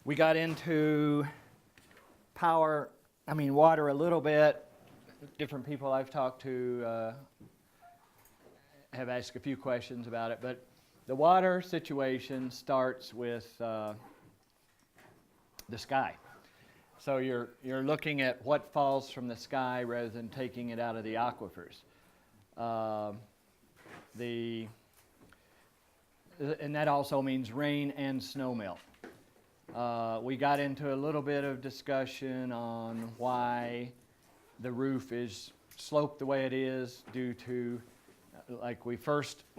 We got into water a little bit. Different people I've talked to have asked a few questions about it, but the water situation starts with the sky. So you're looking at what falls from the sky rather than taking it out of the aquifers. And that also means rain and snow melt. We got into a little bit of discussion on why the roof is sloped the way it is due to, like we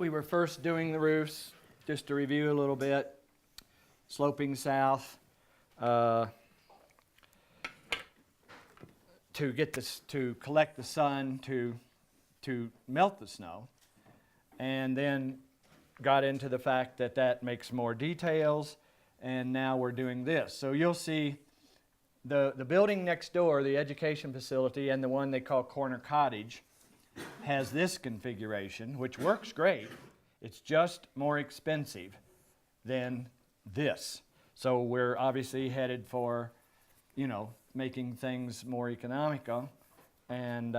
were first doing the roofs, just to review a little bit, sloping south to get this, to collect the sun to melt the snow, and then got into the fact that that makes more details, and now we're doing this. So you'll see the building next door, the education facility, and the one they call Corner Cottage, has this configuration, which works great. It's just more expensive than this. So we're obviously headed for, making things more economical. And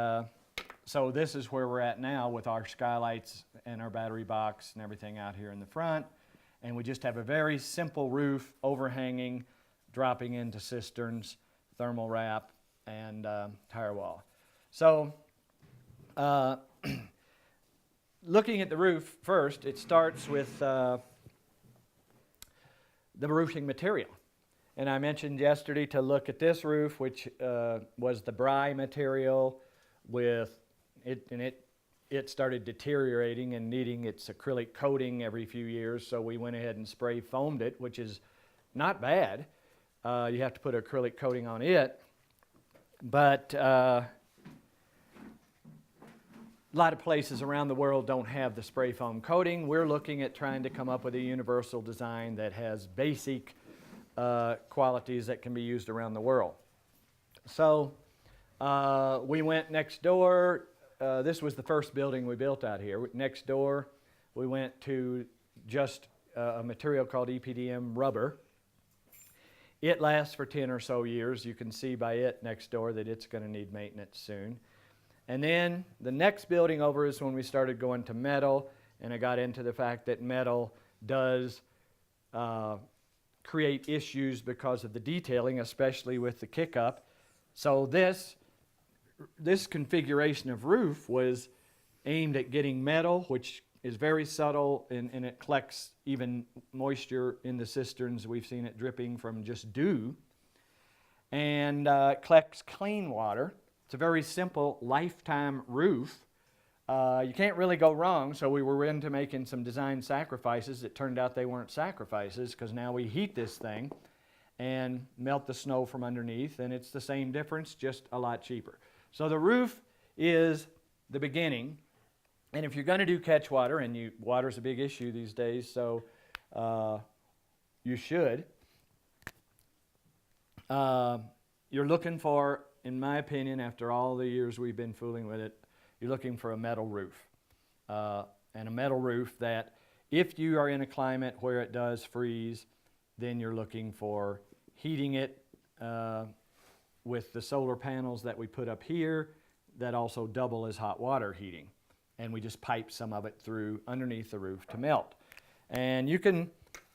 so this is where we're at now with our skylights and our battery box and everything out here in the front. And we just have a very simple roof, overhanging, dropping into cisterns, thermal wrap, and tire wall. So looking at the roof first, it starts with the roofing material. And I mentioned yesterday to look at this roof, which was the Bry material with it, and it started deteriorating and needing its acrylic coating every few years, so we went ahead and spray foamed it, which is not bad. You have to put acrylic coating on it, but a lot of places around the world don't have the spray foam coating. We're looking at trying to come up with a universal design that has basic qualities that can be used around the world. So we went next door. This was the first building we built out here. Next door, we went to just a material called EPDM rubber. It lasts for 10 or so years. You can see by it next door that it's going to need maintenance soon. And then the next building over is when we started going to metal, and I got into the fact that metal does create issues because of the detailing, especially with the kick-up. So this configuration of roof was aimed at getting metal, which is very subtle, and it collects even moisture in the cisterns. We've seen it dripping from just dew. And it collects clean water. It's a very simple lifetime roof. You can't really go wrong, so we were into making some design sacrifices. It turned out they weren't sacrifices, because now we heat this thing and melt the snow from underneath, and it's the same difference, just a lot cheaper. So the roof is the beginning, and if you're going to do catch water, and water's a big issue these days, so you should, you're looking for, in my opinion, after all the years we've been fooling with it, you're looking for a metal roof. And a metal roof that, if you are in a climate where it does freeze, then you're looking for heating it with the solar panels that we put up here that also double as hot water heating. And we just pipe some of it through underneath the roof to melt. And you can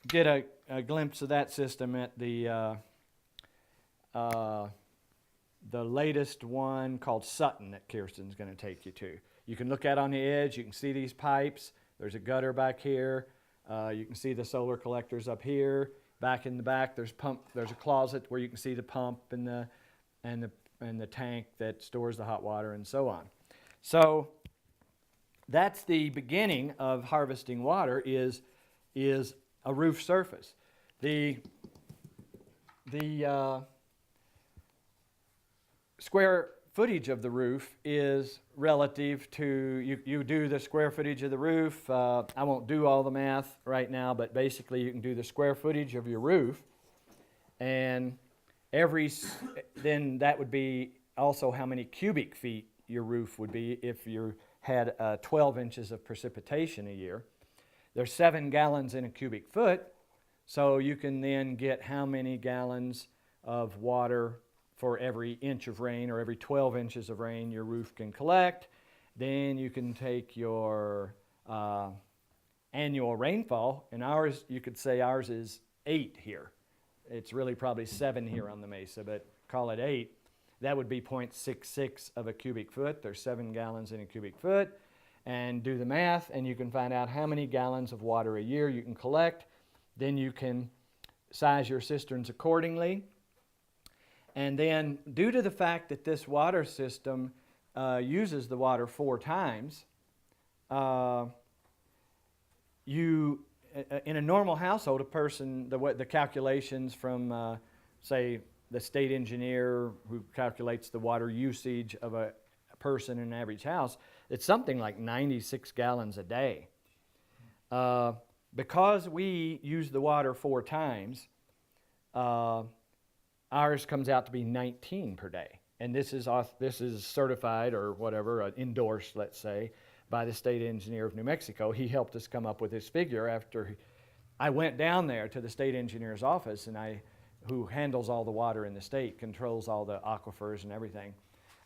get a glimpse of that system at the latest one called Sutton that Kirsten's going to take you to. You can look out on the edge. You can see these pipes. There's a gutter back here. You can see the solar collectors up here. Back in the back, there's a closet where you can see the pump and the tank that stores the hot water and so on. So that's the beginning of harvesting water, is a roof surface. The square footage of the roof is relative to, you do the square footage of the roof. I won't do all the math right now, but basically you can do the square footage of your roof, and then that would be also how many cubic feet your roof would be if you had 12 inches of precipitation a year. There's 7 gallons in a cubic foot, So you can then get how many gallons of water for every inch of rain or every 12 inches of rain your roof can collect. Then you can take your annual rainfall, and ours, you could say ours is 8 here. It's really probably 7 here on the mesa, but call it 8. That would be 0.66 of a cubic foot. There's 7 gallons in a cubic foot. And do the math, and you can find out how many gallons of water a year you can collect. Then you can size your cisterns accordingly. And then, due to the fact that this water system uses the water 4 times, in a normal household, a person, the calculations from, say, the state engineer who calculates the water usage of a person in an average house, it's something like 96 gallons a day. Because we use the water 4 times, ours comes out to be 19 per day. And this is certified or whatever, endorsed, let's say, by the state engineer of New Mexico. He helped us come up with this figure after I went down there to the state engineer's office, and who handles all the water in the state, controls all the aquifers and everything.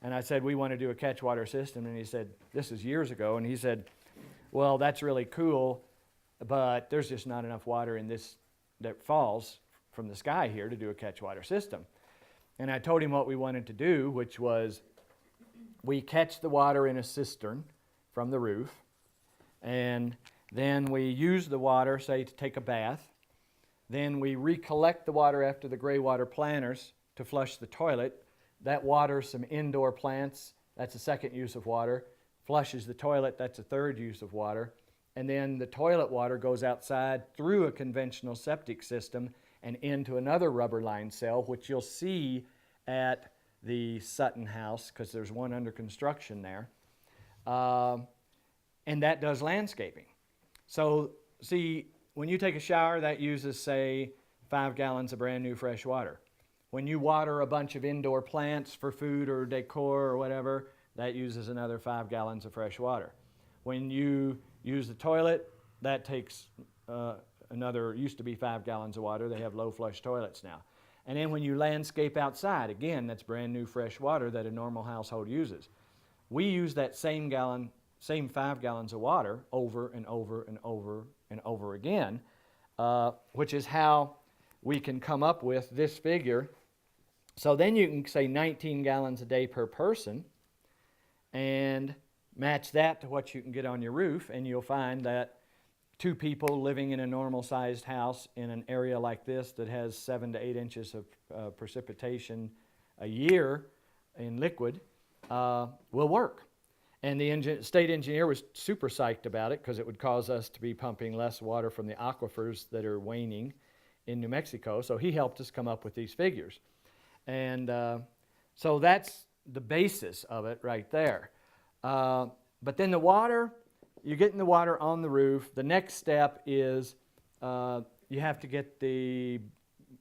And I said, we want to do a catch water system. And he said, this is years ago. And he said, well, that's really cool, but there's just not enough water in this that falls from the sky here to do a catch water system. And I told him what we wanted to do, which was we catch the water in a cistern from the roof, and then we use the water, say, to take a bath. Then we recollect the water after the gray water planters to flush the toilet. That waters some indoor plants. That's a second use of water. Flushes the toilet. That's a third use of water. And then the toilet water goes outside through a conventional septic system and into another rubber lined cell, which you'll see at the Sutton house because there's one under construction there. And that does landscaping. So see, when you take a shower, that uses, say, 5 gallons of brand new fresh water. When you water a bunch of indoor plants for food or decor or whatever, that uses another 5 gallons of fresh water. When you use the toilet, that takes used to be 5 gallons of water. They have low flush toilets now. And then when you landscape outside, again, that's brand new fresh water that a normal household uses. We use that same 5 gallons of water over and over and over and over again, which is how we can come up with this figure. So then you can say 19 gallons a day per person and match that to what you can get on your roof, and you'll find that 2 people living in a normal-sized house in an area like this that has 7 to 8 inches of precipitation a year in liquid will work. And the state engineer was super psyched about it because it would cause us to be pumping less water from the aquifers that are waning in New Mexico. So he helped us come up with these figures. And so that's the basis of it right there. But then the water, you're getting the water on the roof. The next step is you have to get the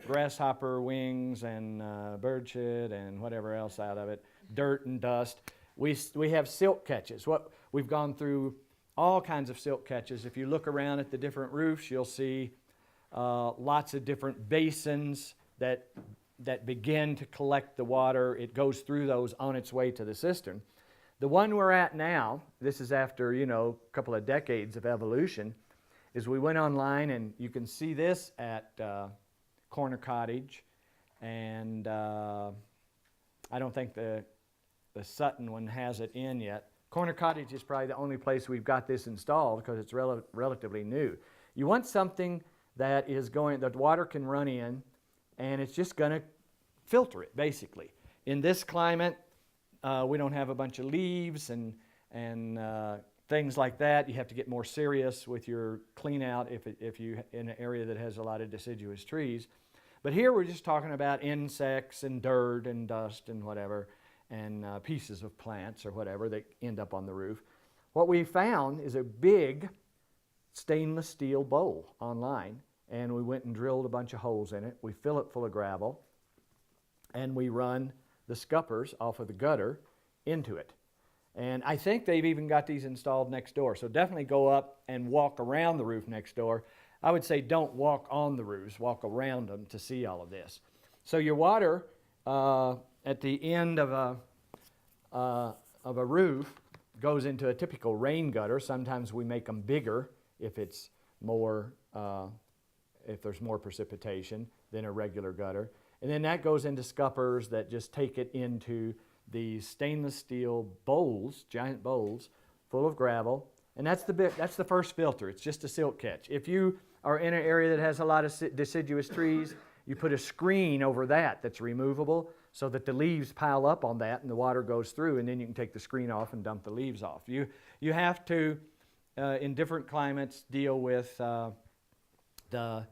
grasshopper wings and bird shit and whatever else out of it, dirt and dust. We have silt catches. We've gone through all kinds of silt catches. If you look around at the different roofs, you'll see lots of different basins that begin to collect the water. It goes through those on its way to the cistern. The one we're at now, this is after, a couple of decades of evolution, is we went online, and you can see this at Corner Cottage, and I don't think the Sutton one has it in yet. Corner Cottage is probably the only place we've got this installed because it's relatively new. You want something that water can run in, and it's just going to filter it, basically. In this climate, we don't have a bunch of leaves and things like that. You have to get more serious with your clean out if you in an area that has a lot of deciduous trees. But here we're just talking about insects and dirt and dust and whatever, and pieces of plants or whatever that end up on the roof. What we found is a big stainless steel bowl online, and we went and drilled a bunch of holes in it. We fill it full of gravel, and we run the scuppers off of the gutter into it. And I think they've even got these installed next door. So definitely go up and walk around the roof next door. I would say don't walk on the roofs, walk around them to see all of this. So your water at the end of a roof goes into a typical rain gutter. Sometimes we make them bigger if it's more, if there's more precipitation than a regular gutter. And then that goes into scuppers that just take it into these stainless steel bowls, giant bowls, full of gravel. And that's the first filter. It's just a silt catch. If you are in an area that has a lot of deciduous trees, you put a screen over that that's removable so that the leaves pile up on that and the water goes through, and then you can take the screen off and dump the leaves off. You have to, in different climates, deal with the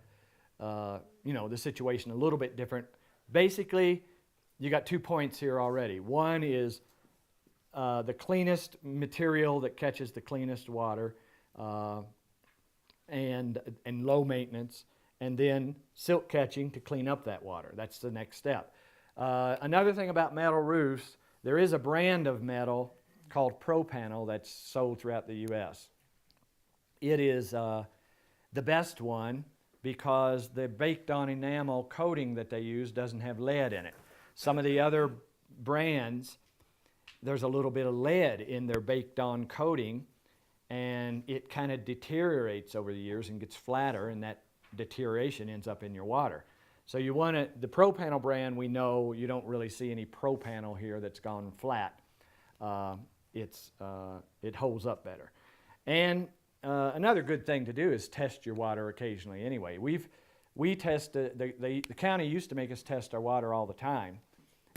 situation a little bit different. Basically, you got 2 points here already. One is the cleanest material that catches the cleanest water and low maintenance, and then silt catching to clean up that water. That's the next step. Another thing about metal roofs, there is a brand of metal called ProPanel that's sold throughout the U.S. It is the best one because the baked-on enamel coating that they use doesn't have lead in it. Some of the other brands, there's a little bit of lead in their baked-on coating, and it kind of deteriorates over the years and gets flatter, and that deterioration ends up in your water. So you want to, the ProPanel brand, we know you don't really see any ProPanel here that's gone flat. It holds up better. And another good thing to do is test your water occasionally anyway. We test, the county used to make us test our water all the time.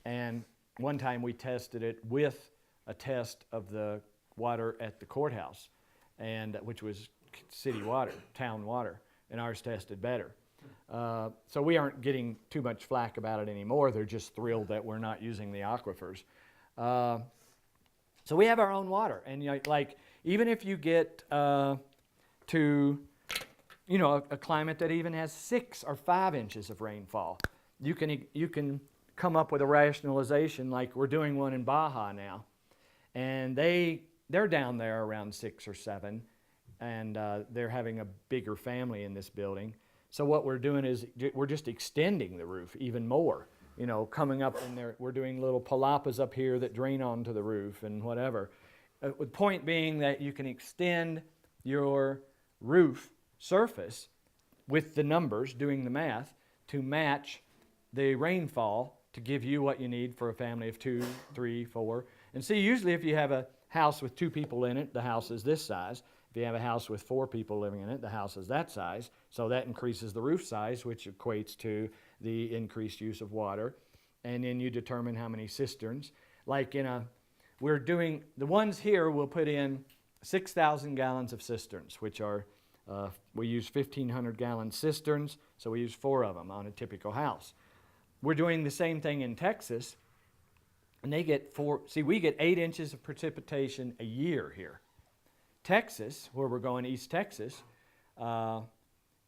And one time we tested it with a test of the water at the courthouse, and which was city water, town water, and ours tested better. So we aren't getting too much flack about it anymore. They're just thrilled that we're not using the aquifers. So we have our own water, and like even if you get to a climate that even has 6 or 5 inches of rainfall, you can come up with a rationalization, like we're doing one in Baja now, and they're down there around 6 or 7, and they're having a bigger family in this building. So what we're doing is we're just extending the roof even more. Coming up in there, we're doing little palapas up here that drain onto the roof and whatever. The point being that you can extend your roof surface with the numbers, doing the math, to match the rainfall to give you what you need for a family of 2, 3, 4. And see, usually if you have a house with 2 people in it, the house is this size. If you have a house with 4 people living in it, the house is that size. So that increases the roof size, which equates to the increased use of water. And then you determine how many cisterns. Like we're doing, the ones here we'll put in 6,000 gallons of cisterns, which are, we use 1,500 gallon cisterns, so we use 4 of them on a typical house. We're doing the same thing in Texas, and they get we get 8 inches of precipitation a year here. Texas, where we're going, East Texas,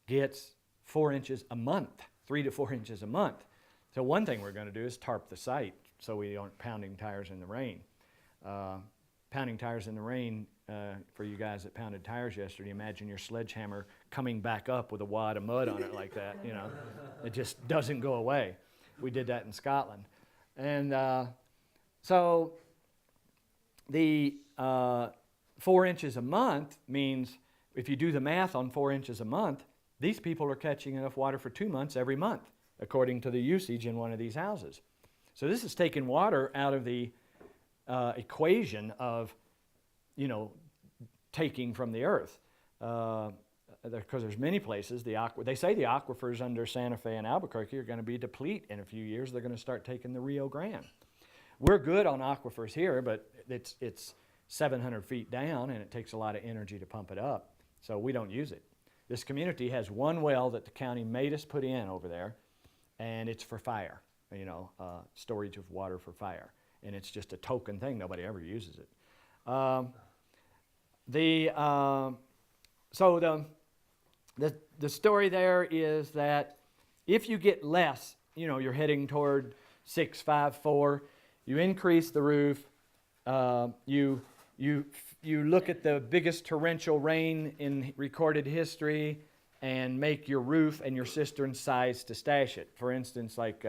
gets 4 inches a month, 3 to 4 inches a month. So one thing we're going to do is tarp the site so we aren't pounding tires in the rain. Pounding tires in the rain, for you guys that pounded tires yesterday, imagine your sledgehammer coming back up with a wad of mud on it like that. It just doesn't go away. We did that in Scotland. And so the 4 inches a month means, if you do the math on 4 inches a month, these people are catching enough water for 2 months every month, according to the usage in one of these houses. So this is taking water out of the equation of, taking from the earth. Because there's many places, they say the aquifers under Santa Fe and Albuquerque are going to be deplete in a few years. They're going to start taking the Rio Grande. We're good on aquifers here, but it's 700 feet down, and it takes a lot of energy to pump it up, so we don't use it. This community has one well that the county made us put in over there, and it's for fire, storage of water for fire, and it's just a token thing. Nobody ever uses it. So the story there is that if you get less, you're heading toward 6, 5, 4, you increase the roof, you look at the biggest torrential rain in recorded history, and make your roof and your cistern size to stash it. For instance, like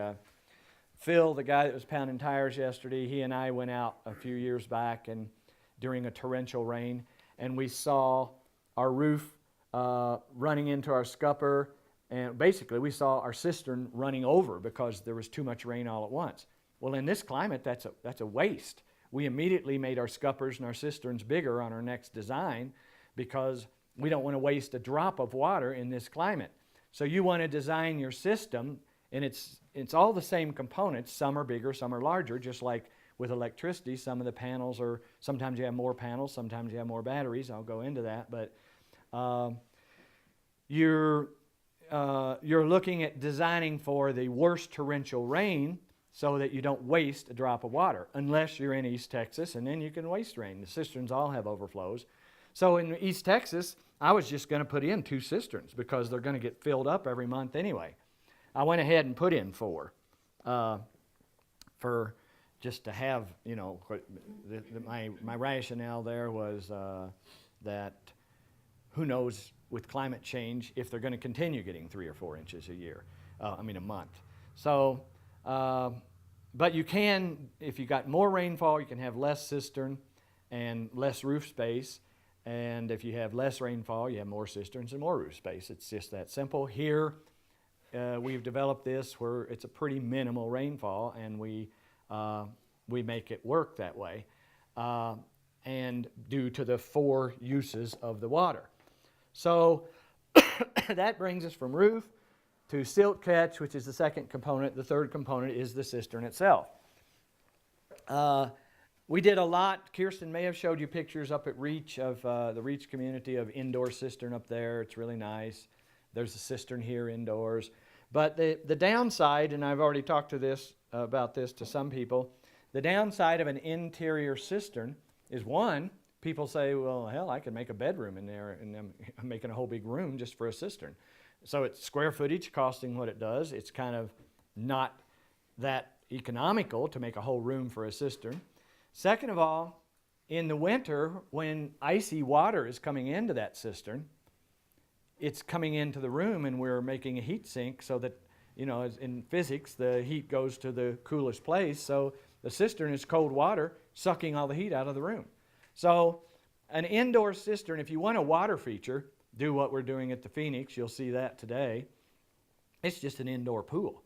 Phil, the guy that was pounding tires yesterday, he and I went out a few years back and during a torrential rain, and we saw our roof running into our scupper, and basically we saw our cistern running over because there was too much rain all at once. Well, in this climate, that's a waste. We immediately made our scuppers and our cisterns bigger on our next design because we don't want to waste a drop of water in this climate. So you want to design your system, and it's all the same components. Some are bigger, some are larger, just like with electricity. Some of the panels are, sometimes you have more panels, sometimes you have more batteries. I'll go into that. But you're looking at designing for the worst torrential rain so that you don't waste a drop of water, unless you're in East Texas, and then you can waste rain. The cisterns all have overflows. So in East Texas, I was just going to put in 2 cisterns because they're going to get filled up every month anyway. I went ahead and put in 4 for just to have, you know, my rationale there was that who knows with climate change if they're going to continue getting 3 or 4 inches a month. So, but you can, if you got more rainfall, you can have less cistern and less roof space. And if you have less rainfall, you have more cisterns and more roof space. It's just that simple. Here, we've developed this where it's a pretty minimal rainfall, and we make it work that way, and due to the 4 uses of the water. So that brings us from roof to silt catch, which is the second component. The third component is the cistern itself. We did a lot. Kirsten may have showed you pictures up at Reach of the Reach community of indoor cistern up there. It's really nice. There's a cistern here indoors. But the downside, and I've already talked about this to some people, the downside of an interior cistern is, one, people say, well, hell, I could make a bedroom in there, and I'm making a whole big room just for a cistern. So it's square footage costing what it does. It's kind of not that economical to make a whole room for a cistern. Second of all, in the winter, when icy water is coming into that cistern, it's coming into the room, and we're making a heat sink so that, you know, as in physics, the heat goes to the coolest place. So the cistern is cold water sucking all the heat out of the room. So an indoor cistern, if you want a water feature, do what we're doing at the Phoenix. You'll see that today. It's just an indoor pool.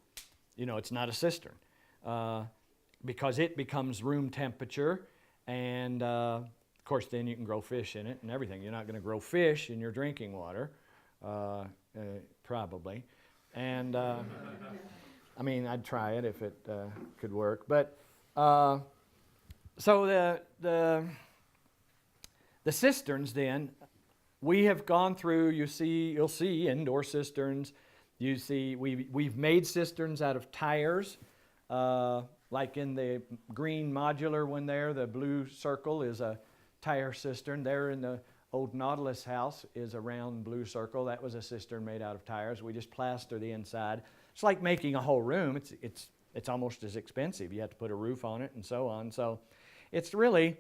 You know, it's not a cistern because it becomes room temperature, and of course then you can grow fish in it and everything. You're not going to grow fish in your drinking water, probably. And I mean, I'd try it if it could work. But so the cisterns then, we have gone through. You'll see indoor cisterns. You see we've made cisterns out of tires, like in the green modular one there. The blue circle is a tire cistern. There in the old Nautilus house is a round blue circle. That was a cistern made out of tires. We just plaster the inside. It's like making a whole room. It's almost as expensive. You have to put a roof on it and so on. So it's really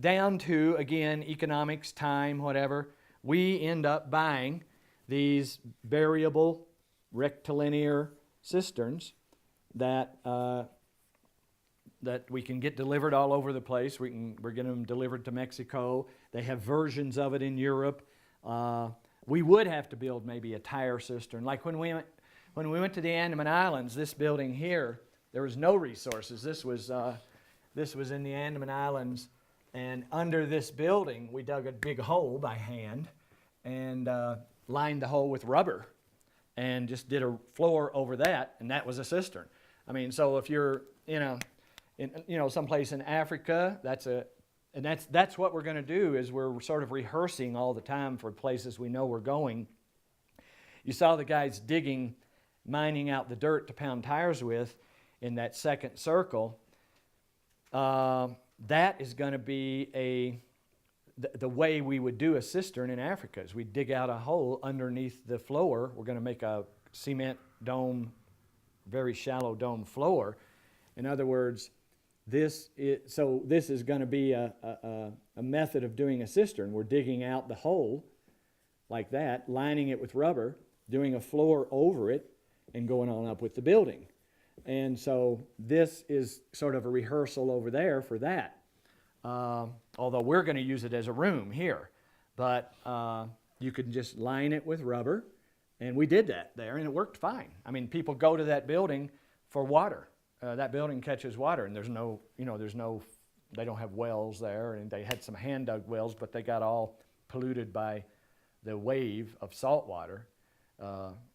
down to, again, economics, time, whatever. We end up buying these variable rectilinear cisterns that we can get delivered all over the place. We're getting them delivered to Mexico. They have versions of it in Europe. We would have to build maybe a tire cistern. Like when we went to the Andaman Islands, this building here, there was no resources. This was in the Andaman Islands, and under this building, we dug a big hole by hand and lined the hole with rubber and just did a floor over that, and that was a cistern. I mean, so if you're in someplace in Africa, that's what we're going to do. Is we're sort of rehearsing all the time for places we know we're going. You saw the guys mining out the dirt to pound tires with in that second circle. That is going to be the way we would do a cistern in Africa. Is we dig out a hole underneath the floor. We're going to make a cement dome, very shallow dome floor. In other words, this is going to be a method of doing a cistern. We're digging out the hole like that, lining it with rubber, doing a floor over it, and going on up with the building. And so this is sort of a rehearsal over there for that. Although we're going to use it as a room here. But you could just line it with rubber. And we did that there, and it worked fine. I mean, people go to that building for water. That building catches water, and there's no, they don't have wells there. And they had some hand-dug wells, but they got all polluted by the wave of salt water.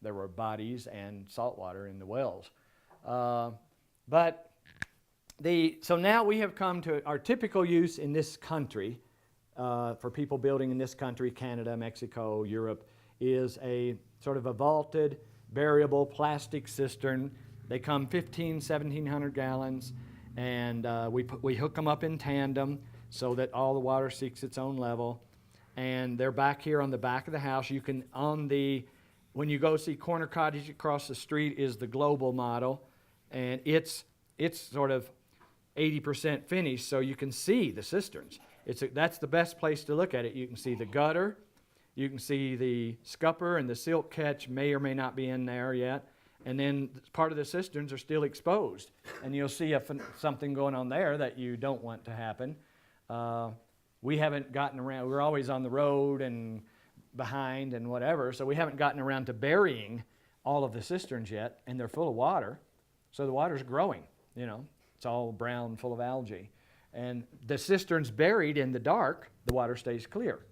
There were bodies and salt water in the wells. So now we have come to our typical use in this country, for people building in this country, Canada, Mexico, Europe, is a sort of a vaulted, variable plastic cistern. They come 1,700 gallons, and we hook them up in tandem so that all the water seeks its own level. And they're back here on the back of the house. You can, when you go see Corner Cottage across the street is the global model, and it's sort of 80% finished, so you can see the cisterns. That's the best place to look at it. You can see the gutter, you can see the scupper, and the silt catch may or may not be in there yet. And then part of the cisterns are still exposed, and you'll see something going on there that you don't want to happen. We haven't gotten around. We're always on the road and behind and whatever, so we haven't gotten around to burying all of the cisterns yet, and they're full of water, so the water's growing, It's all brown, full of algae. And the cistern's buried in the dark, the water stays clear.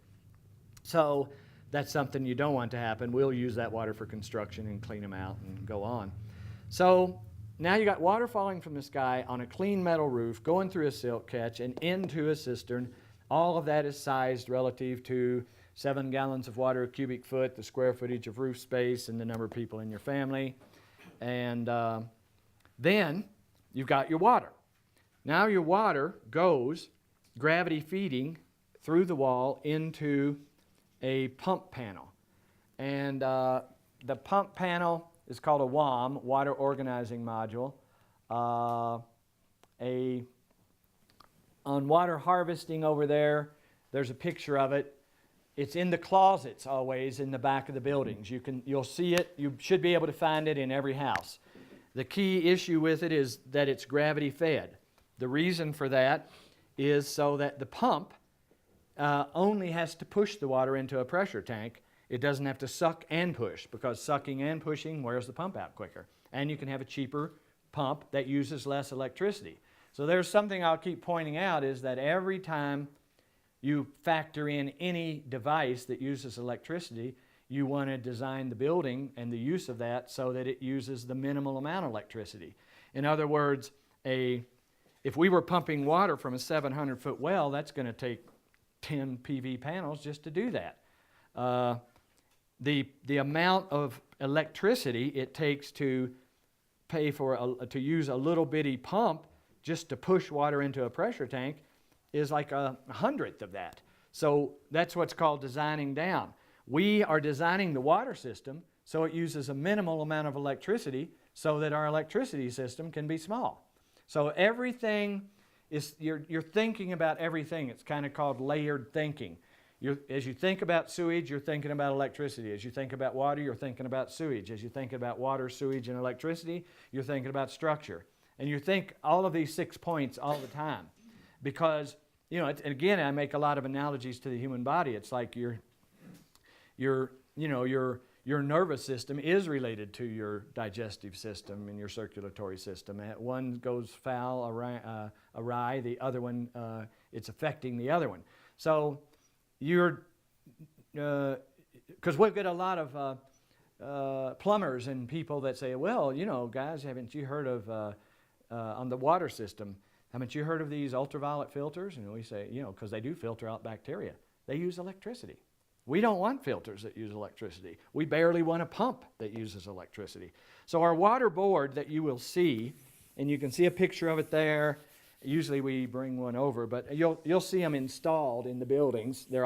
So that's something you don't want to happen. We'll use that water for construction and clean them out and go on. So now you got water falling from the sky on a clean metal roof, going through a silt catch and into a cistern. All of that is sized relative to 7 gallons of water a cubic foot, the square footage of roof space, and the number of people in your family. And then you've got your water. Now your water goes gravity feeding through the wall into a pump panel. And the pump panel is called a WOM, Water Organizing Module. On water harvesting over there, there's a picture of it. It's in the closets always in the back of the buildings. You'll see it. You should be able to find it in every house. The key issue with it is that it's gravity fed. The reason for that is so that the pump only has to push the water into a pressure tank. It doesn't have to suck and push, because sucking and pushing wears the pump out quicker. And you can have a cheaper pump that uses less electricity. So there's something I'll keep pointing out, is that every time you factor in any device that uses electricity, you want to design the building and the use of that so that it uses the minimal amount of electricity. In other words, if we were pumping water from a 700-foot well, that's going to take 10 PV panels just to do that. The amount of electricity it takes to pay for to use a little bitty pump just to push water into a pressure tank is like a 100th of that. So that's what's called designing down. We are designing the water system so it uses a minimal amount of electricity so that our electricity system can be small. So everything is, you're thinking about everything. It's kind of called layered thinking. As you think about sewage, you're thinking about electricity. As you think about water, you're thinking about sewage. As you think about water, sewage, and electricity, you're thinking about structure. And you think all of these 6 points all the time. Because, and again, I make a lot of analogies to the human body. It's like your nervous system is related to your digestive system and your circulatory system. One goes foul, awry, the other one, it's affecting the other one. So because we've got a lot of plumbers and people that say, well, guys, haven't you heard of, on the water system, haven't you heard of these ultraviolet filters? And we say, because they do filter out bacteria. They use electricity. We don't want filters that use electricity. We barely want a pump that uses electricity. So our water board that you will see, and you can see a picture of it there. Usually we bring one over, but you'll see them installed in the buildings. They're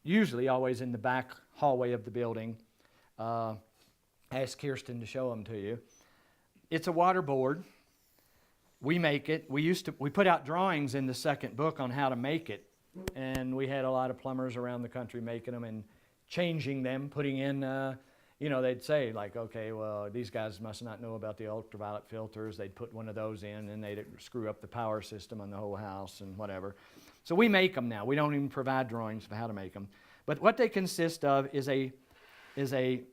usually always in the back hallway of the building. Ask Kirsten to show them to you. It's a water board. We make it. We put out drawings in the second book on how to make it. And we had a lot of plumbers around the country making them, and changing them, putting in, they'd say like, okay, well, these guys must not know about the ultraviolet filters. They'd put one of those in and they'd screw up the power system on the whole house and whatever. So we make them now. We don't even provide drawings of how to make them. But what they consist of is a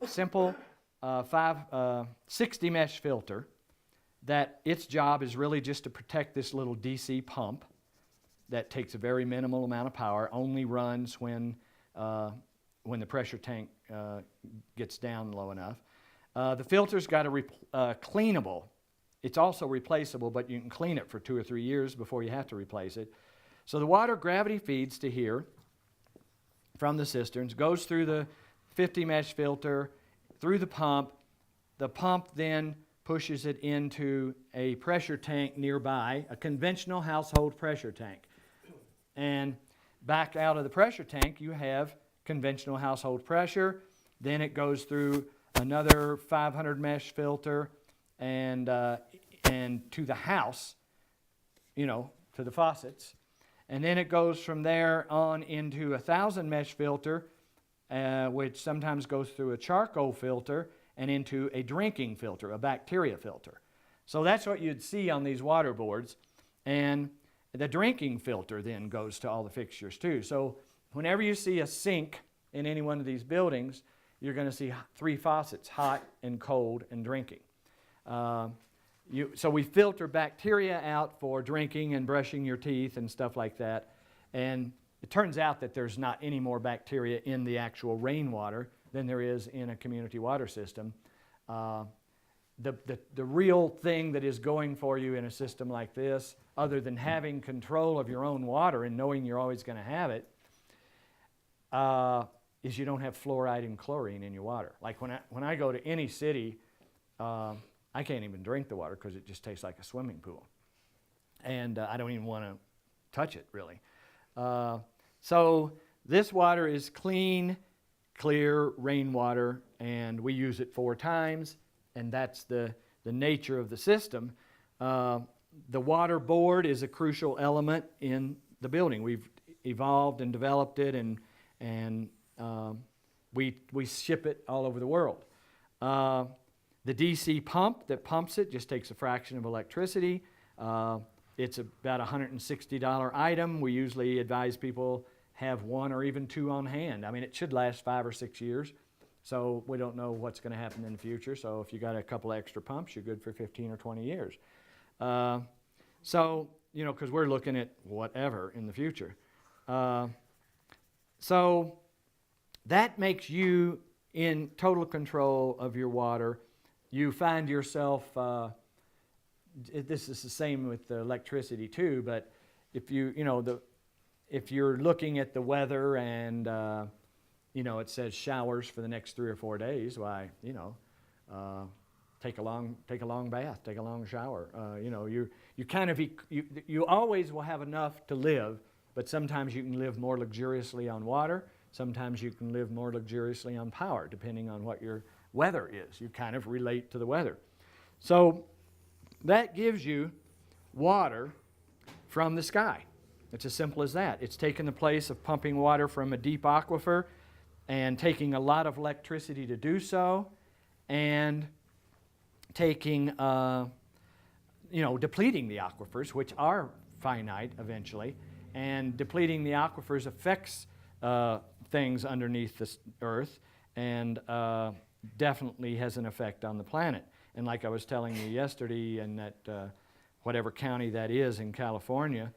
simple 60 mesh filter that its job is really just to protect this little DC pump that takes a very minimal amount of power, only runs when the pressure tank gets down low enough. The filter's got a cleanable. It's also replaceable, but you can clean it for 2 or 3 years before you have to replace it. So the water gravity feeds to here from the cisterns, goes through the 50 mesh filter, through the pump. The pump then pushes it into a pressure tank nearby, a conventional household pressure tank. And back out of the pressure tank, you have conventional household pressure. Then it goes through another 500 mesh filter and to the house, to the faucets. And then it goes from there on into a 1,000 mesh filter, which sometimes goes through a charcoal filter and into a drinking filter, a bacteria filter. So that's what you'd see on these water boards. And the drinking filter then goes to all the fixtures too. So whenever you see a sink in any one of these buildings, you're going to see 3 faucets, hot and cold and drinking. So we filter bacteria out for drinking and brushing your teeth and stuff like that. And it turns out that there's not any more bacteria in the actual rainwater than there is in a community water system. The real thing that is going for you in a system like this, other than having control of your own water and knowing you're always going to have it, is you don't have fluoride and chlorine in your water. Like when I go to any city, I can't even drink the water because it just tastes like a swimming pool. And I don't even want to touch it, really. So this water is clean, clear rainwater, and we use it 4 times, and that's the nature of the system. The water board is a crucial element in the building. We've evolved and developed it, and we ship it all over the world. The DC pump that pumps it just takes a fraction of electricity. It's about a $160 item. We usually advise people have 1 or even 2 on hand. I mean, it should last 5 or 6 years. So we don't know what's going to happen in the future. So if you got a couple extra pumps, you're good for 15 or 20 years. Because we're looking at whatever in the future. So that makes you in total control of your water. You find yourself, this is the same with the electricity too, but if if you're looking at the weather and it says showers for the next 3 or 4 days, why, take a long bath, take a long shower. You always will have enough to live, but sometimes you can live more luxuriously on water. Sometimes you can live more luxuriously on power, depending on what your weather is. You kind of relate to the weather. So that gives you water from the sky. It's as simple as that. It's taken the place of pumping water from a deep aquifer and taking a lot of electricity to do so, and taking, depleting the aquifers, which are finite eventually, and depleting the aquifers affects things underneath the earth, and definitely has an effect on the planet. And like I was telling you yesterday, in that whatever county that is in California,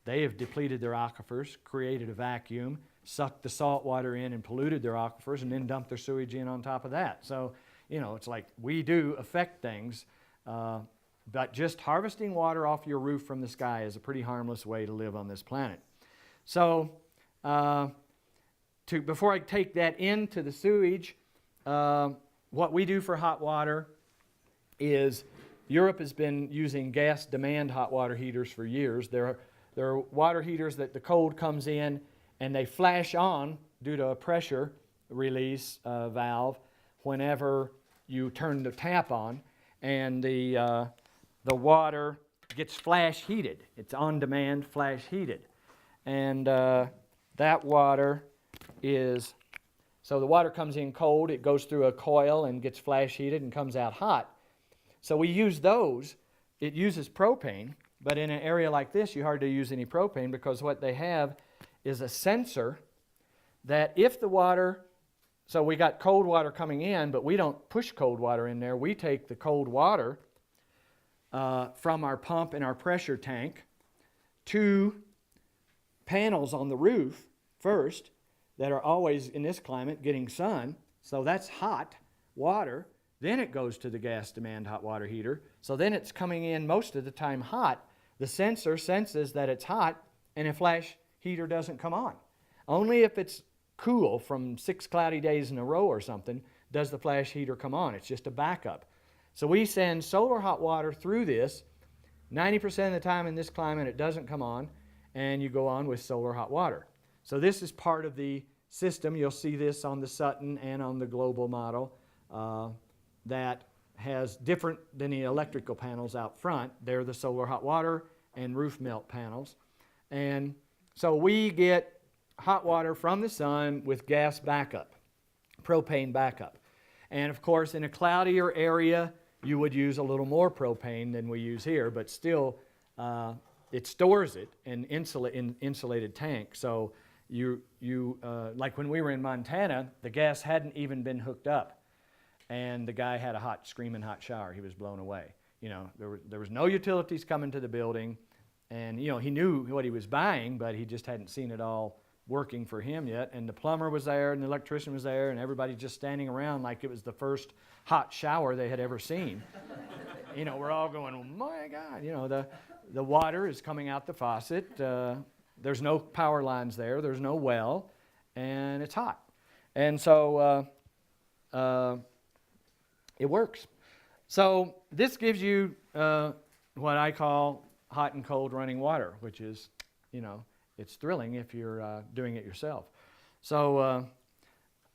they have depleted their aquifers, created a vacuum, sucked the salt water in and polluted their aquifers, and then dumped their sewage in on top of that. So, it's like we do affect things, but just harvesting water off your roof from the sky is a pretty harmless way to live on this planet. So, before I take that into the sewage, what we do for hot water is Europe has been using gas demand hot water heaters for years. There are water heaters that the cold comes in and they flash on due to a pressure release valve whenever you turn the tap on, and the water gets flash heated. It's on demand flash heated, and that water is So the water comes in cold, it goes through a coil and gets flash heated and comes out hot. So we use those. It uses propane, but in an area like this, you hardly use any propane because what they have is a sensor that if the water, so we got cold water coming in, but we don't push cold water in there. We take the cold water from our pump and our pressure tank to panels on the roof first that are always in this climate getting sun. So that's hot water. Then it goes to the gas demand hot water heater. So then it's coming in most of the time hot. The sensor senses that it's hot and a flash heater doesn't come on. Only if it's cool from 6 cloudy days in a row or something does the flash heater come on. It's just a backup. So we send solar hot water through this. 90% of the time in this climate it doesn't come on, and you go on with solar hot water. So this is part of the system. You'll see this on the Sutton and on the global model that has different than the electrical panels out front. They're the solar hot water and roof melt panels. And so we get hot water from the sun with gas backup, propane backup. And of course, in a cloudier area, you would use a little more propane than we use here, but still it stores it in insulated tank. So like when we were in Montana, the gas hadn't even been hooked up, and the guy had a screaming hot shower. He was blown away. You know, there was no utilities coming to the building, and you know, he knew what he was buying, but he just hadn't seen it all working for him yet. And the plumber was there, and the electrician was there, and everybody just standing around like it was the first hot shower they had ever seen. You know, we're all going, oh my God, you know, the water is coming out the faucet. There's no power lines there. There's no well, and it's hot. And so it works. So this gives you what I call hot and cold running water, which is, you know, it's thrilling if you're doing it yourself. So,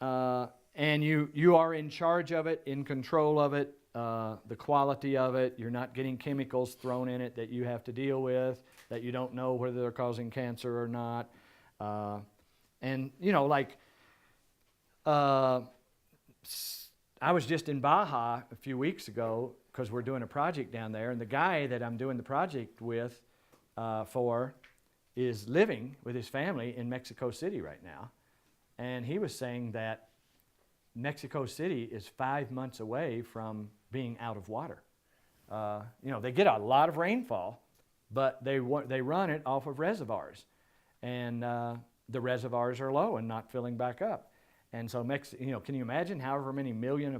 and you are in charge of it, in control of it, the quality of it. You're not getting chemicals thrown in it that you have to deal with, that you don't know whether they're causing cancer or not. And, you know, like, I was just in Baja a few weeks ago because we're doing a project down there, and the guy that I'm doing the project with is living with his family in Mexico City right now. And he was saying that Mexico City is 5 months away from being out of water. You know, they get a lot of rainfall, but they run it off of reservoirs. And the reservoirs are low and not filling back up. And so, you know, can you imagine however many millions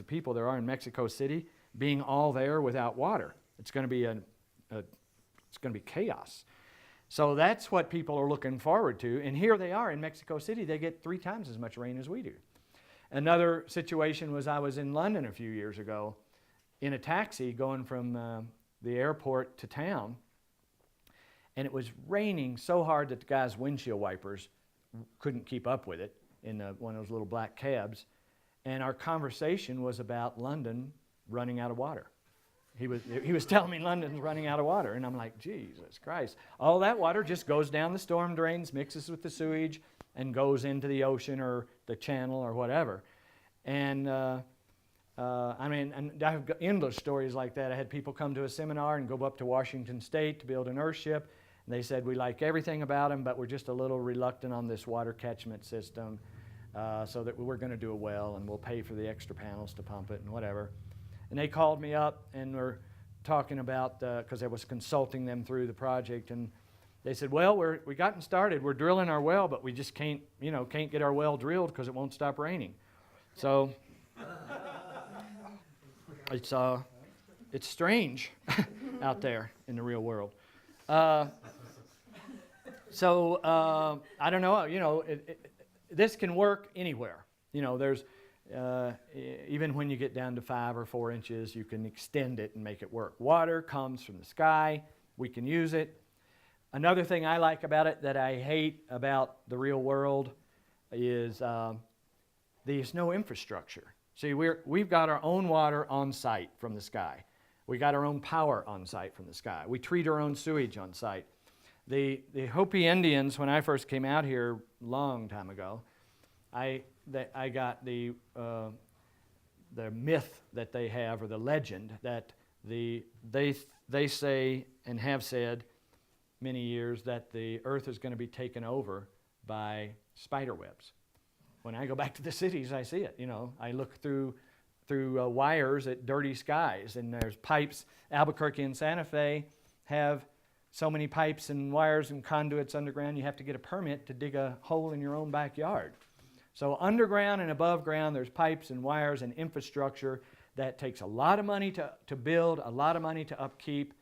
of people there are in Mexico City being all there without water? It's going to be it's going to be chaos. So that's what people are looking forward to. And here they are in Mexico City. They get 3 times as much rain as we do. Another situation was I was in London a few years ago in a taxi going from the airport to town. And it was raining so hard that the guy's windshield wipers couldn't keep up with it in one of those little black cabs. And our conversation was about London running out of water. He was telling me London's running out of water, and I'm like, Jesus Christ. All that water just goes down the storm drains, mixes with the sewage, and goes into the ocean or the channel or whatever. And I mean, and I've got endless stories like that. I had people come to a seminar and go up to Washington State to build an Earthship, and they said, we like everything about them, but we're just a little reluctant on this water catchment system, so that we're going to do a well, and we'll pay for the extra panels to pump it and whatever. And they called me up and were talking about, because I was consulting them through the project, and they said, well, we gotten started. We're drilling our well, but we just can't get our well drilled because it won't stop raining. So it's strange out there in the real world. So I don't know. You know, this can work anywhere. You know, there's even when you get down to 5 or 4 inches, you can extend it and make it work. Water comes from the sky. We can use it. Another thing I like about it that I hate about the real world is there's no infrastructure. See, we've got our own water on site from the sky. We got our own power on site from the sky. We treat our own sewage on site. The Hopi Indians, when I first came out here a long time ago, I got the myth that they have, or the legend that they say and have said many years that the earth is going to be taken over by spider webs. When I go back to the cities, I see it. You know, I look through wires at dirty skies, and there's pipes. Albuquerque and Santa Fe have so many pipes and wires and conduits underground, you have to get a permit to dig a hole in your own backyard. So underground and above ground, there's pipes and wires and infrastructure that takes a lot of money to build, a lot of money to upkeep.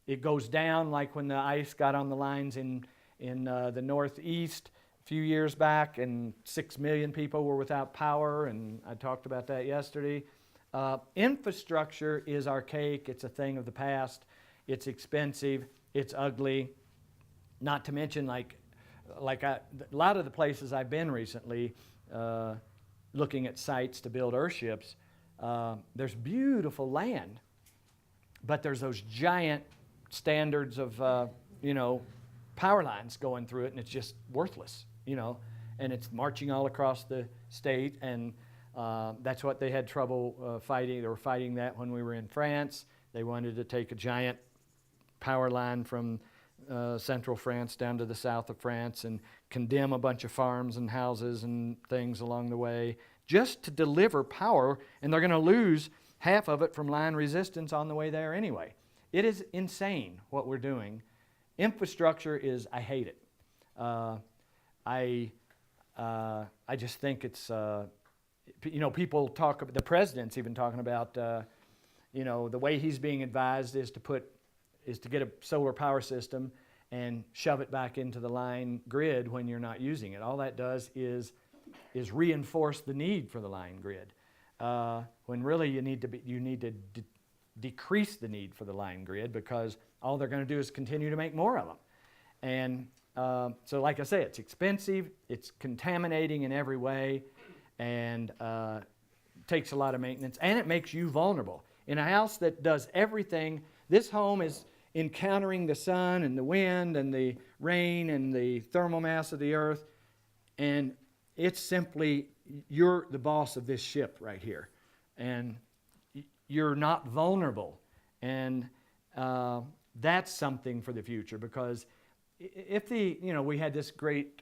It goes down, like when the ice got on the lines in the Northeast a few years back, and 6 million people were without power, and I talked about that yesterday. Infrastructure is archaic. It's a thing of the past. It's expensive. It's ugly. Not to mention, a lot of the places I've been recently, looking at sites to build earthships, there's beautiful land, but there's those giant standards of, power lines going through it, and it's just worthless, and it's marching all across the state, and that's what they had trouble fighting. They were fighting that when we were in France. They wanted to take a giant power line from central France down to the south of France and condemn a bunch of farms and houses and things along the way just to deliver power, and they're going to lose half of it from line resistance on the way there anyway. It is insane what we're doing. Infrastructure is, I hate it. I just think it's, people talk about, the president's even talking about, the way he's being advised is to get a solar power system and shove it back into the line grid when you're not using it. All that does is reinforce the need for the line grid, when really you need to decrease the need for the line grid, because all they're going to do is continue to make more of them. And so like I say, it's expensive, it's contaminating in every way, and takes a lot of maintenance, and it makes you vulnerable. In a house that does everything, this home is encountering the sun and the wind and the rain and the thermal mass of the earth, and it's simply, you're the boss of this ship right here, and you're not vulnerable. And that's something for the future, because if we had this great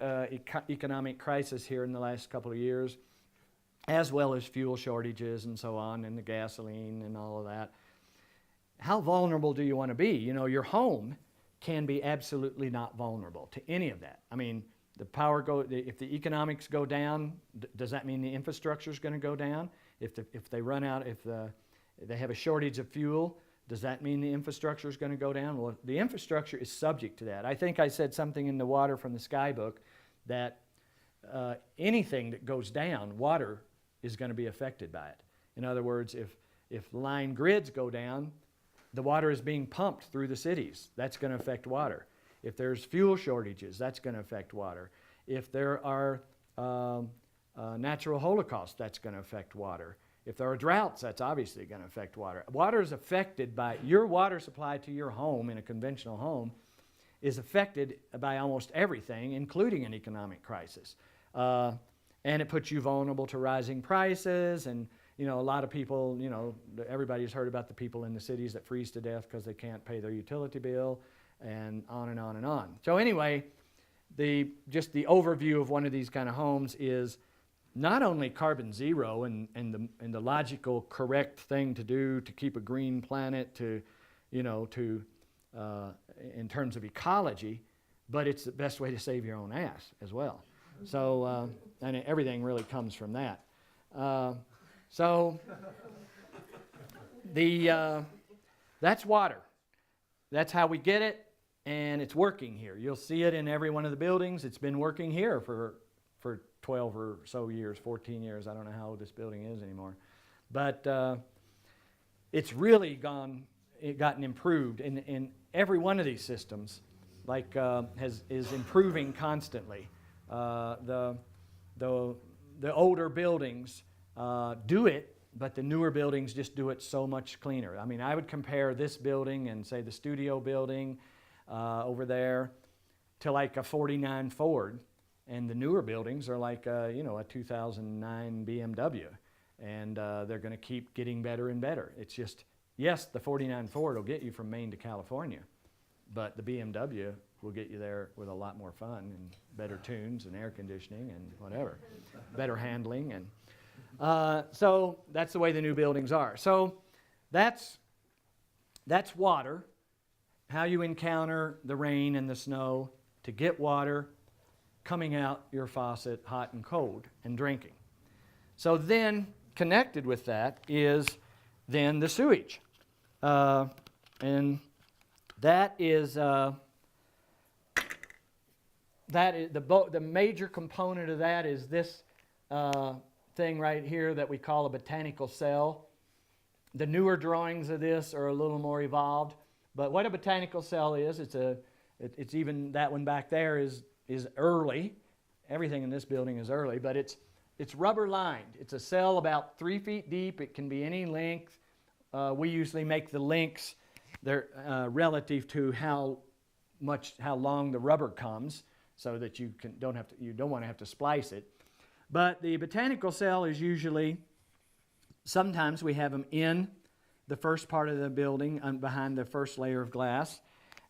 economic crisis here in the last couple of years, as well as fuel shortages and so on, and the gasoline and all of that, how vulnerable do you want to be? Your home can be absolutely not vulnerable to any of that. I mean, if the economics go down, does that mean the infrastructure is going to go down? If they run out, if they have a shortage of fuel, does that mean the infrastructure is going to go down? Well, the infrastructure is subject to that. I think I said something in the Water from the Sky book that anything that goes down, water is going to be affected by it. In other words, if line grids go down, the water is being pumped through the cities. That's going to affect water. If there's fuel shortages, that's going to affect water. If there are natural holocausts, that's going to affect water. If there are droughts, that's obviously going to affect water. Water is affected by your water supply to your home in a conventional home is affected by almost everything, including an economic crisis. And it puts you vulnerable to rising prices, and a lot of people, everybody's heard about the people in the cities that freeze to death because they can't pay their utility bill, and on and on and on. So anyway, just the overview of one of these kind of homes is not only carbon zero and the logical correct thing to do to keep a green planet in terms of ecology, but it's the best way to save your own ass as well. So, and everything really comes from that. That's water. That's how we get it, and it's working here. You'll see it in every one of the buildings. It's been working here for 12 or so years, 14 years. I don't know how old this building is anymore. But it's really gotten improved in every one of these systems, is improving constantly. The older buildings do it, but the newer buildings just do it so much cleaner. I mean, I would compare this building and say the studio building over there to like a 49 Ford, And the newer buildings are like, a 2009 BMW. And they're going to keep getting better and better. It's just, yes, the 49 Ford will get you from Maine to California, but the BMW will get you there with a lot more fun and better tunes and air conditioning and whatever, better handling. And so that's the way the new buildings are. So that's water, how you encounter the rain and the snow to get water coming out your faucet hot and cold and drinking. So then connected with that is then the sewage. And that is the major component of that is this thing right here that we call a botanical cell. The newer drawings of this are a little more evolved, but what a botanical cell is, it's even that one back there is early. Everything in this building is early, but it's rubber lined. It's a cell about 3 feet deep. It can be any length. We usually make the lengths they're relative to how long the rubber comes, so that you don't want to have to splice it. But the botanical cell is usually, sometimes we have them in the first part of the building behind the first layer of glass,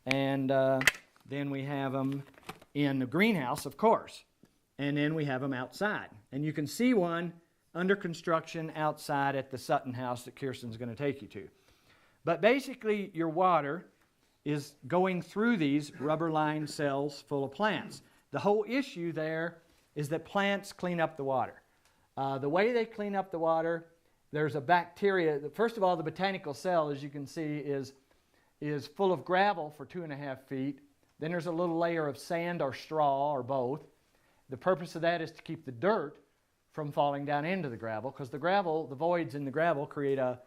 and then we have them in the greenhouse, of course, and then we have them outside. And you can see one under construction outside at the Sutton house that Kirsten's going to take you to. But basically, your water is going through these rubber-lined cells full of plants. The whole issue there is that plants clean up the water. The way they clean up the water, there's a bacteria. First of all, the botanical cell, as you can see, is full of gravel for 2.5 feet. Then there's a little layer of sand or straw or both. The purpose of that is to keep the dirt from falling down into the gravel, because the voids in the gravel create a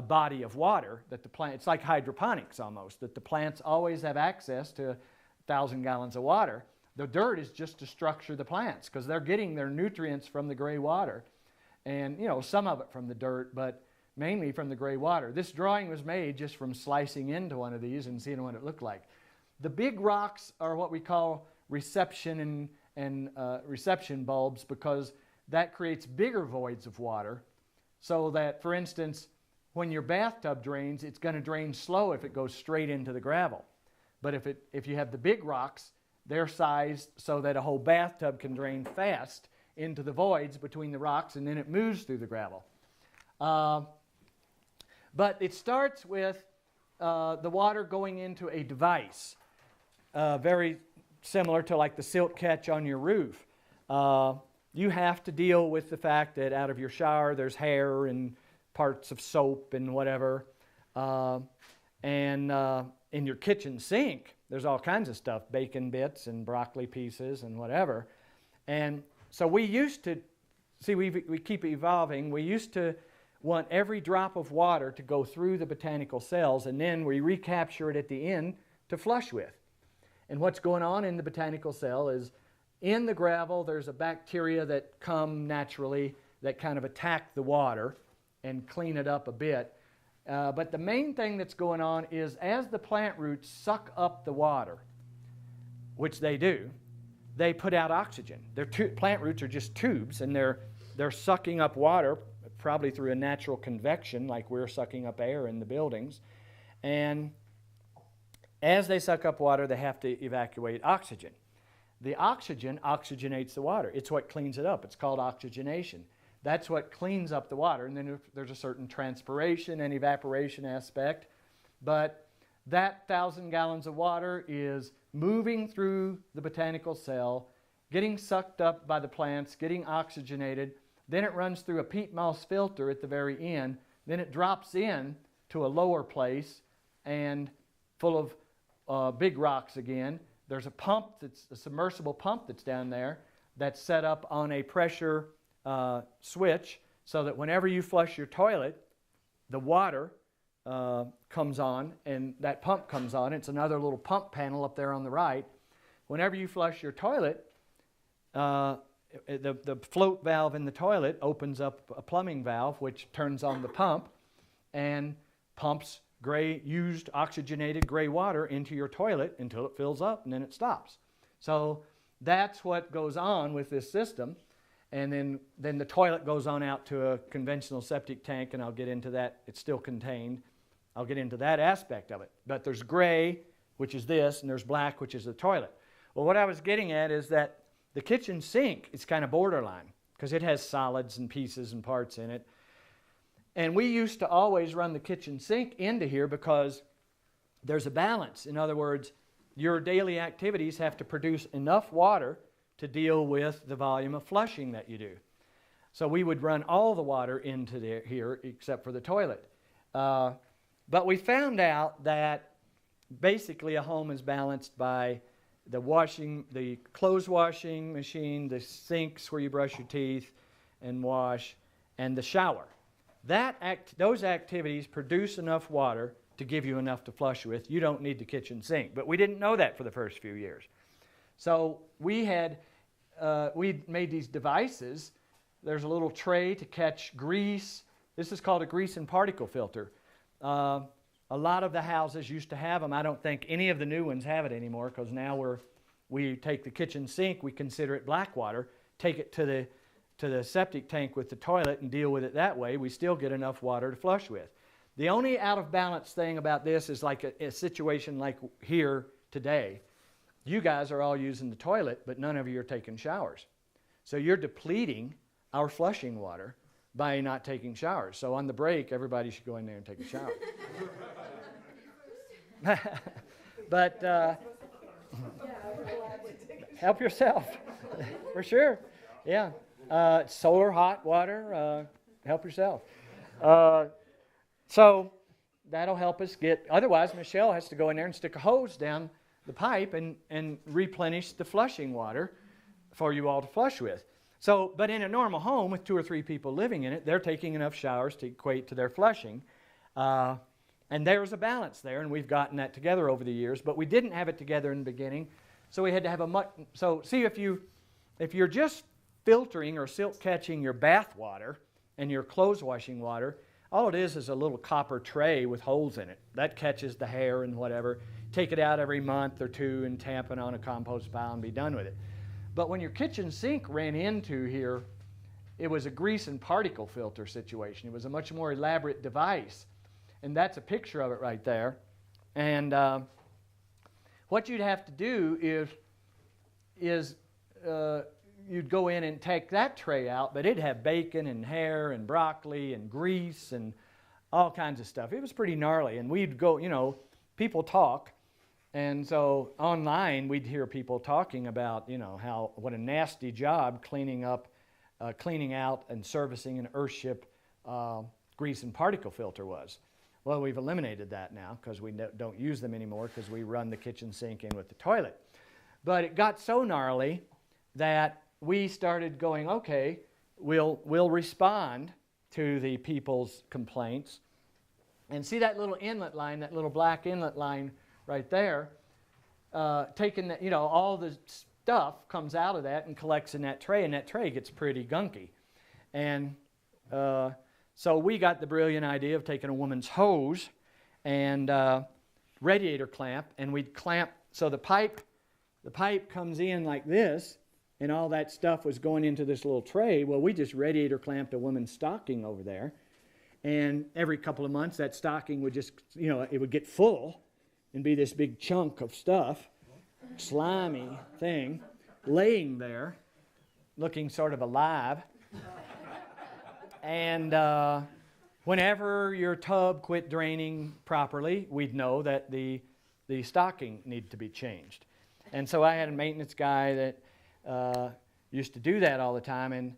body of water that the plant, it's like hydroponics almost, that the plants always have access to 1,000 gallons of water. The dirt is just to structure the plants, because they're getting their nutrients from the gray water, and some of it from the dirt, but mainly from the gray water. This drawing was made just from slicing into one of these and seeing what it looked like. The big rocks are what we call reception and reception bulbs, because that creates bigger voids of water, so that, for instance, when your bathtub drains, it's going to drain slow if it goes straight into the gravel. But if you have the big rocks, they're sized so that a whole bathtub can drain fast into the voids between the rocks, and then it moves through the gravel. But it starts with the water going into a device, very similar to like the silt catch on your roof. You have to deal with the fact that out of your shower there's hair and parts of soap and whatever. And in your kitchen sink, there's all kinds of stuff, bacon bits and broccoli pieces and whatever. And so we used to, we keep evolving. We used to want every drop of water to go through the botanical cells, and then we recapture it at the end to flush with. And what's going on in the botanical cell is, in the gravel, there's a bacteria that come naturally that kind of attack the water and clean it up a bit. But the main thing that's going on is, as the plant roots suck up the water, which they do, they put out oxygen. Plant roots are just tubes, and they're sucking up water, probably through a natural convection, like we're sucking up air in the buildings. And as they suck up water, they have to evacuate oxygen. The oxygen oxygenates the water. It's what cleans it up. It's called oxygenation. That's what cleans up the water. And then there's a certain transpiration and evaporation aspect. But that 1,000 gallons of water is moving through the botanical cell, getting sucked up by the plants, getting oxygenated. Then it runs through a peat moss filter at the very end. Then it drops in to a lower place and full of big rocks again. There's a pump, a submersible pump that's down there that's set up on a pressure switch, so that whenever you flush your toilet, the water comes on, and that pump comes on. It's another little pump panel up there on the right. Whenever you flush your toilet, the float valve in the toilet opens up a plumbing valve, which turns on the pump and pumps used oxygenated gray water into your toilet until it fills up, and then it stops. So That's what goes on with this system. And then the toilet goes on out to a conventional septic tank, and I'll get into that. It's still contained. I'll get into that aspect of it. But there's gray, which is this, and there's black, which is the toilet. Well, what I was getting at is that the kitchen sink is kind of borderline because it has solids and pieces and parts in it. And we used to always run the kitchen sink into here because there's a balance. In other words, your daily activities have to produce enough water to deal with the volume of flushing that you do. So we would run all the water into here except for the toilet. But we found out that basically a home is balanced by the clothes washing machine, the sinks where you brush your teeth and wash, and the shower. Those activities produce enough water to give you enough to flush with. You don't need the kitchen sink. But we didn't know that for the first few years. So we'd made these devices. There's a little tray to catch grease. This is called a grease and particle filter. A lot of the houses used to have them. I don't think any of the new ones have it anymore because now we take the kitchen sink, we consider it black water, take it to the septic tank with the toilet and deal with it that way. We still get enough water to flush with. The only out of balance thing about this is like a situation like here today. You guys are all using the toilet, but none of you are taking showers. So you're depleting our flushing water by not taking showers. So on the break, everybody should go in there and take a shower. But help yourself, for sure. Yeah. Solar hot water, help yourself. So that'll help us get, otherwise Michelle has to go in there and stick a hose down the pipe and replenish the flushing water for you all to flush with. So, but in a normal home with 2 or 3 people living in it, they're taking enough showers to equate to their flushing. And there's a balance there, and we've gotten that together over the years, but we didn't have it together in the beginning, so we had to have so see if you're just filtering or silt catching your bath water and your clothes washing water, all it is a little copper tray with holes in it. That catches the hair and whatever. Take it out every month or 2 and tamp it on a compost pile and be done with it. But when your kitchen sink ran into here, it was a grease and particle filter situation. It was a much more elaborate device. And that's a picture of it right there. And what you'd have to do is you'd go in and take that tray out, but it'd have bacon and hair and broccoli and grease and all kinds of stuff. It was pretty gnarly. And we'd go, people talk. And so online, we'd hear people talking about, what a nasty job cleaning out and servicing an Earthship grease and particle filter was. Well, we've eliminated that now because we don't use them anymore because we run the kitchen sink in with the toilet. But it got so gnarly that we started going, okay, we'll respond to the people's complaints. And see that little inlet line, that little black inlet line right there, taking that, all the stuff comes out of that and collects in that tray, and that tray gets pretty gunky. And so we got the brilliant idea of taking a woman's hose and radiator clamp, and we'd clamp, so the pipe comes in like this, and all that stuff was going into this little tray. Well, we just radiator clamped a woman's stocking over there, and every couple of months that stocking would just, it would get full and be this big chunk of stuff, slimy thing, laying there, looking sort of alive. And whenever your tub quit draining properly, we'd know that the stocking needed to be changed. And so I had a maintenance guy that used to do that all the time,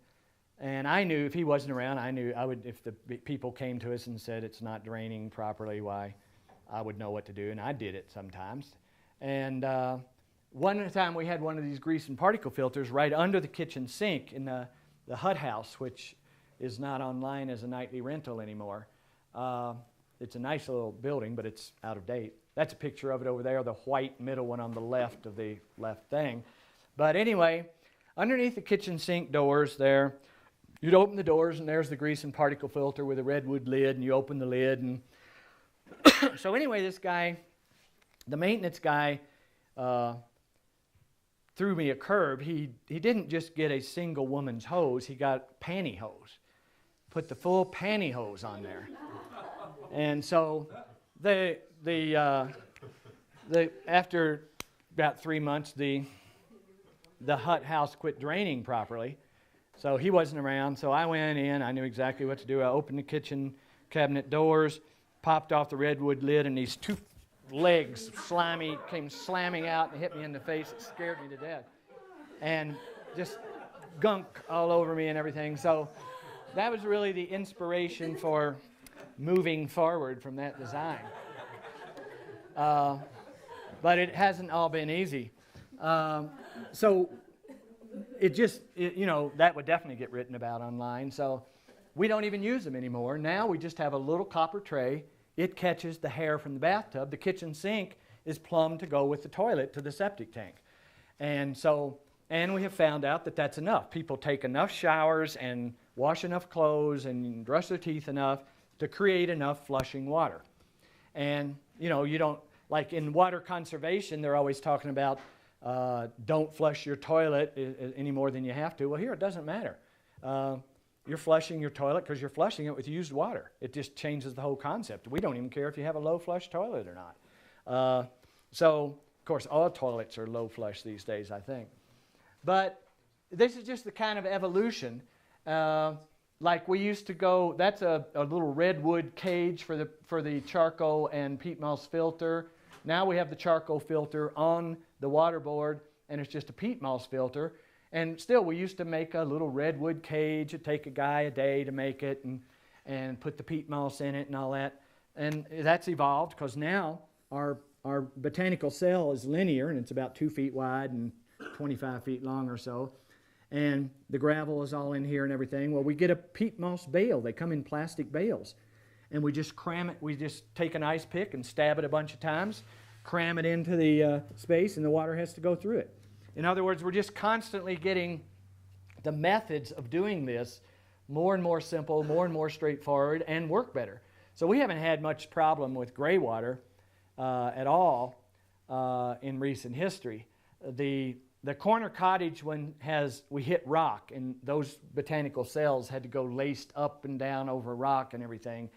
and I knew if he wasn't around, if the people came to us and said it's not draining properly, why, I would know what to do, and I did it sometimes. And one time we had one of these grease and particle filters right under the kitchen sink in the Hut House, which is not online as a nightly rental anymore. It's a nice little building, but it's out of date. That's a picture of it over there, the white middle one on the left of the left thing. But anyway, underneath the kitchen sink doors there, you'd open the doors, and there's the grease and particle filter with a redwood lid, and you open the lid. And so anyway, this guy, the maintenance guy, threw me a curve. He didn't just get a single woman's hose, he got pantyhose. Put the full pantyhose on there. And so after about 3 months, the hut house quit draining properly. So he wasn't around, so I went in. I knew exactly what to do. I opened the kitchen cabinet doors, popped off the redwood lid, and these 2 legs, slimy, came slamming out and hit me in the face. It scared me to death. And just gunk all over me and everything. So that was really the inspiration for moving forward from that design. But it hasn't all been easy. So that would definitely get written about online. So we don't even use them anymore. Now we just have a little copper tray. It catches the hair from the bathtub. The kitchen sink is plumbed to go with the toilet to the septic tank. And we have found out that that's enough. People take enough showers and wash enough clothes and brush their teeth enough to create enough flushing water. And, you don't, like in water conservation, they're always talking about don't flush your toilet any more than you have to. Well, here it doesn't matter. You're flushing your toilet because you're flushing it with used water. It just changes the whole concept. We don't even care if you have a low flush toilet or not. So, of course, all toilets are low flush these days, I think. But this is just the kind of evolution. Like we used to go, that's a little redwood cage for the charcoal and peat moss filter. Now we have the charcoal filter on the water board, and it's just a peat moss filter. And still, we used to make a little redwood cage. It'd take a guy a day to make it and put the peat moss in it and all that. And that's evolved because now our botanical cell is linear, and it's about 2 feet wide and 25 feet long or so. And the gravel is all in here and everything. Well, we get a peat moss bale. They come in plastic bales. And we just cram it. We just take an ice pick and stab it a bunch of times, cram it into the space, and the water has to go through it. In other words, we're just constantly getting the methods of doing this more and more simple, more and more straightforward, and work better. So we haven't had much problem with gray water at all in recent history. The corner cottage one we hit rock, and those botanical cells had to go laced up and down over rock and everything.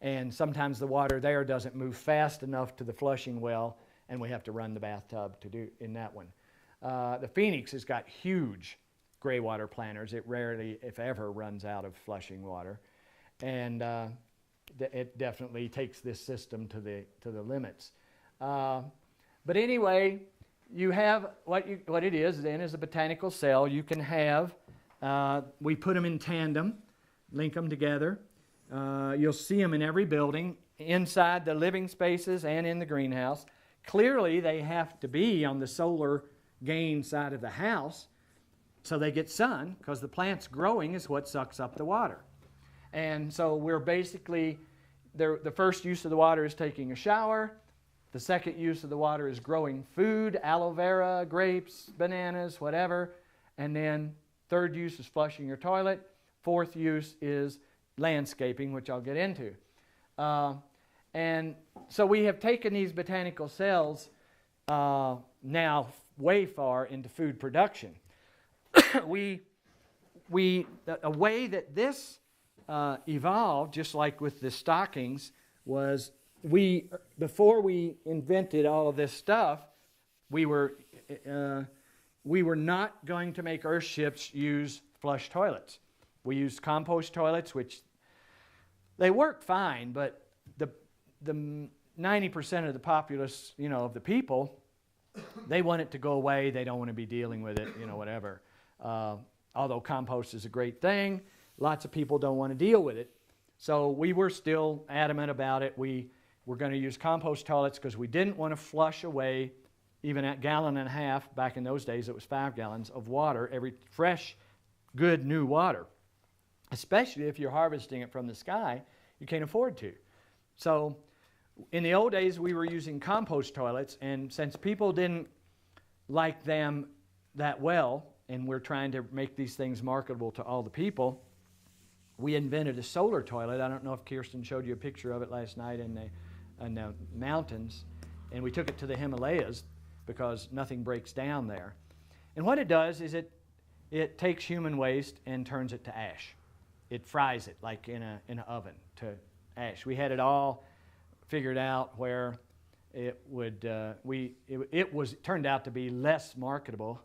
And sometimes the water there doesn't move fast enough to the flushing well, and we have to run the bathtub to do in that one. The Phoenix has got huge gray water planters. It rarely, if ever, runs out of flushing water. And it definitely takes this system to the limits. But anyway, you have what it is then is a botanical cell. You can have, we put them in tandem, link them together. You'll see them in every building, inside the living spaces and in the greenhouse. Clearly, they have to be on the solar gain side of the house so they get sun, because the plants growing is what sucks up the water. And so we're basically, the first use of the water is taking a shower. The second use of the water is growing food, aloe vera, grapes, bananas, whatever. And then third use is flushing your toilet. Fourth use is landscaping, which I'll get into. And so we have taken these botanical cells now way far into food production. A way that this evolved, just like with the stockings, was before we invented all of this stuff, we were not going to make Earthships use flush toilets. We used compost toilets, which they work fine, but the 90% of the populace, of the people, they want it to go away. They don't want to be dealing with it, whatever. Although compost is a great thing, lots of people don't want to deal with it. So we were still adamant about it. We were going to use compost toilets because we didn't want to flush away even a gallon and a half. Back in those days, it was 5 gallons of water, every fresh, good, new water. Especially if you're harvesting it from the sky, you can't afford to. So in the old days, we were using compost toilets, and since people didn't like them that well, and we're trying to make these things marketable to all the people, we invented a solar toilet. I don't know if Kirsten showed you a picture of it last night in the mountains, and we took it to the Himalayas because nothing breaks down there. And what it does is it takes human waste and turns it to ash. It fries it like in an oven to ash. We had it all figured out where it would it turned out to be less marketable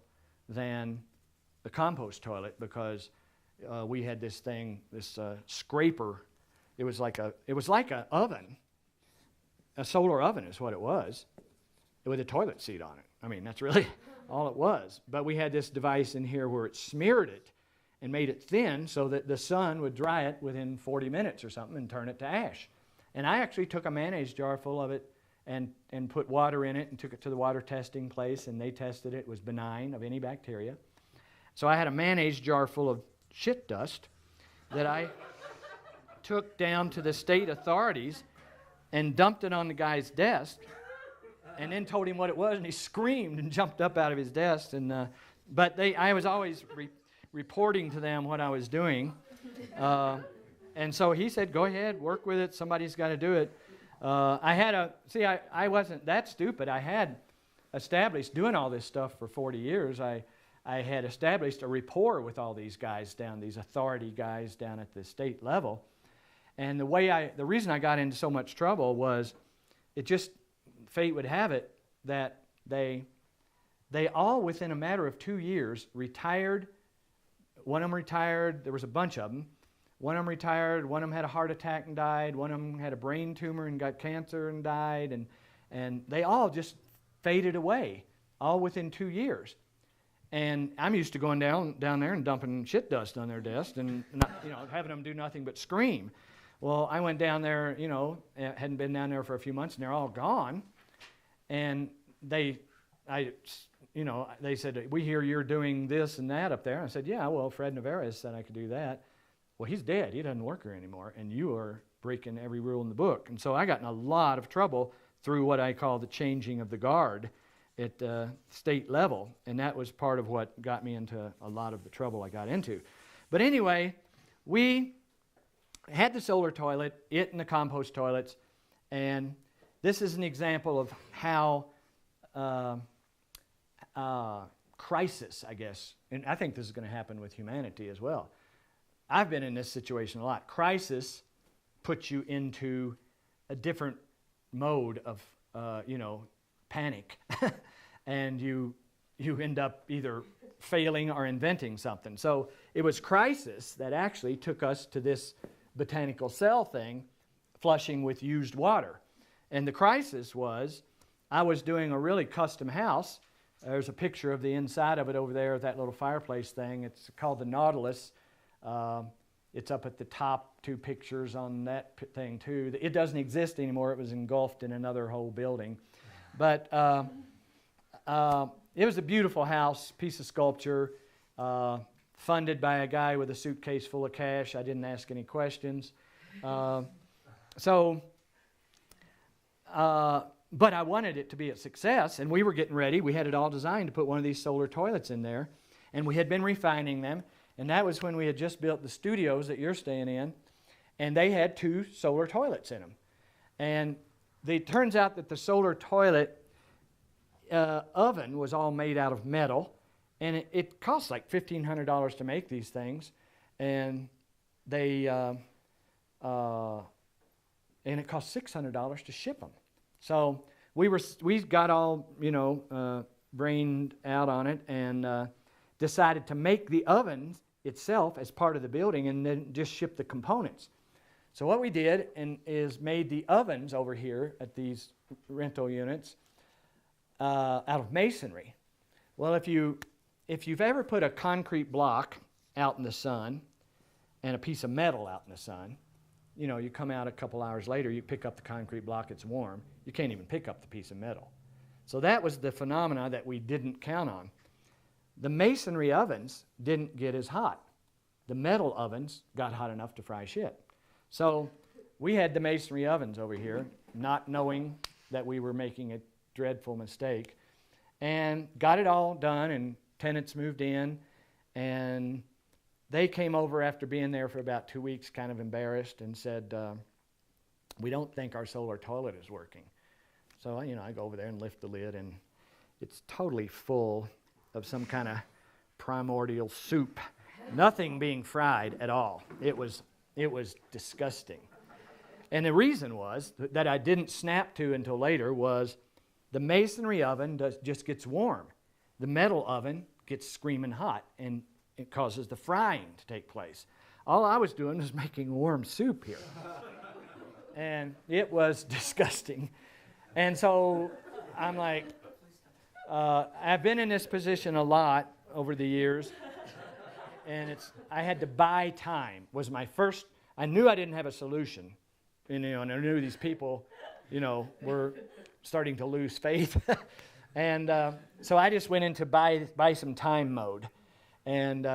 than the compost toilet, because we had this thing, this scraper. It was like an oven. A solar oven is what it was, with a toilet seat on it. I mean, that's really all it was. But we had this device in here where it smeared it and made it thin so that the sun would dry it within 40 minutes or something and turn it to ash. And I actually took a mayonnaise jar full of it and put water in it and took it to the water testing place, and they tested it. It was benign of any bacteria. So I had a mayonnaise jar full of shit dust that I took down to the state authorities and dumped it on the guy's desk, and then told him what it was, and he screamed and jumped up out of his desk. And but I was always reporting to them what I was doing, and so he said, "Go ahead, work with it. Somebody's got to do it." I wasn't that stupid. I had established, doing all this stuff for 40 years. I had established a rapport with all these guys these authority guys down at the state level. And the reason I got into so much trouble was, fate would have it that they all, within a matter of 2 years, retired. One of them retired. There was a bunch of them. One of them retired. One of them had a heart attack and died. One of them had a brain tumor and got cancer and died. And they all just faded away, all within 2 years. And I'm used to going down there and dumping shit dust on their desk and having them do nothing but scream. Well, I went down there, hadn't been down there for a few months, and they're all gone. And they said, "We hear you're doing this and that up there." I said, "Yeah, well, Fred Navarez said I could do that." "Well, he's dead. He doesn't work here anymore, and you are breaking every rule in the book." And so I got in a lot of trouble through what I call the changing of the guard at state level, and that was part of what got me into a lot of the trouble I got into. But anyway, we had the solar toilet, it and the compost toilets, and this is an example of how crisis, I guess, and I think this is going to happen with humanity as well. I've been in this situation a lot. Crisis puts you into a different mode of, panic, and you end up either failing or inventing something. So it was crisis that actually took us to this botanical cell thing, flushing with used water. And the crisis was, I was doing a really custom house. There's a picture of the inside of it over there, that little fireplace thing. It's called the Nautilus. It's up at the top, 2 pictures on that thing too. It doesn't exist anymore. It was engulfed in another whole building. But it was a beautiful house, piece of sculpture, funded by a guy with a suitcase full of cash. I didn't ask any questions. But I wanted it to be a success, and we were getting ready. We had it all designed to put one of these solar toilets in there, and we had been refining them, and that was when we had just built the studios that you're staying in, and they had 2 solar toilets in them. And it turns out that the solar toilet oven was all made out of metal, and it cost like $1,500 to make these things, and and it cost $600 to ship them. So we got all brained out on it, and decided to make the oven itself as part of the building, and then just ship the components. So what we did is made the ovens over here at these rental units out of masonry. Well, if you've ever put a concrete block out in the sun and a piece of metal out in the sun, you come out a couple hours later, you pick up the concrete block, it's warm. You can't even pick up the piece of metal. So that was the phenomena that we didn't count on. The masonry ovens didn't get as hot. The metal ovens got hot enough to fry shit. So we had the masonry ovens over here, not knowing that we were making a dreadful mistake, and got it all done, and tenants moved in, and they came over after being there for about 2 weeks, kind of embarrassed, and said, "We don't think our solar toilet is working." So I go over there and lift the lid, and it's totally full of some kind of primordial soup. Nothing being fried at all. It was disgusting. And the reason was that I didn't snap to until later was the masonry oven just gets warm. The metal oven gets screaming hot, and it causes the frying to take place. All I was doing was making warm soup here. And it was disgusting. And so I'm like, I've been in this position a lot over the years, and I had to buy time. Was my first. I knew I didn't have a solution, and I knew these people, were starting to lose faith, and so I just went into buy some time mode, and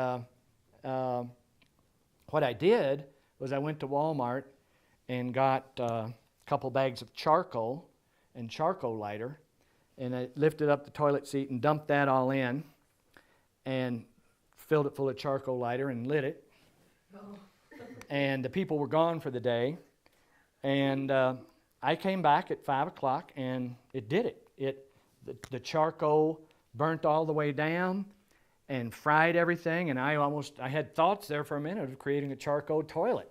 what I did was I went to Walmart and got a couple bags of charcoal and charcoal lighter, and I lifted up the toilet seat and dumped that all in, and filled it full of charcoal lighter and lit it. Oh. And the people were gone for the day, and I came back at 5 o'clock, and it did it. The charcoal burnt all the way down and fried everything, and I had thoughts there for a minute of creating a charcoal toilet.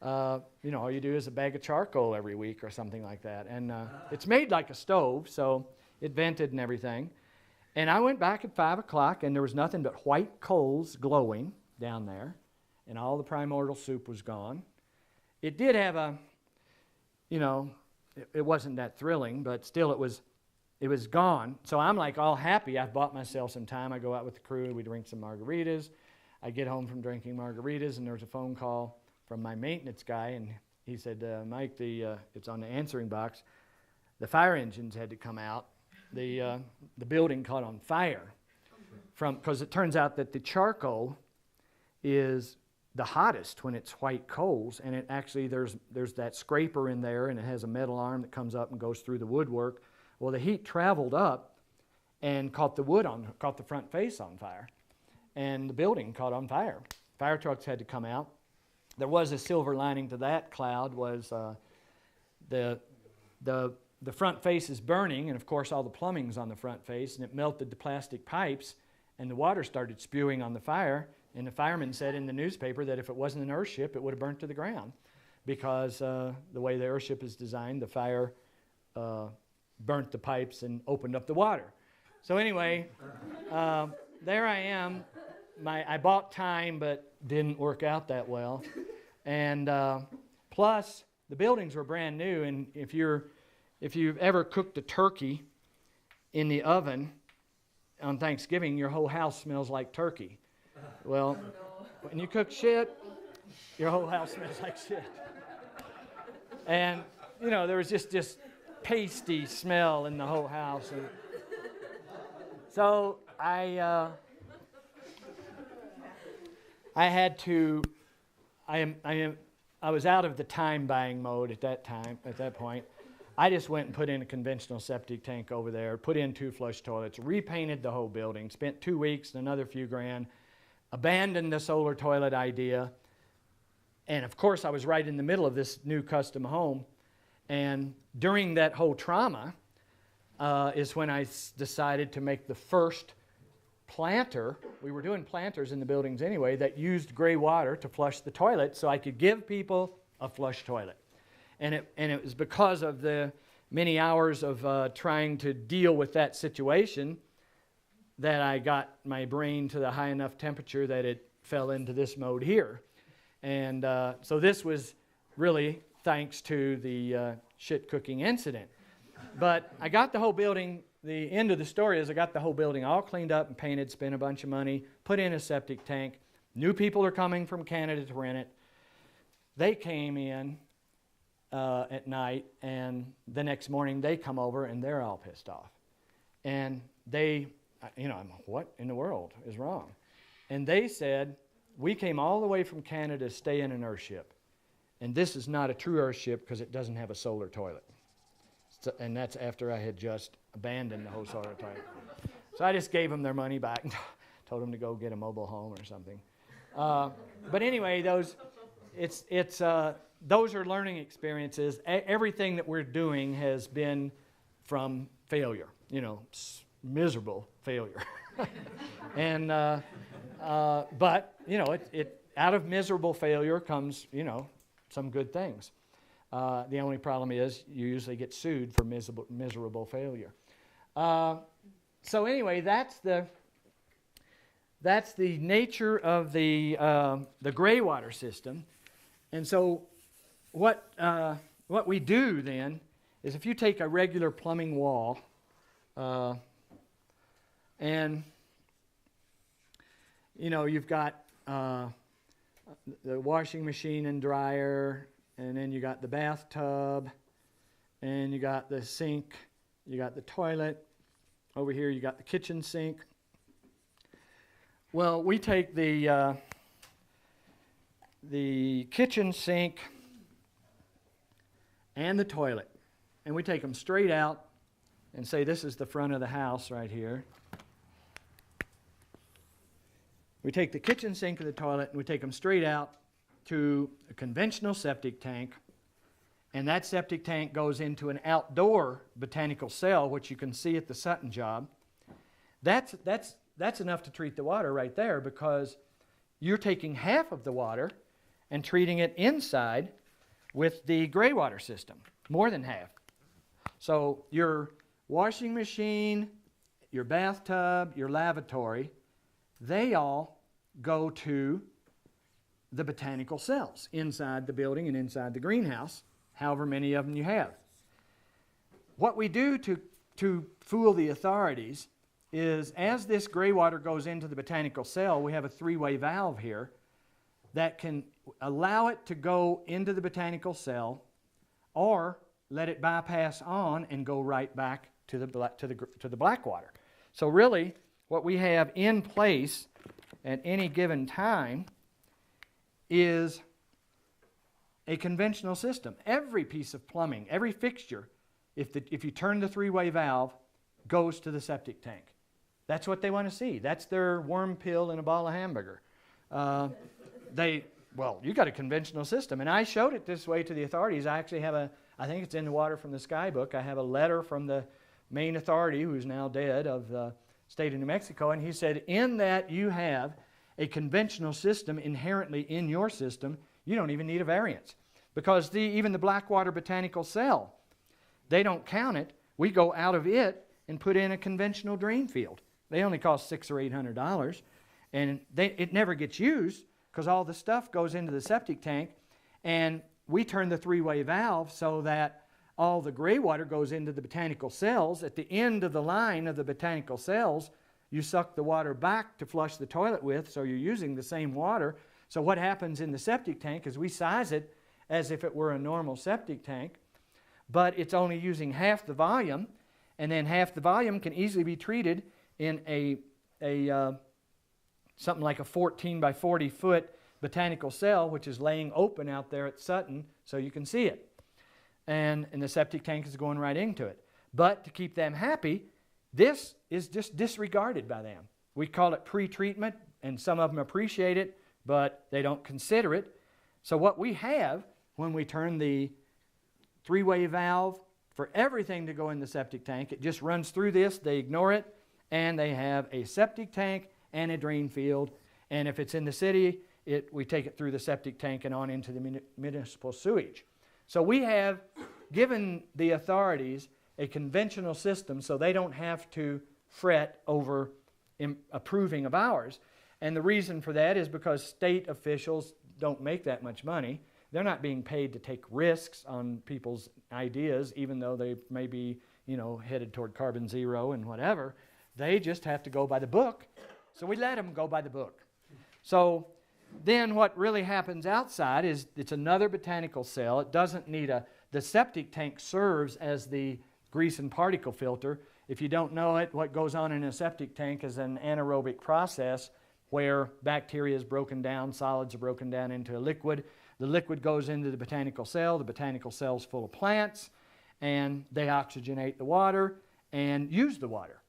All you do is a bag of charcoal every week or something like that, and it's made like a stove, so it vented and everything. And I went back at 5 o'clock, and there was nothing but white coals glowing down there, and all the primordial soup was gone. It did have it wasn't that thrilling, but still it was gone. So I'm like all happy. I've bought myself some time. I go out with the crew. We drink some margaritas. I get home from drinking margaritas, and there was a phone call from my maintenance guy, and he said, Mike, it's on the answering box. The fire engines had to come out. The building caught on fire because it turns out that the charcoal is the hottest when it's white coals, and it actually there's that scraper in there, and it has a metal arm that comes up and goes through the woodwork. Well, the heat traveled up and caught the front face on fire, and the building caught on fire. Fire trucks had to come out. There was a silver lining to that cloud was the front face is burning, and of course all the plumbing's on the front face, and it melted the plastic pipes, and the water started spewing on the fire, and the fireman said in the newspaper that if it wasn't an Earthship, it would have burnt to the ground, because the way the Earthship is designed, the fire burnt the pipes and opened up the water. So anyway, there I am. I bought time, but didn't work out that well. And plus, the buildings were brand new, and if you've ever cooked a turkey in the oven on Thanksgiving, your whole house smells like turkey. Well, when you cook shit, your whole house smells like shit. And, there was just this pasty smell in the whole house. And so I was out of the time buying mode at that point. I just went and put in a conventional septic tank over there, put in 2 flush toilets, repainted the whole building, spent 2 weeks and another few grand, abandoned the solar toilet idea. And of course, I was right in the middle of this new custom home. And during that whole trauma is when I decided to make the first planter. We were doing planters in the buildings anyway that used gray water to flush the toilet so I could give people a flush toilet. And it was because of the many hours of trying to deal with that situation that I got my brain to the high enough temperature that it fell into this mode here. And so this was really thanks to the shit cooking incident. But I got the whole building, the end of the story is I got the whole building all cleaned up and painted, spent a bunch of money, put in a septic tank. New people are coming from Canada to rent it. They came in at night, and the next morning they come over and they're all pissed off. And I'm like, what in the world is wrong? And they said, we came all the way from Canada to stay in an Earthship. And this is not a true Earthship because it doesn't have a solar toilet. So, and that's after I had just abandoned the whole solar toilet. So I just gave them their money back and told them to go get a mobile home or something. But anyway, those are learning experiences. Everything that we're doing has been from failure, miserable failure. And but it out of miserable failure comes some good things. The only problem is you usually get sued for miserable failure. So anyway, that's the nature of the gray water system. And so what we do then is, if you take a regular plumbing wall and you've got the washing machine and dryer, and then you got the bathtub, and you got the sink, you got the toilet. Over here you got the kitchen sink. Well, we take the kitchen sink and the toilet, and we take them straight out and say this is the front of the house right here. We take the kitchen sink and the toilet and we take them straight out to a conventional septic tank, and that septic tank goes into an outdoor botanical cell, which you can see at the Sutton job. That's enough to treat the water right there, because you're taking half of the water and treating it inside with the gray water system, more than half. So your washing machine, your bathtub, your lavatory, they all go to the botanical cells inside the building and inside the greenhouse, however many of them you have. What we do to fool the authorities is, as this gray water goes into the botanical cell, we have a three-way valve here that can allow it to go into the botanical cell, or let it bypass on and go right back to the black water. So really, what we have in place at any given time is a conventional system. Every piece of plumbing, every fixture, if you turn the three-way valve, goes to the septic tank. That's what they want to see. That's their worm pill in a ball of hamburger. You got a conventional system. And I showed it this way to the authorities. I actually have I think it's in the Water from the Sky book. I have a letter from the main authority, who's now dead, of the state of New Mexico. And he said, in that you have a conventional system inherently in your system, you don't even need a variance. Because even the Blackwater Botanical Cell, they don't count it. We go out of it and put in a conventional drain field. They only cost $600 or $800, and it never gets used because all the stuff goes into the septic tank, and we turn the three-way valve so that all the gray water goes into the botanical cells. At the end of the line of the botanical cells, you suck the water back to flush the toilet with, so you're using the same water. So what happens in the septic tank is we size it as if it were a normal septic tank, but it's only using half the volume, and then half the volume can easily be treated in something like a 14 by 40 foot botanical cell, which is laying open out there at Sutton, so you can see it. And the septic tank is going right into it. But to keep them happy, this is just disregarded by them. We call it pre-treatment, and some of them appreciate it, but they don't consider it. So what we have when we turn the three-way valve for everything to go in the septic tank, it just runs through this, they ignore it, and they have a septic tank and a drain field. And if it's in the city, we take it through the septic tank and on into the municipal sewage. So we have given the authorities a conventional system so they don't have to fret over approving of ours. And the reason for that is because state officials don't make that much money. They're not being paid to take risks on people's ideas, even though they may be, headed toward carbon zero and whatever. They just have to go by the book. So we let them go by the book. So then what really happens outside is it's another botanical cell. It doesn't need the septic tank serves as the grease and particle filter. If you don't know it, what goes on in a septic tank is an anaerobic process where bacteria is broken down, solids are broken down into a liquid. The liquid goes into the botanical cell. The botanical cell is full of plants, and they oxygenate the water and use the water.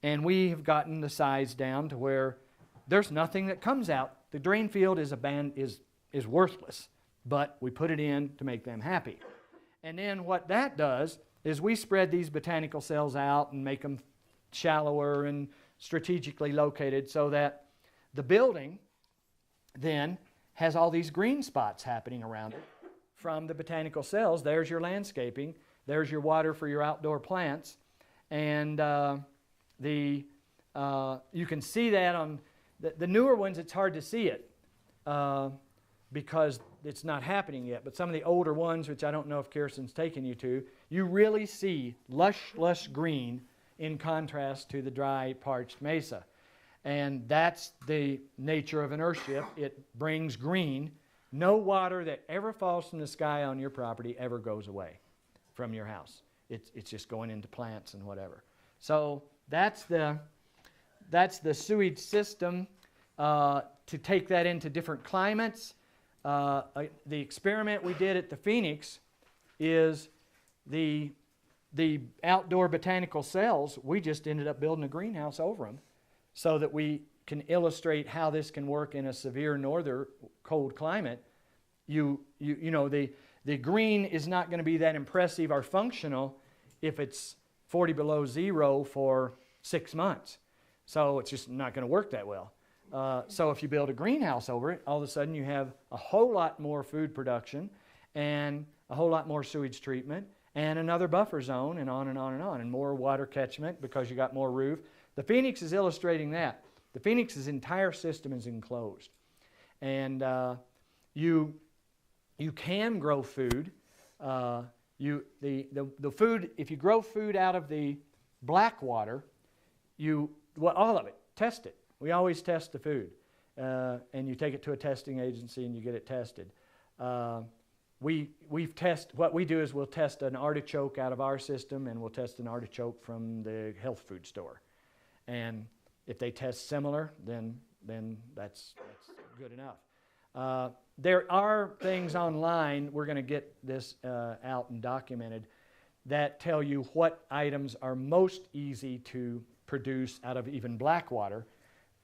And we have gotten the size down to where there's nothing that comes out. The drain field is worthless, but we put it in to make them happy. And then what that does is we spread these botanical cells out and make them shallower and strategically located so that the building then has all these green spots happening around it from the botanical cells. There's your landscaping. There's your water for your outdoor plants. And you can see that on the newer ones. It's hard to see it because it's not happening yet. But some of the older ones, which I don't know if Kirsten's taken you to, you really see lush green in contrast to the dry, parched mesa. And that's the nature of an earthship. It brings green. No water that ever falls from the sky on your property ever goes away from your house. It's just going into plants and whatever. So that's the sewage system. To take that into different climates, the experiment we did at the Phoenix is the outdoor botanical cells. We just ended up building a greenhouse over them, so that we can illustrate how this can work in a severe northern cold climate. You know, the green is not going to be that impressive or functional if it's 40 below zero for 6 months. So it's just not going to work that well. So if you build a greenhouse over it, all of a sudden you have a whole lot more food production and a whole lot more sewage treatment and another buffer zone and on and on and on, and more water catchment because you got more roof. The Phoenix is illustrating that. The Phoenix's entire system is enclosed. And you can grow food. The food, if you grow food out of the black water, all of it, test it. We always test the food. And you take it to a testing agency and you get it tested. What we do is we'll test an artichoke out of our system, and we'll test an artichoke from the health food store. And if they test similar, then that's good enough. There are things online, we're going to get this out and documented, that tell you what items are most easy to produce out of even black water,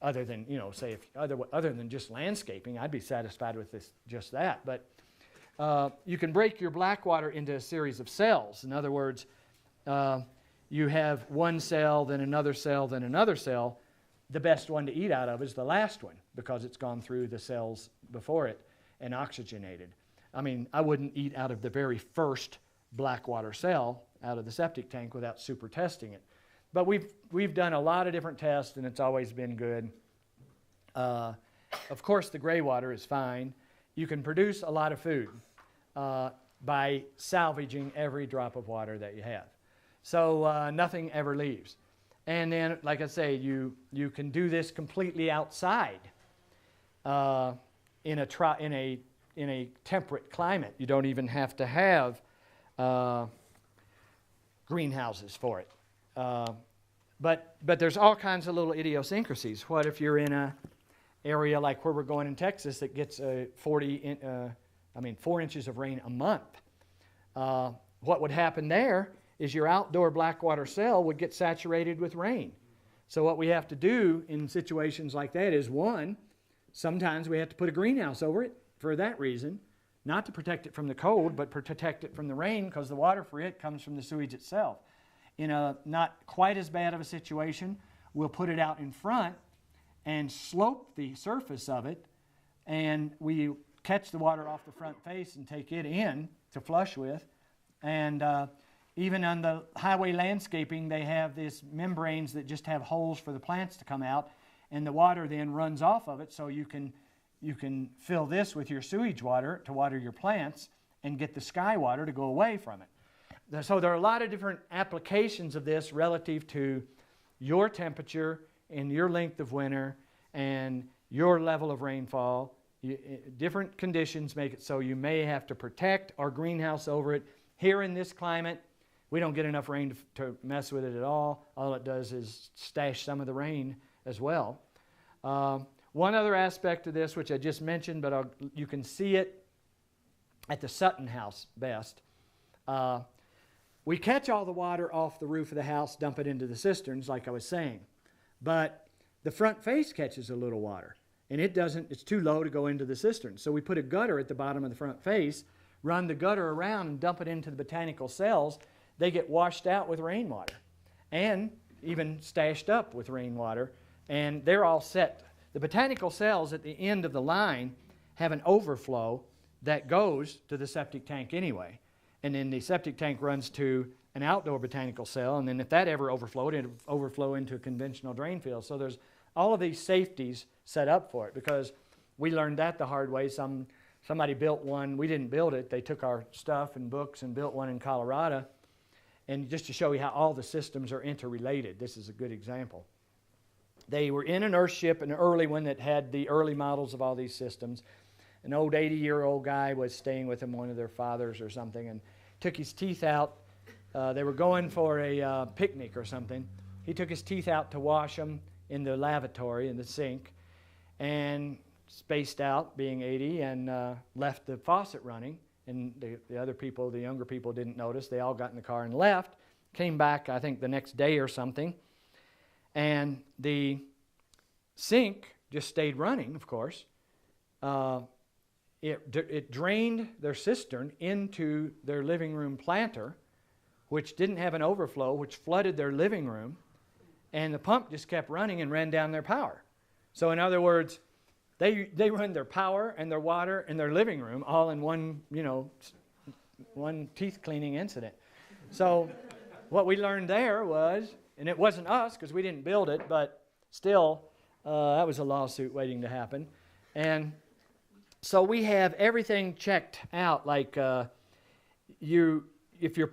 other than, say, other than just landscaping. I'd be satisfied with just that. But you can break your black water into a series of cells. In other words, you have one cell, then another cell, then another cell. The best one to eat out of is the last one because it's gone through the cells before it and oxygenated. I mean, I wouldn't eat out of the very first black water cell out of the septic tank without super testing it. But we've done a lot of different tests, and it's always been good. Of course, the gray water is fine. You can produce a lot of food by salvaging every drop of water that you have. So nothing ever leaves. And then, like I say, you can do this completely outside in a temperate climate. You don't even have to have greenhouses for it. But there's all kinds of little idiosyncrasies. What if you're in an area like where we're going in Texas that gets 4 inches of rain a month? What would happen there is your outdoor black water cell would get saturated with rain. So what we have to do in situations like that is, one, sometimes we have to put a greenhouse over it for that reason, not to protect it from the cold, but to protect it from the rain, because the water for it comes from the sewage itself. In a not quite as bad of a situation, we'll put it out in front and slope the surface of it, and we catch the water off the front face and take it in to flush with. And even on the highway landscaping, they have these membranes that just have holes for the plants to come out, and the water then runs off of it, so you can fill this with your sewage water to water your plants and get the sky water to go away from it. So there are a lot of different applications of this relative to your temperature and your length of winter and your level of rainfall. Different conditions make it so you may have to protect or greenhouse over it. Here in this climate, we don't get enough rain to mess with it at all. All it does is stash some of the rain as well. One other aspect of this, which I just mentioned, but you can see it at the Sutton house best. We catch all the water off the roof of the house, dump it into the cisterns, like I was saying. But the front face catches a little water, and it's too low to go into the cistern. So we put a gutter at the bottom of the front face, run the gutter around and dump it into the botanical cells. They get washed out with rainwater. And even stashed up with rainwater, and they're all set. The botanical cells at the end of the line have an overflow that goes to the septic tank anyway. And then the septic tank runs to an outdoor botanical cell, and then if that ever overflowed, it would overflow into a conventional drain field. So there's all of these safeties set up for it, because we learned that the hard way. Somebody built one. We didn't build it. They took our stuff and books and built one in Colorado. And just to show you how all the systems are interrelated, this is a good example. They were in an Earthship, an early one that had the early models of all these systems. An old 80-year-old guy was staying with them, one of their fathers or something, and took his teeth out. They were going for a picnic or something. He took his teeth out to wash them in the lavatory, in the sink, and spaced out, being 80, and left the faucet running. And the other people, the younger people, didn't notice. They all got in the car and left. Came back, I think, the next day or something. And the sink just stayed running, of course. It drained their cistern into their living room planter, which didn't have an overflow, which flooded their living room. And the pump just kept running and ran down their power. So in other words, they run their power and their water and their living room all in one teeth cleaning incident. So what we learned there was, and it wasn't us because we didn't build it, but still that was a lawsuit waiting to happen. And so we have everything checked out, like if your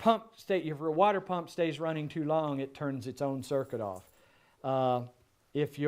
water pump stays running too long, it turns its own circuit off. If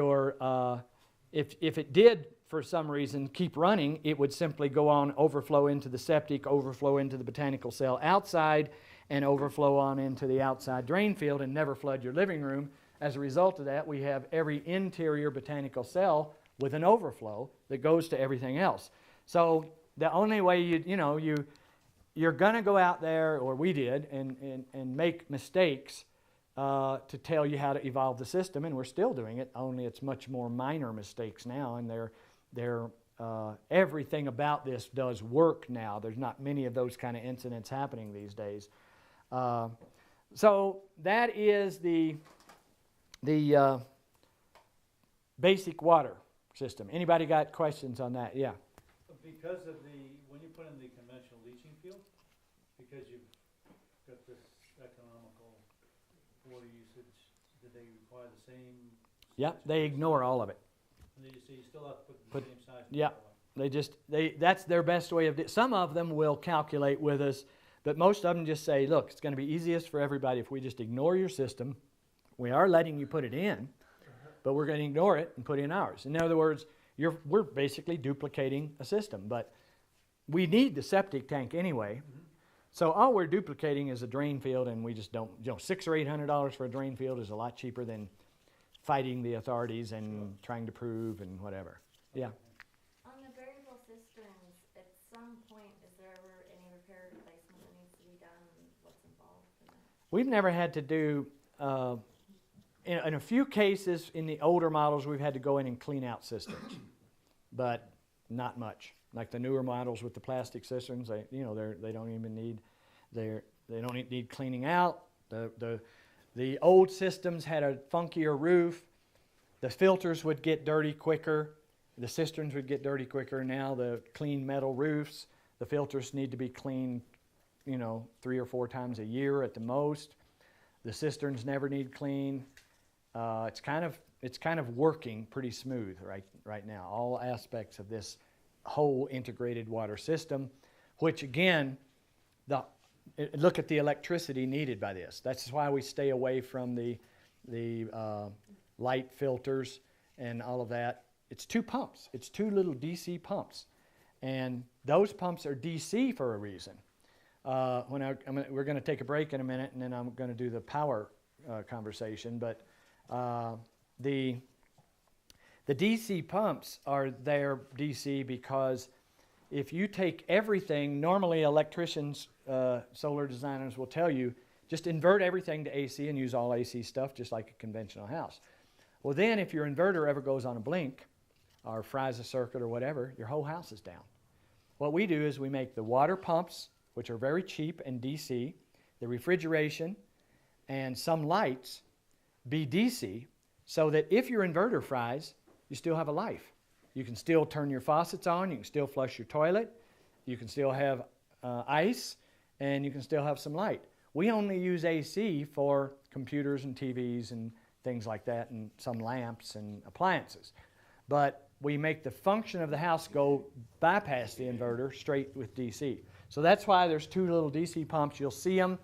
it did, for some reason, keep running, it would simply go on, overflow into the septic, overflow into the botanical cell outside, and overflow on into the outside drain field and never flood your living room. As a result of that, we have every interior botanical cell with an overflow that goes to everything else. So the only way you're going to go out there, or we did, and make mistakes to tell you how to evolve the system, and we're still doing it, only it's much more minor mistakes now, and everything about this does work now. There's not many of those kind of incidents happening these days. So that is the basive water system. Anybody got questions on that? Yeah. Because of when you put in the conventional leaching field, because you've got this economical water usage, did they require the same? Yeah, they ignore all of it. And so you still have to put the same size. Yeah, that's their best way of it. Some of them will calculate with us, but most of them just say, look, it's going to be easiest for everybody if we just ignore your system. We are letting you put it in, but we're going to ignore it and put in ours. In other words, we're basically duplicating a system, but we need the septic tank anyway. Mm-hmm. So all we're duplicating is a drain field, and we just don't. $600 or $800 for a drain field is a lot cheaper than fighting the authorities and trying to prove and whatever. Yeah. On the variable cisterns, at some point, is there ever any repair or replacement that needs to be done, and what's involved in that? We've never had to do. In a few cases, in the older models, we've had to go in and clean out cisterns, but not much. Like the newer models with the plastic cisterns, they don't even need cleaning out. The old systems had a funkier roof. The filters would get dirty quicker. The cisterns would get dirty quicker. Now the clean metal roofs, the filters need to be cleaned, 3 or 4 times a year at the most. The cisterns never need clean. It's kind of working pretty smooth right now. All aspects of this whole integrated water system, which again, look at the electricity needed by this. That's why we stay away from the light filters and all of that. It's 2 pumps. It's 2 little DC pumps, and those pumps are DC for a reason. We're going to take a break in a minute, and then I'm going to do the power conversation. But the DC pumps are there DC because if you take everything, normally electricians, solar designers will tell you, just invert everything to AC and use all AC stuff just like a conventional house. Well then, if your inverter ever goes on a blink or fries a circuit or whatever, your whole house is down. What we do is we make the water pumps, which are very cheap and DC, the refrigeration, and some lights, be DC, so that if your inverter fries, you still have a life. You can still turn your faucets on, you can still flush your toilet, you can still have ice, and you can still have some light. We only use AC for computers and TVs and things like that, and some lamps and appliances. But we make the function of the house go bypass the inverter straight with DC. So that's why there's two little DC pumps. You'll see them.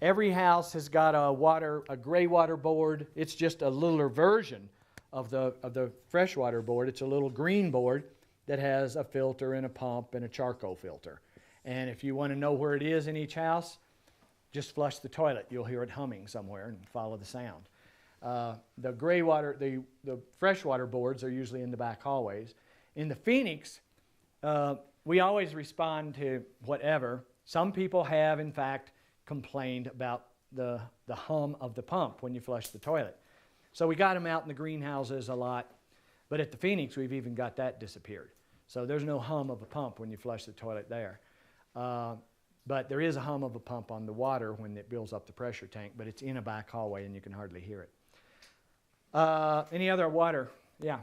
Every house has got a gray water board. It's just a littler version of the freshwater board. It's a little green board that has a filter and a pump and a charcoal filter. And if you want to know where it is in each house, just flush the toilet. You'll hear it humming somewhere and follow the sound. The gray water, the freshwater boards are usually in the back hallways. In the Phoenix, we always respond to whatever. Some people have, in fact, complained about the hum of the pump when you flush the toilet. So we got them out in the greenhouses a lot. But at the Phoenix, we've even got that disappeared. So there's no hum of a pump when you flush the toilet there. But there is a hum of a pump on the water when it builds up the pressure tank, but it's in a back hallway and you can hardly hear it. Any other water? Yeah.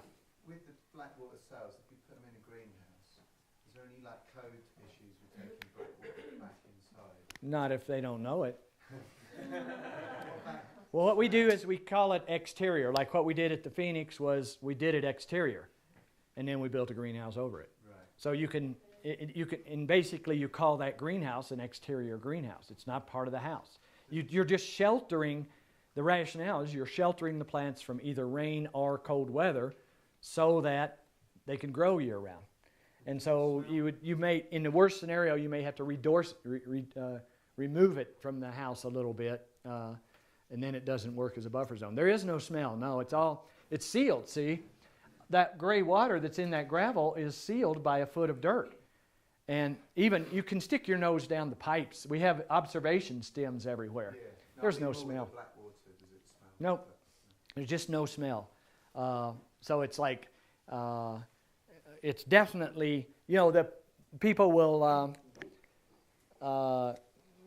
With the black water cells, if you put them in a greenhouse, is there any like code issues with taking black water back inside? Not if they don't know it. What about Well, what we do is we call it exterior. Like what we did at the Phoenix was we did it exterior, and then we built a greenhouse over it. right? So you can, and basically you call that greenhouse an exterior greenhouse. It's not part of the house. You're just sheltering. The rationale is you're sheltering the plants from either rain or cold weather, so that they can grow year round. And so you may, in the worst scenario, you may have to remove it from the house a little bit, and then it doesn't work as a buffer zone. There is no smell. No, it's sealed. See, that gray water that's in that gravel is sealed by a foot of dirt. And even you can stick your nose down the pipes. We have observation stems everywhere. Yeah. There's I no mean, more with smell. the black water, does it smell? Nope. There's just no smell. So it's like, it's definitely, the people will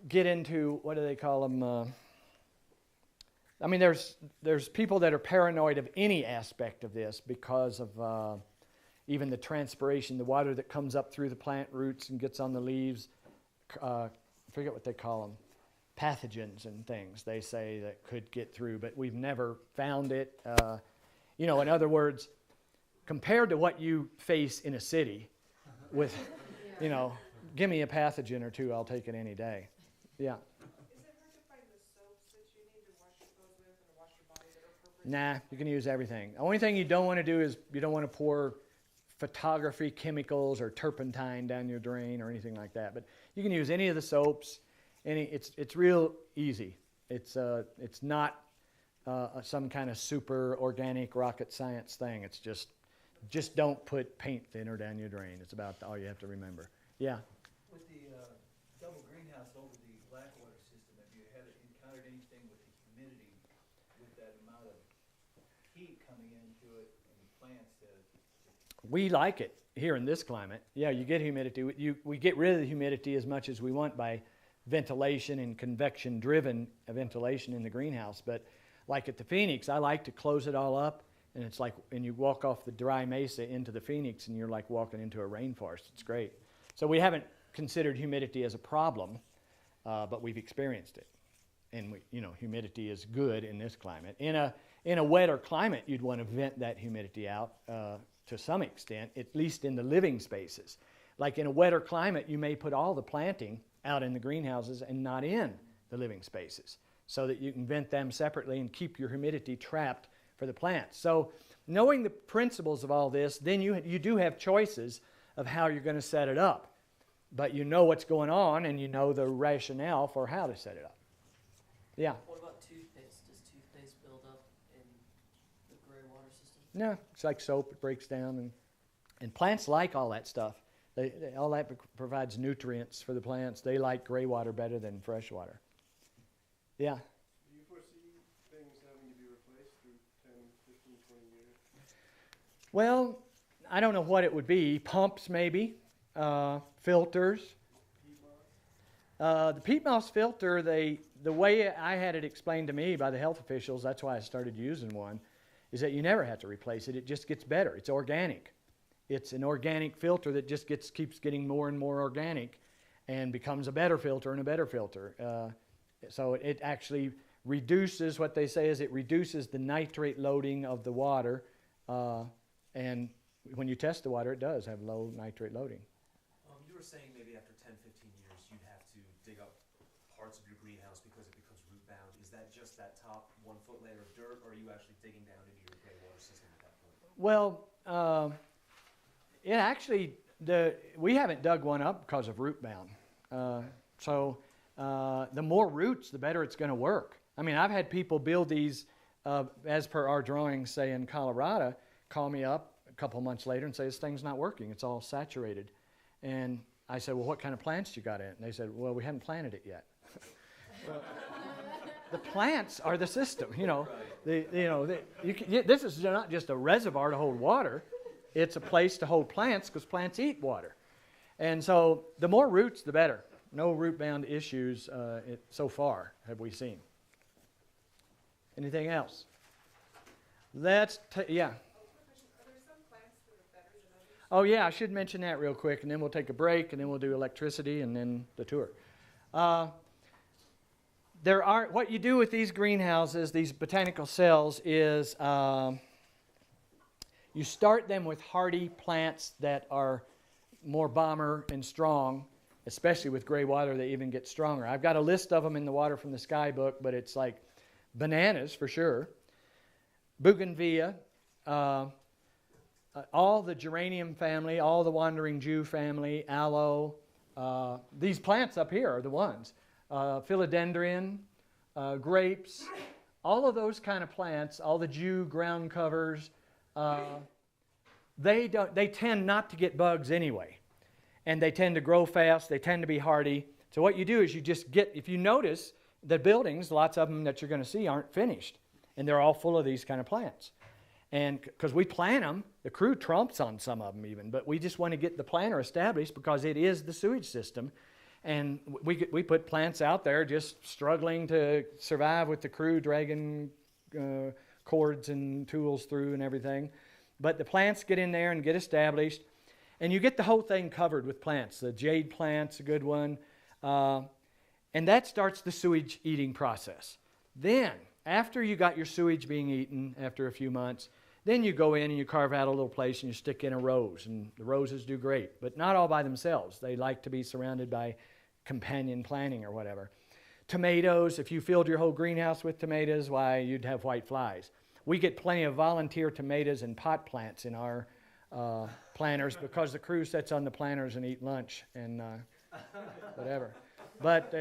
get into, what do they call them? I mean, there's people that are paranoid of any aspect of this because of even the transpiration, the water that comes up through the plant roots and gets on the leaves. I forget what they call them. Pathogens and things they say that could get through, but we've never found it. In other words, compared to what you face in a city with, give me a pathogen or two, I'll take it any day. Yeah. Is it hard to find the soaps that you need to wash your clothes with or wash your body that are appropriate? Nah, you can use everything. The only thing you don't want to do is you don't want to pour photography chemicals or turpentine down your drain or anything like that. But you can use any of the soaps. It's real easy. It's not some kind of super organic rocket science thing. It's just don't put paint thinner down your drain. It's about all you have to remember. Yeah. With the double greenhouse over the black water system, have you encountered anything with the humidity, with that amount of heat coming into it and the plants? We like it here in this climate. Yeah, you get humidity. We get rid of the humidity as much as we want by ventilation and convection-driven ventilation in the greenhouse. But like at the Phoenix, I like to close it all up, and it's like, and you walk off the dry mesa into the Phoenix, and you're like walking into a rainforest. It's great. So we haven't considered humidity as a problem, but we've experienced it. And humidity is good in this climate. In a wetter climate, you'd want to vent that humidity out to some extent, at least in the living spaces. Like in a wetter climate, you may put all the planting out in the greenhouses and not in the living spaces, so that you can vent them separately and keep your humidity trapped for the plants. So knowing the principles of all this, then you do have choices of how you're going to set it up. But you know what's going on, and you know the rationale for how to set it up. Yeah? What about toothpaste? Does toothpaste build up in the gray water system? No, it's like soap. It breaks down, and plants like all that stuff. All that provides nutrients for the plants. They like gray water better than fresh water. Yeah? Do you foresee things having to be replaced through 10, 15, 20 years? Well, I don't know what it would be. Pumps, maybe. Filters. The peat moss filter, the way I had it explained to me by the health officials, that's why I started using one, is that you never have to replace it. It just gets better. It's organic. It's an organic filter that just keeps getting more and more organic and becomes a better filter and a better filter. So it actually reduces, what they say is it reduces the nitrate loading of the water. And when you test the water, it does have low nitrate loading. You were saying maybe after 10, 15 years, you'd have to dig up parts of your greenhouse because it becomes root bound. Is that just that top 1 foot layer of dirt, or are you actually digging down into your gray water system at that point? Well, it actually, we haven't dug one up because of root bound. So the more roots, the better it's going to work. I mean, I've had people build these, as per our drawings, say in Colorado, call me up a couple months later and say, this thing's not working. It's all saturated. And I said, well, what kind of plants you got in it? And they said, well, we haven't planted it yet. Well, the plants are the system, you know. This is not just a reservoir to hold water. It's a place to hold plants because plants eat water. And so the more roots, the better. No root-bound issues so far have we seen. Anything else? Yeah. Are there some plants that are better than others? Oh, yeah, I should mention that real quick, and then we'll take a break, and then we'll do electricity, and then the tour. What you do with these greenhouses, these botanical cells, is you start them with hardy plants that are more bomber and strong, especially with gray water, they even get stronger. I've got a list of them in the Water from the Sky book, but it's like bananas for sure, bougainvillea, all the geranium family, all the wandering Jew family, aloe. These plants up here are the ones. Philodendron, grapes, all of those kind of plants, all the Jew ground covers, they tend not to get bugs anyway. And they tend to grow fast, they tend to be hardy. So what you do is you just get, if you notice, the buildings, lots of them that you're going to see aren't finished. And they're all full of these kind of plants. And because we plant them, the crew trumps on some of them even, but we just want to get the planter established because it is the sewage system. And we put plants out there just struggling to survive with the crew dragging cords and tools through and everything. But the plants get in there and get established. And you get the whole thing covered with plants. The jade plant's a good one. And that starts the sewage eating process. Then, after you got your sewage being eaten after a few months, then you go in and you carve out a little place and you stick in a rose. And the roses do great, but not all by themselves. They like to be surrounded by companion planting or whatever. Tomatoes, if you filled your whole greenhouse with tomatoes, why, you'd have white flies. We get plenty of volunteer tomatoes and pot plants in our planters because the crew sits on the planters and eat lunch and whatever. But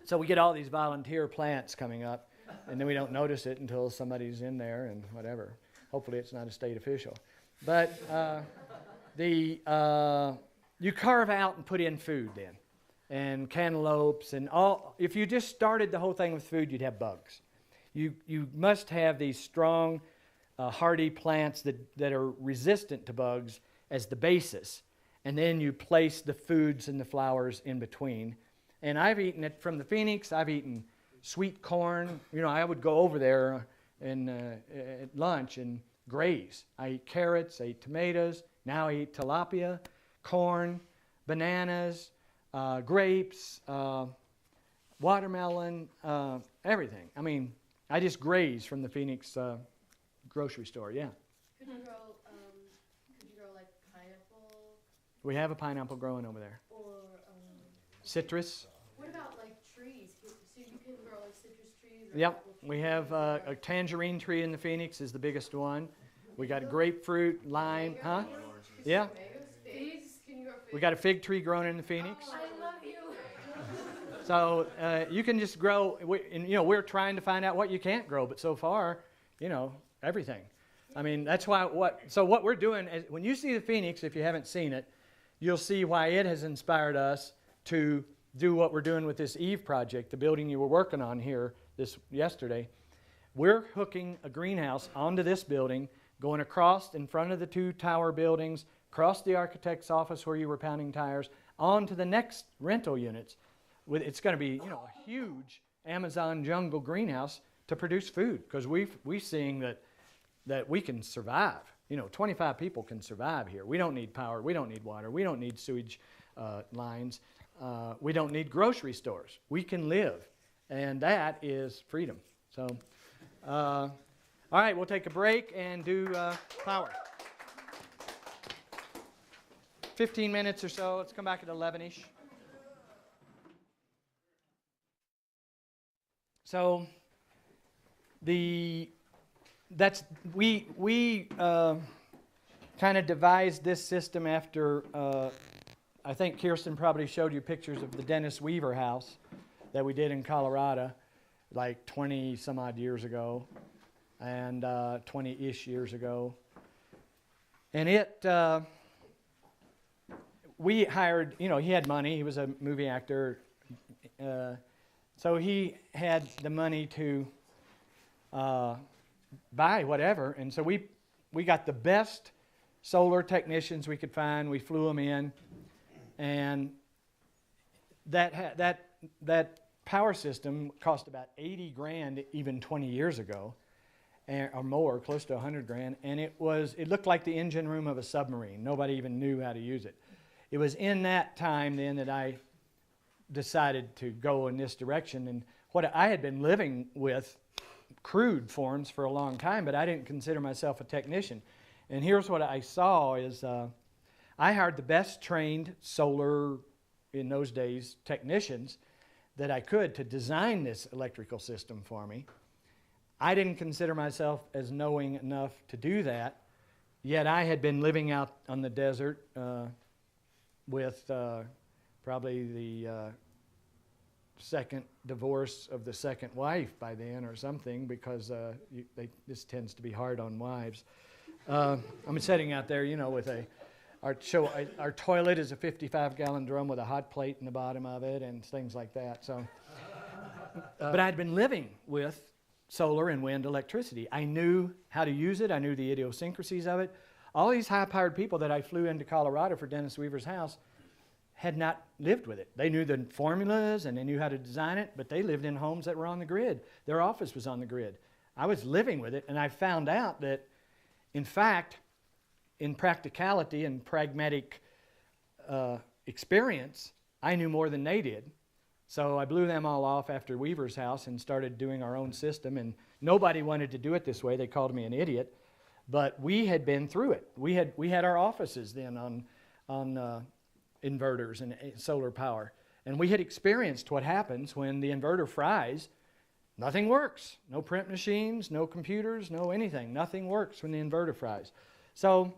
so we get all these volunteer plants coming up, and then we don't notice it until somebody's in there and whatever. Hopefully it's not a state official. But you carve out and put in food then, and cantaloupes and all. If you just started the whole thing with food, you'd have bugs. You must have these strong, hardy plants that are resistant to bugs as the basis. And then you place the foods and the flowers in between. And I've eaten it from the Phoenix. I've eaten sweet corn. You know, I would go over there at lunch and graze. I eat carrots, I eat tomatoes. Now I eat tilapia, corn, bananas, grapes, watermelon, everything. I mean, I just graze from the Phoenix grocery store, yeah. Could you grow like pineapple? We have a pineapple growing over there. Or Citrus. what about like trees? So you can grow like citrus trees? Or Yep, apple trees? we have a tangerine tree in the Phoenix is the biggest one. We got grapefruit, lime, huh? Yeah. Figs? Can you grow figs? We got a fig tree growing in the Phoenix. I love you. So you can just grow, we're trying to find out what you can't grow, but so far, everything. I mean, that's why what we're doing, is, when you see the Phoenix, if you haven't seen it, you'll see why it has inspired us to do what we're doing with this Eve project, the building you were working on here yesterday. We're hooking a greenhouse onto this building, going across in front of the two tower buildings, across the architect's office where you were pounding tires, on to the next rental units. It's going to be, you know, a huge Amazon jungle greenhouse to produce food, because we're seeing that we can survive. You know, 25 people can survive here. We don't need power. We don't need water. We don't need sewage lines. We don't need grocery stores. We can live, and that is freedom. So, all right, we'll take a break and do power. 15 minutes or so. Let's come back at 11-ish. So we kind of devised this system after, I think Kirsten probably showed you pictures of the Dennis Weaver house that we did in Colorado like 20 some odd years ago, and 20-ish years ago. And we hired, you know, he had money. He was a movie actor. So he had the money to buy whatever. And so we got the best solar technicians we could find. We flew them in. And that power system cost about 80 grand even 20 years ago, or more, close to 100 grand. And it looked like the engine room of a submarine. Nobody even knew how to use it. It was in that time then that I decided to go in this direction. And what I had been living with crude forms for a long time, but I didn't consider myself a technician. And here's what I saw is I hired the best trained solar, in those days, technicians that I could to design this electrical system for me. I didn't consider myself as knowing enough to do that, yet I had been living out on the desert with probably the second divorce of the second wife by then or something, because this tends to be hard on wives. I'm sitting out there, you know, with our toilet is a 55-gallon drum with a hot plate in the bottom of it and things like that. So, but I'd been living with solar and wind electricity. I knew how to use it. I knew the idiosyncrasies of it. All these high-powered people that I flew into Colorado for Dennis Weaver's house had not lived with it. They knew the formulas and they knew how to design it, but they lived in homes that were on the grid. Their office was on the grid. I was living with it, and I found out that, in fact, in practicality and pragmatic experience, I knew more than they did. So I blew them all off after Weaver's house and started doing our own system, and nobody wanted to do it this way. They called me an idiot, but we had been through it. We had our offices then on inverters and solar power, and we had experienced what happens when the inverter fries. Nothing works. No print machines, no computers, no anything. Nothing works when the inverter fries. So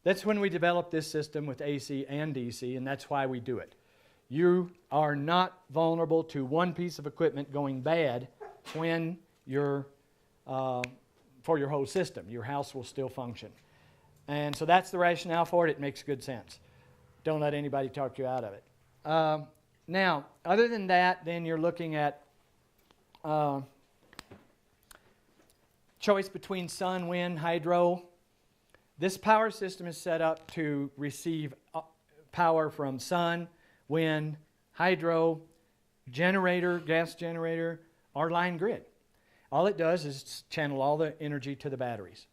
that's when we developed this system with AC and DC, and that's why we do it. You are not vulnerable to one piece of equipment going bad when for your whole system. Your house will still function. And so that's the rationale for it. It makes good sense. Don't let anybody talk you out of it. Now, other than that, then you're looking at choice between sun, wind, hydro. This power system is set up to receive power from sun, wind, hydro, generator, gas generator, or line grid. All it does is channel all the energy to the batteries.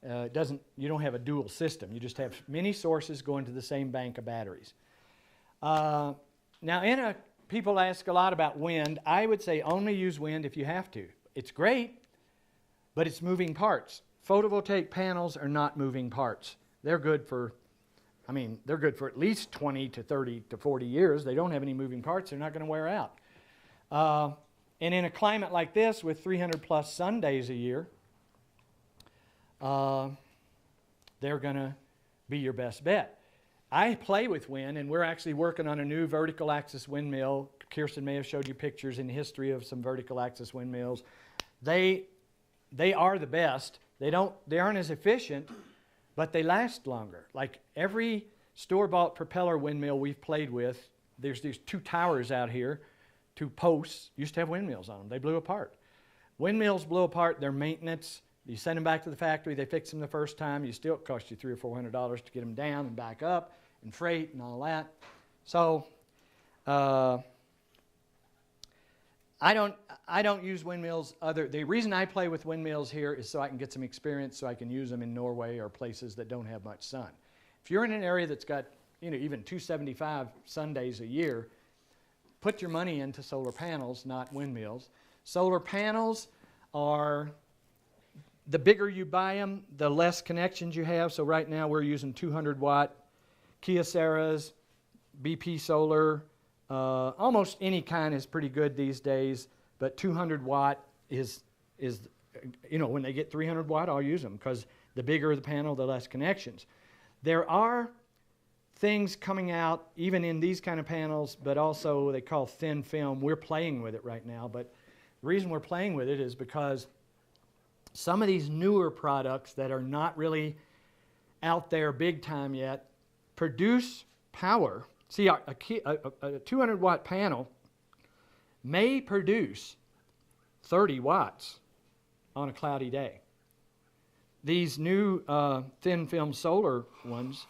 You don't have a dual system. You just have many sources going to the same bank of batteries. Now, people ask a lot about wind. I would say only use wind if you have to. It's great, but it's moving parts. Photovoltaic panels are not moving parts. They're good for at least 20 to 30 to 40 years. They don't have any moving parts. They're not going to wear out. And in a climate like this with 300 plus sun days a year, they're going to be your best bet. I play with wind, and we're actually working on a new vertical axis windmill. Kirsten may have showed you pictures in history of some vertical axis windmills. They are the best. They aren't as efficient, but they last longer. Like every store-bought propeller windmill we've played with, there's these two towers out here, two posts, used to have windmills on them. They blew apart. Windmills blow apart, their maintenance. You send them back to the factory, they fix them the first time, it still costs you $300 or $400 to get them down and back up, and freight and all that. So I don't use windmills. The reason I play with windmills here is so I can get some experience, so I can use them in Norway or places that don't have much sun. If you're in an area that's got even 275 sun days a year, put your money into solar panels, not windmills. Solar panels are, the bigger you buy them, the less connections you have. So right now we're using 200 watt Kyocera's, BP Solar. Almost any kind is pretty good these days, but 200 watt is when they get 300 watt, I'll use them, because the bigger the panel, the less connections. There are things coming out even in these kind of panels, but also they call thin film. We're playing with it right now, but the reason we're playing with it is because some of these newer products that are not really out there big time yet produce power. See, a 200 watt panel may produce 30 watts on a cloudy day. These new thin film solar ones,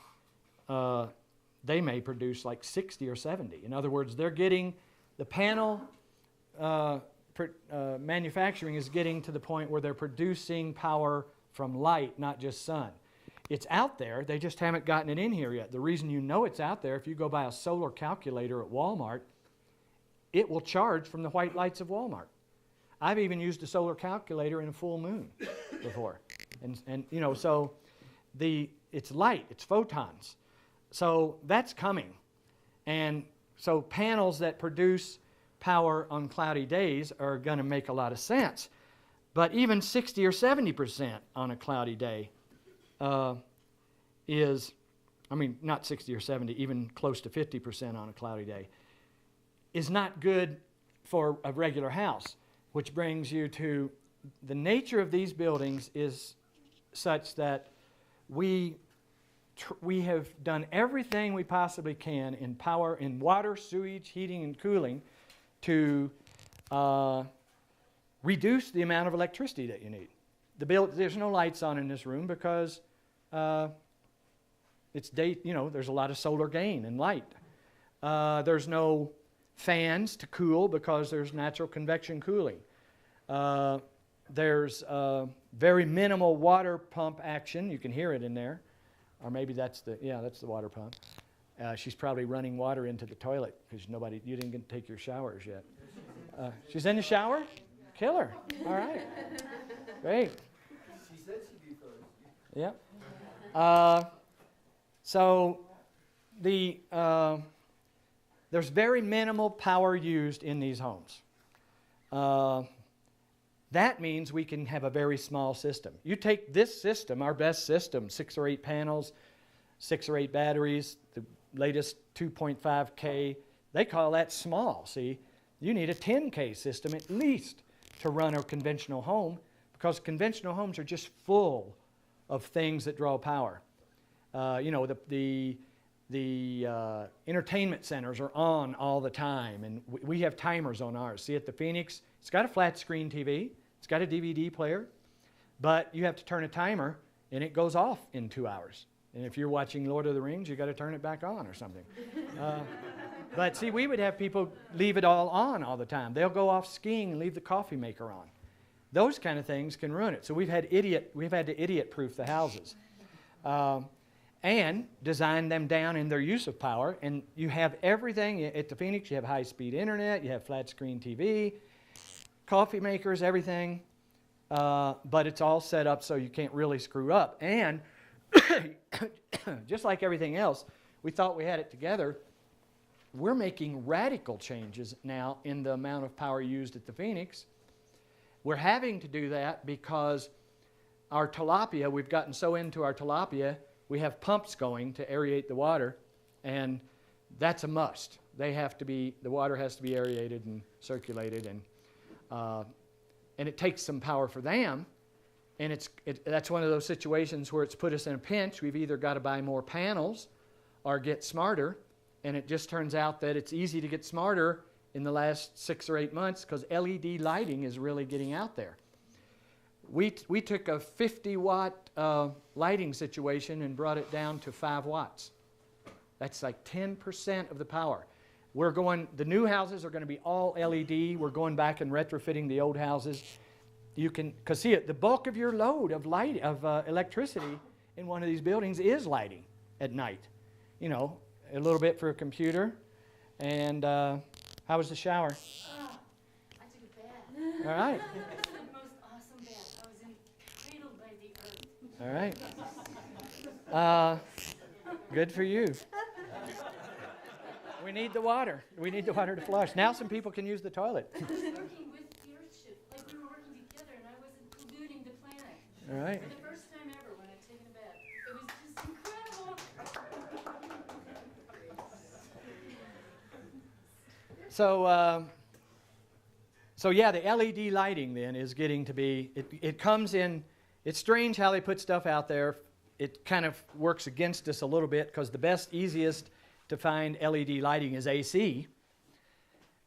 they may produce like 60 or 70. In other words, they're getting, the panel manufacturing is getting to the point where they're producing power from light, not just sun. It's out there, they just haven't gotten it in here yet. The reason you know it's out there, if you go buy a solar calculator at Walmart, it will charge from the white lights of Walmart. I've even used a solar calculator in a full moon before. And so it's light, it's photons. So that's coming. And so panels that produce power on cloudy days are going to make a lot of sense. But even 60 or 70% on a cloudy day not 60 or 70, even close to 50% on a cloudy day, is not good for a regular house, which brings you to the nature of these buildings is such that we have done everything we possibly can in power, in water, sewage, heating, and cooling to reduce the amount of electricity that you need. There's no lights on in this room because it's day. There's a lot of solar gain and light. There's no fans to cool because there's natural convection cooling. There's very minimal water pump action. You can hear it in there, or maybe that's the water pump. She's probably running water into the toilet because you didn't get to take your showers yet. She's in the shower? Kill her. All right. Great. She said she'd be first. Yep. So there's very minimal power used in these homes. That means we can have a very small system. You take this system, our best system, 6 or 8 panels, 6 or 8 batteries, the latest 2.5K, they call that small, see? You need a 10K system at least to run a conventional home, because conventional homes are just full of things that draw power. The entertainment centers are on all the time, and we have timers on ours. See, at the Phoenix, it's got a flat screen TV, it's got a DVD player, but you have to turn a timer, and it goes off in 2 hours. And if you're watching Lord of the Rings, you got to turn it back on or something. But see, we would have people leave it all on all the time. They'll go off skiing and leave the coffee maker on. Those kind of things can ruin it. So we've had to idiot-proof the houses. And design them down in their use of power. And you have everything. At the Phoenix, you have high-speed internet, you have flat-screen TV, coffee makers, everything. But it's all set up so you can't really screw up. And just like everything else, we thought we had it together. We're making radical changes now in the amount of power used at the Phoenix. We're having to do that because our tilapia, we've gotten so into our tilapia, we have pumps going to aerate the water, and that's a must. The water has to be aerated and circulated, and it takes some power for them. And that's one of those situations where it's put us in a pinch. We've either got to buy more panels or get smarter, and it just turns out that it's easy to get smarter in the last 6 or 8 months because LED lighting is really getting out there. We took a 50-watt lighting situation and brought it down to 5 watts. That's like 10% of the power. The new houses are going to be all LED. We're going back and retrofitting the old houses. You can, because see, the bulk of your load of electricity in one of these buildings is lighting at night. You know, a little bit for a computer. And how was the shower? I took a bath. All right. It was the most awesome bath. I was cradled by the earth. All right. Good for you. We need the water. We need the water to flush. Now some people can use the toilet. I was working with the Earthship, like we were working together, and I wasn't polluting the planet. All right. For the first time ever when I've taken a bath. It was just incredible. So yeah, the LED lighting then is getting to be, it comes in, it's strange how they put stuff out there. It kind of works against us a little bit because the best, easiest to find LED lighting is AC.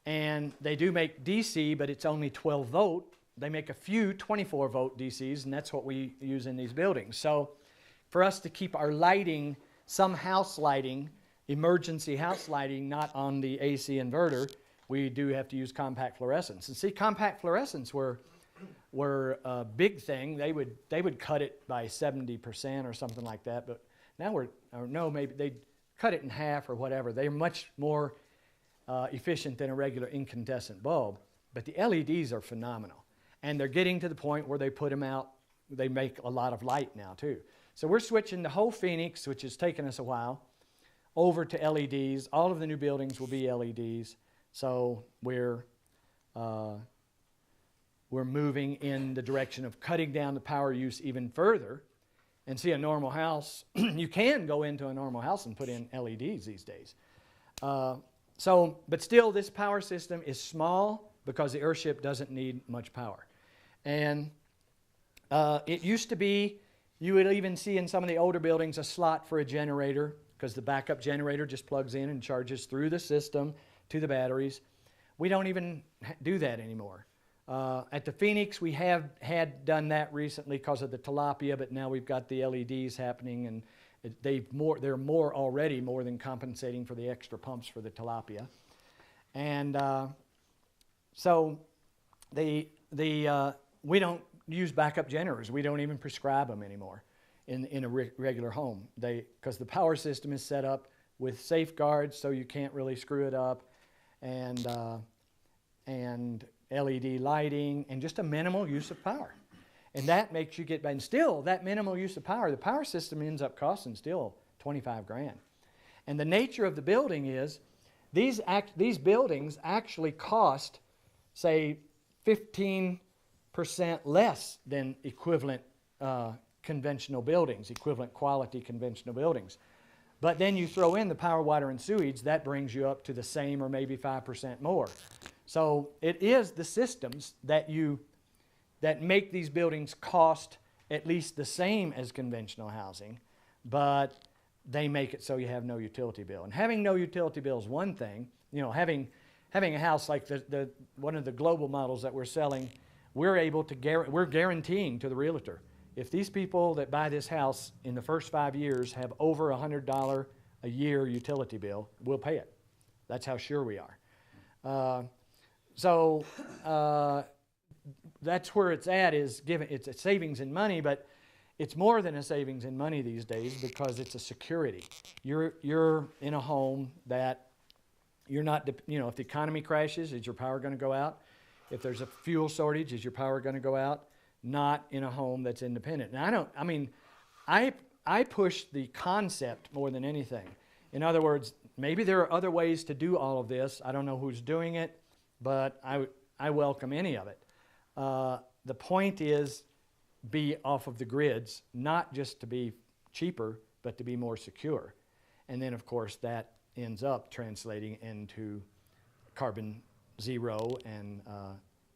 And they do make DC, but it's only 12 volt. They make a few 24 volt DCs, and that's what we use in these buildings. So for us to keep our lighting, some house lighting, emergency house lighting, not on the AC inverter, we do have to use compact fluorescents. And see, compact fluorescents were a big thing. They would cut it by 70% or something like that. But now maybe they'd cut it in half or whatever. They're much more efficient than a regular incandescent bulb. But the LEDs are phenomenal. And they're getting to the point where they put them out. They make a lot of light now too. So we're switching the whole Phoenix, which has taken us a while, over to LEDs. All of the new buildings will be LEDs. So we're moving in the direction of cutting down the power use even further. And see, a normal house, you can go into a normal house and put in LEDs these days. But still, this power system is small because the Earthship doesn't need much power. And it used to be, you would even see in some of the older buildings a slot for a generator because the backup generator just plugs in and charges through the system to the batteries. We don't even do that anymore. At the Phoenix, we have had done that recently because of the tilapia, but now we've got the LEDs happening, and they're already more than compensating for the extra pumps for the tilapia. And so we don't use backup generators. We don't even prescribe them anymore in a regular home. Because the power system is set up with safeguards, so you can't really screw it up, and LED lighting, and just a minimal use of power. And that makes you get, and still, that minimal use of power, the power system ends up costing still 25 grand. And the nature of the building is, these buildings actually cost, say, 15% less than equivalent conventional buildings, equivalent quality conventional buildings. But then you throw in the power, water, and sewage, that brings you up to the same or maybe 5% more. So it is the systems that make these buildings cost at least the same as conventional housing, but they make it so you have no utility bill. And having no utility bill is one thing. You know, having a house like one of the global models that we're selling, we're guaranteeing to the realtor, if these people that buy this house in the first 5 years have over $100 a year utility bill, we'll pay it. That's how sure we are. So that's where it's at, it's a savings in money, but it's more than a savings in money these days because it's a security. You're in a home that you're not, if the economy crashes, is your power going to go out? If there's a fuel shortage, is your power going to go out? Not in a home that's independent. Now I push the concept more than anything. In other words, maybe there are other ways to do all of this. I don't know who's doing it, but I welcome any of it. The point is, be off of the grids, not just to be cheaper, but to be more secure. And then, of course, that ends up translating into carbon zero and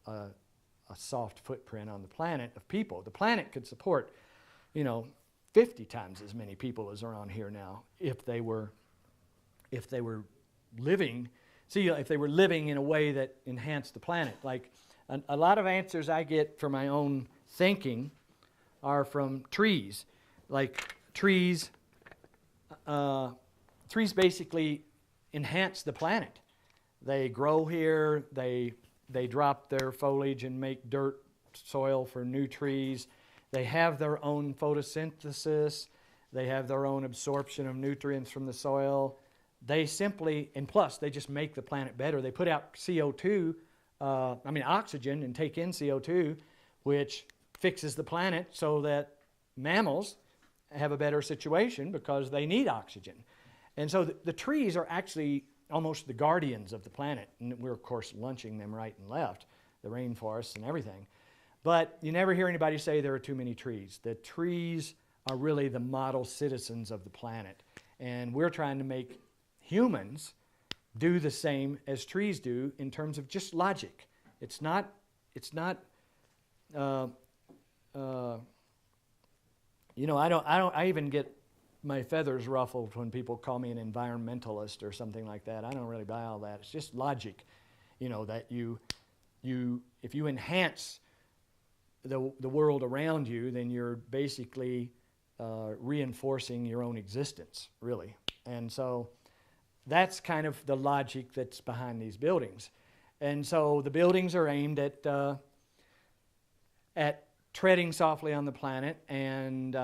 a soft footprint on the planet of people. The planet could support, 50 times as many people as are on here now if they were living. If they were living in a way that enhanced the planet. Like a lot of answers I get from my own thinking are from trees. Like trees trees basically enhance the planet. They grow here, they drop their foliage and make dirt soil for new trees. They have their own photosynthesis. They have their own absorption of nutrients from the soil. They simply, and plus, they just make the planet better. They put out CO2, oxygen, and take in CO2, which fixes the planet so that mammals have a better situation because they need oxygen. And so the trees are actually almost the guardians of the planet. And we're, of course, lunching them right and left, the rainforests and everything. But you never hear anybody say there are too many trees. The trees are really the model citizens of the planet. And we're trying to make humans do the same as trees do in terms of just logic. It's not I even get my feathers ruffled when people call me an environmentalist or something like that. I don't really buy all that. It's just logic, that if you enhance the world around you, then you're basically reinforcing your own existence, really. And so that's kind of the logic that's behind these buildings. And so the buildings are aimed at treading softly on the planet and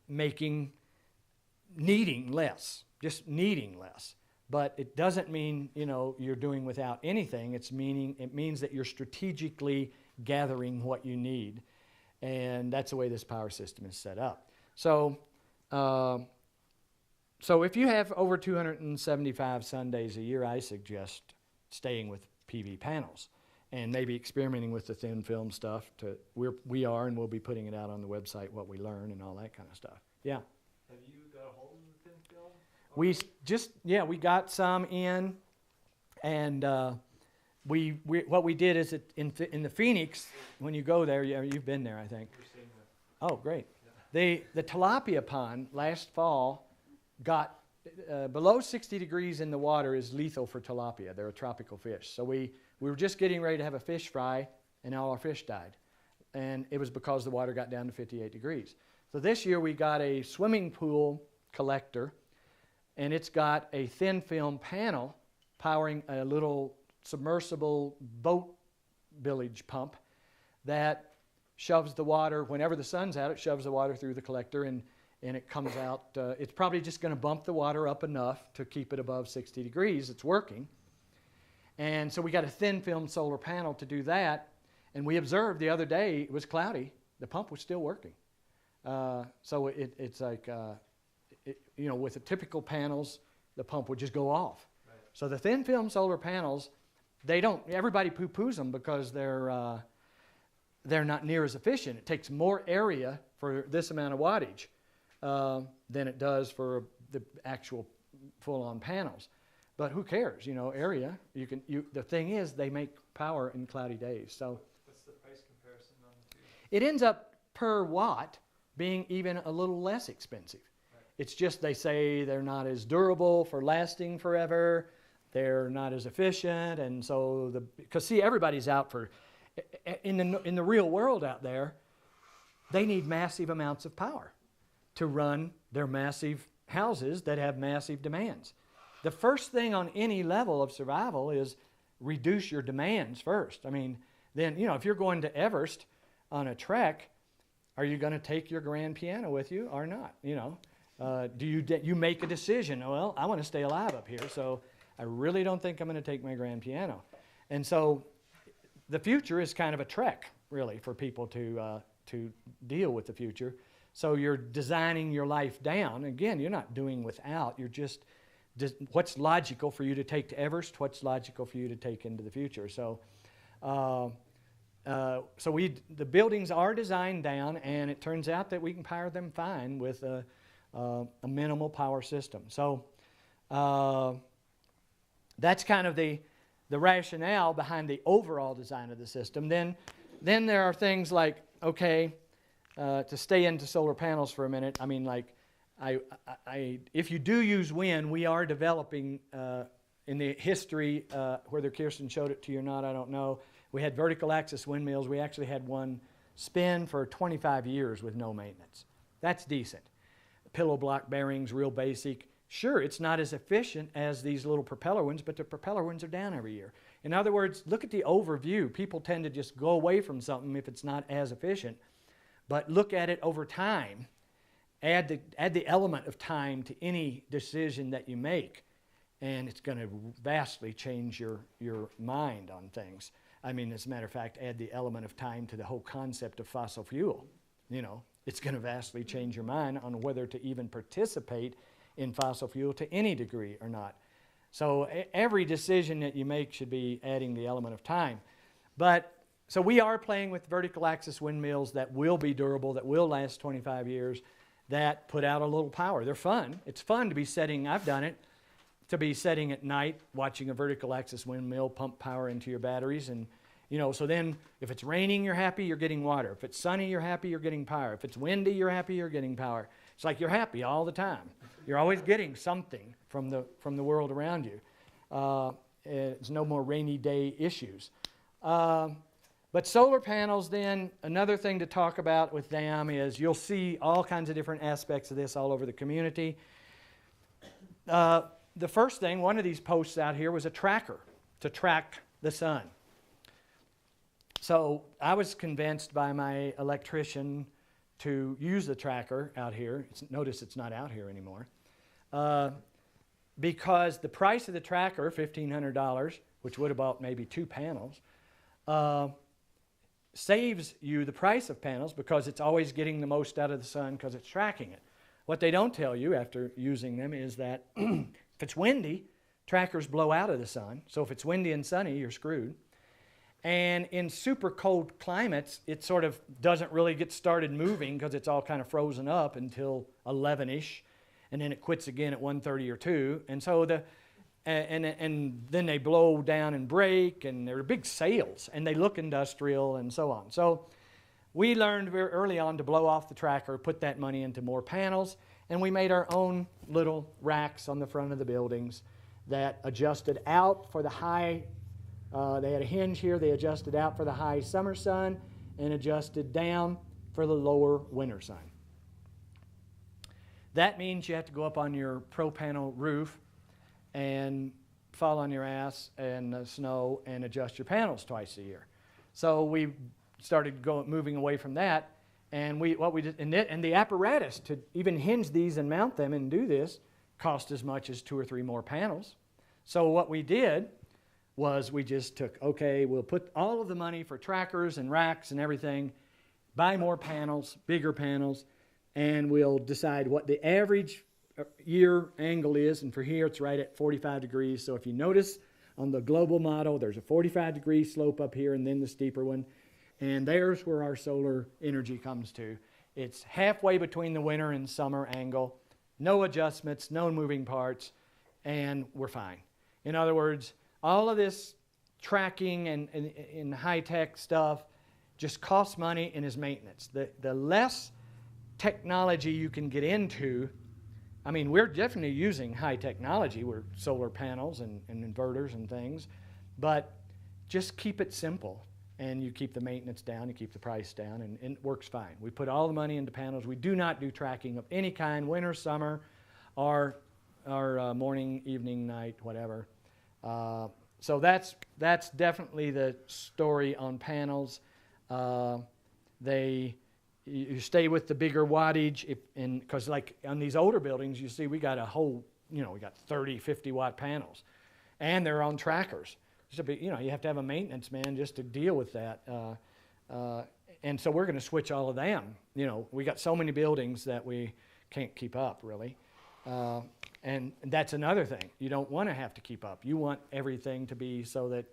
needing less. But it doesn't mean, you're doing without anything. It means that you're strategically gathering what you need. And that's the way this power system is set up. So if you have over 275 sun days a year, I suggest staying with PV panels and maybe experimenting with the thin film stuff. We are, and we'll be putting it out on the website, what we learn and all that kind of stuff. Yeah. Have you got a hold of the thin film? We got some in, and what we did is in the Phoenix, when you go there, you've been there, I think. We're seeing that. Oh, great. Yeah. The tilapia pond last fall got below 60 degrees in the water is lethal for tilapia. They're a tropical fish. So we were just getting ready to have a fish fry, and all our fish died. And it was because the water got down to 58 degrees. So this year we got a swimming pool collector, and it's got a thin film panel powering a little submersible boat village pump that shoves the water, whenever the sun's out, it shoves the water through the collector, and it comes out. It's probably just going to bump the water up enough to keep it above 60 degrees. It's working. And so we got a thin film solar panel to do that. And we observed the other day, it was cloudy. The pump was still working. So it's like, with the typical panels, the pump would just go off. Right. So the thin film solar panels, everybody poo-poos them because they're not near as efficient. It takes more area for this amount of wattage than it does for the actual full-on panels. But who cares? Area. The thing is, they make power in cloudy days. So What's the price comparison on the two? it ends up per watt being even a little less expensive. Right. It's just they say they're not as durable for lasting forever. They're not as efficient, and so because everybody's out for in the real world out there, they need massive amounts of power to run their massive houses that have massive demands. The first thing on any level of survival is reduce your demands first. I mean, then, if you're going to Everest on a trek, are you going to take your grand piano with you or not? Do you make a decision? Well, I want to stay alive up here, so I really don't think I'm going to take my grand piano. And so the future is kind of a trek, really, for people to deal with the future. So you're designing your life down. Again, you're not doing without. You're just what's logical for you to take to Everest, what's logical for you to take into the future. So the buildings are designed down, and it turns out that we can power them fine with a minimal power system. So that's kind of the rationale behind the overall design of the system. Then there are things like, to stay into solar panels for a minute, I mean, like, if you do use wind, we are developing in the history, whether Kirsten showed it to you or not, I don't know. We had vertical axis windmills. We actually had one spin for 25 years with no maintenance. That's decent. Pillow block bearings, real basic. Sure, it's not as efficient as these little propeller ones, but the propeller ones are down every year. In other words, look at the overview. People tend to just go away from something if it's not as efficient. But look at it over time. Add the element of time to any decision that you make, and it's going to vastly change your mind on things. I mean, as a matter of fact, add the element of time to the whole concept of fossil fuel. You know, it's going to vastly change your mind on whether to even participate in fossil fuel to any degree or not. So every decision that you make should be adding the element of time. But so we are playing with vertical axis windmills that will be durable, that will last 25 years, that put out a little power. They're fun. It's fun to be setting, I've done it, to be setting at night, watching a vertical axis windmill pump power into your batteries. And, you know, so then if it's raining, you're happy, you're getting water. If it's sunny, you're happy, you're getting power. If it's windy, you're happy, you're getting power. It's like you're happy all the time. You're always getting something from the world around you. It's no more rainy day issues. But solar panels then, another thing to talk about with them is you'll see all kinds of different aspects of this all over the community. The first thing, one of these posts out here was a tracker to track the sun. So I was convinced by my electrician to use the tracker out here. Notice it's not out here anymore. Because the price of the tracker, $1,500, which would have bought maybe 2 panels, saves you the price of panels because it's always getting the most out of the sun because it's tracking it. What they don't tell you after using them is that if it's windy, trackers blow out of the sun. So if it's windy and sunny, you're screwed. And in super cold climates, it sort of doesn't really get started moving because it's all kind of frozen up until 11-ish. And then it quits again at 1:30 or 2. And so and then they blow down and break, and they're big sails, and they look industrial and so on. So we learned very early on to blow off the tracker, put that money into more panels, and we made our own little racks on the front of the buildings that adjusted out for the high, they had a hinge here, they adjusted out for the high summer sun and adjusted down for the lower winter sun. That means you have to go up on your pro-panel roof and fall on your ass in the snow and adjust your panels twice a year. So we started moving away from that, and the apparatus to even hinge these and mount them and do this cost as much as 2 or 3 more panels. So what we did was we just took, okay, we'll put all of the money for trackers and racks and everything, buy more panels, bigger panels, and we'll decide what the average year angle is, and for here it's right at 45 degrees. So if you notice on the global model, there's a 45-degree slope up here and then the steeper one, and there's where our solar energy comes to. It's halfway between the winter and summer angle, no adjustments, no moving parts, and we're fine. In other words, all of this tracking and high-tech stuff just costs money and is maintenance. The less technology you can get into, I mean, we're definitely using high technology. We're solar panels and inverters and things, but just keep it simple, and you keep the maintenance down, you keep the price down, and it works fine. We put all the money into panels. We do not do tracking of any kind, winter, summer, or morning, evening, night, whatever. So that's definitely the story on panels. You stay with the bigger wattage, because like on these older buildings, you see we got a whole, we got 30, 50-watt panels, and they're on trackers. So, you have to have a maintenance man just to deal with that. And so we're going to switch all of them. We got so many buildings that we can't keep up, really. And that's another thing. You don't want to have to keep up. You want everything to be so that,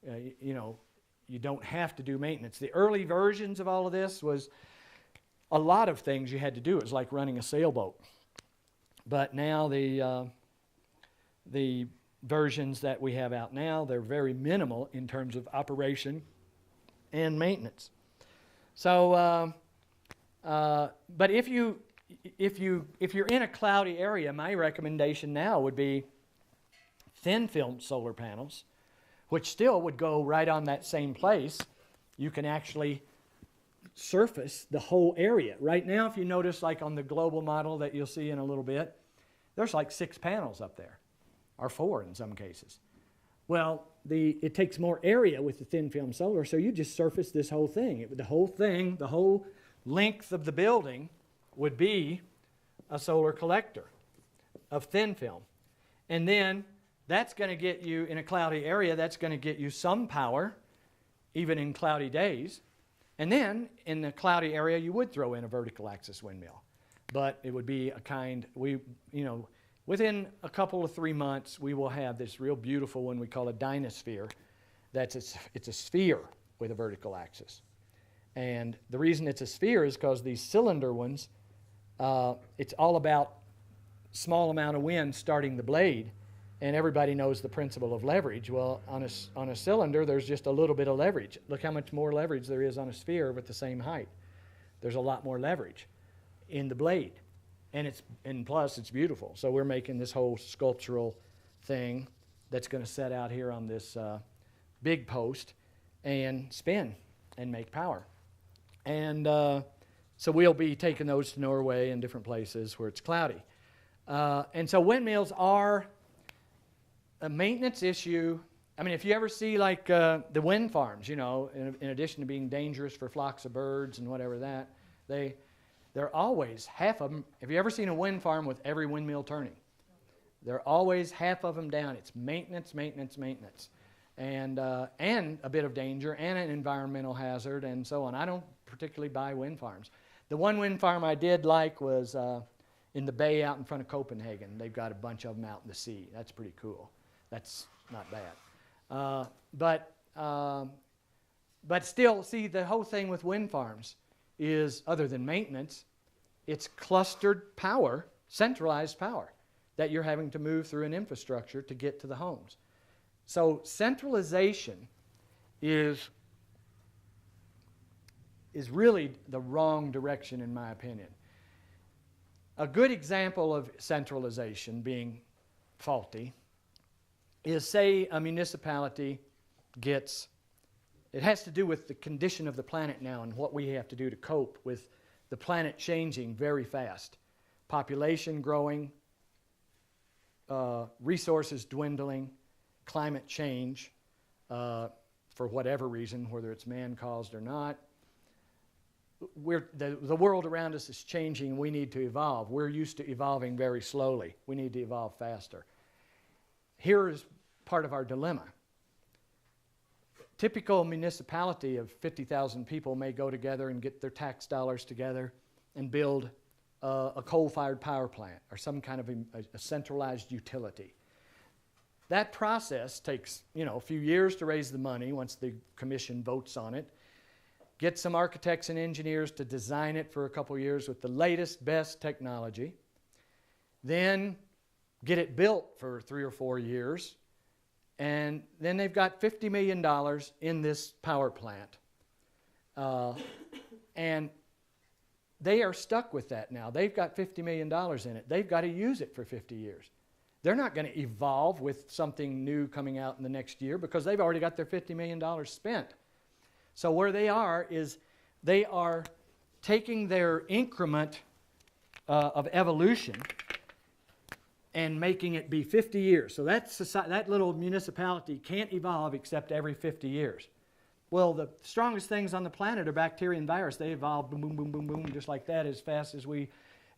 you don't have to do maintenance. The early versions of all of this was a lot of things you had to do. It was like running a sailboat. But now the versions that we have out now, they're very minimal in terms of operation and maintenance. So, but if you're in a cloudy area, my recommendation now would be thin film solar panels, which still would go right on that same place. You can actually surface the whole area. Right now, if you notice, like on the global model that you'll see in a little bit, There's like 6 panels up there, or 4 in some cases. Well, it takes more area with the thin film solar, so you just surface this whole thing. The whole length of the building would be a solar collector of thin film. And then that's going to get you, in a cloudy area, that's going to get you some power, even in cloudy days. And then in the cloudy area, you would throw in a vertical axis windmill. But it would be within a couple of 3 months, we will have this real beautiful one we call a dynasphere. It's a sphere with a vertical axis. And the reason it's a sphere is because these cylinder ones, it's all about small amount of wind starting the blade, and everybody knows the principle of leverage. Well, on a cylinder, there's just a little bit of leverage. Look how much more leverage there is on a sphere with the same height. There's a lot more leverage in the blade. And plus, it's beautiful. So we're making this whole sculptural thing that's going to set out here on this big post and spin and make power. And so we'll be taking those to Norway and different places where it's cloudy. And so windmills are a maintenance issue. I mean, if you ever see like the wind farms, in addition to being dangerous for flocks of birds and whatever that, they're always, half of them, have you ever seen a wind farm with every windmill turning? They're always half of them down. It's maintenance, maintenance, maintenance. And a bit of danger and an environmental hazard and so on. I don't particularly buy wind farms. The one wind farm I did like was in the bay out in front of Copenhagen. They've got a bunch of them out in the sea. That's pretty cool. That's not bad. But still, see, the whole thing with wind farms is, other than maintenance, it's clustered power, centralized power, that you're having to move through an infrastructure to get to the homes. So centralization is really the wrong direction, in my opinion. A good example of centralization being faulty is, say, a municipality gets, it has to do with the condition of the planet now and what we have to do to cope with the planet changing very fast. Population growing, resources dwindling, climate change, for whatever reason, whether it's man-caused or not. The world around us is changing. We need to evolve. We're used to evolving very slowly. We need to evolve faster. Here is part of our dilemma. Typical municipality of 50,000 people may go together and get their tax dollars together and build a coal-fired power plant or some kind of a centralized utility. That process takes, a few years to raise the money once the commission votes on it. Get some architects and engineers to design it for a couple years with the latest, best technology. Then get it built for 3 or 4 years. And then they've got $50 million in this power plant. And they are stuck with that now. They've got $50 million in it. They've got to use it for 50 years. They're not going to evolve with something new coming out in the next year because they've already got their $50 million spent. So where they are is they are taking their increment of evolution and making it be 50 years. So that little municipality can't evolve except every 50 years. Well, the strongest things on the planet are bacteria and virus. They evolve boom, boom, boom, boom, boom, just like that as fast as we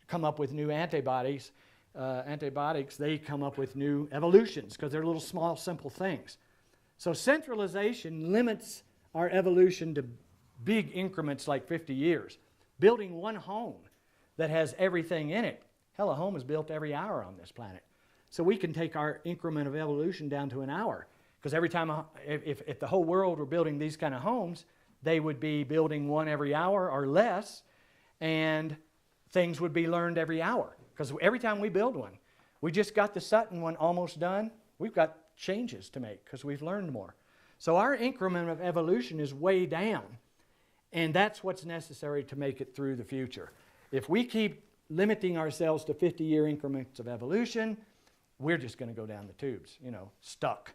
come up with new antibiotics. They come up with new evolutions because they're little small, simple things. So centralization limits our evolution to big increments like 50 years. Building one home that has everything in it. Hell, a home is built every hour on this planet. So we can take our increment of evolution down to an hour. Because every time, if the whole world were building these kind of homes, they would be building one every hour or less, and things would be learned every hour. Because every time we build one, we just got the Sutton one almost done, we've got changes to make because we've learned more. So our increment of evolution is way down, and that's what's necessary to make it through the future. If we keep limiting ourselves to 50-year increments of evolution, we're just going to go down the tubes, stuck.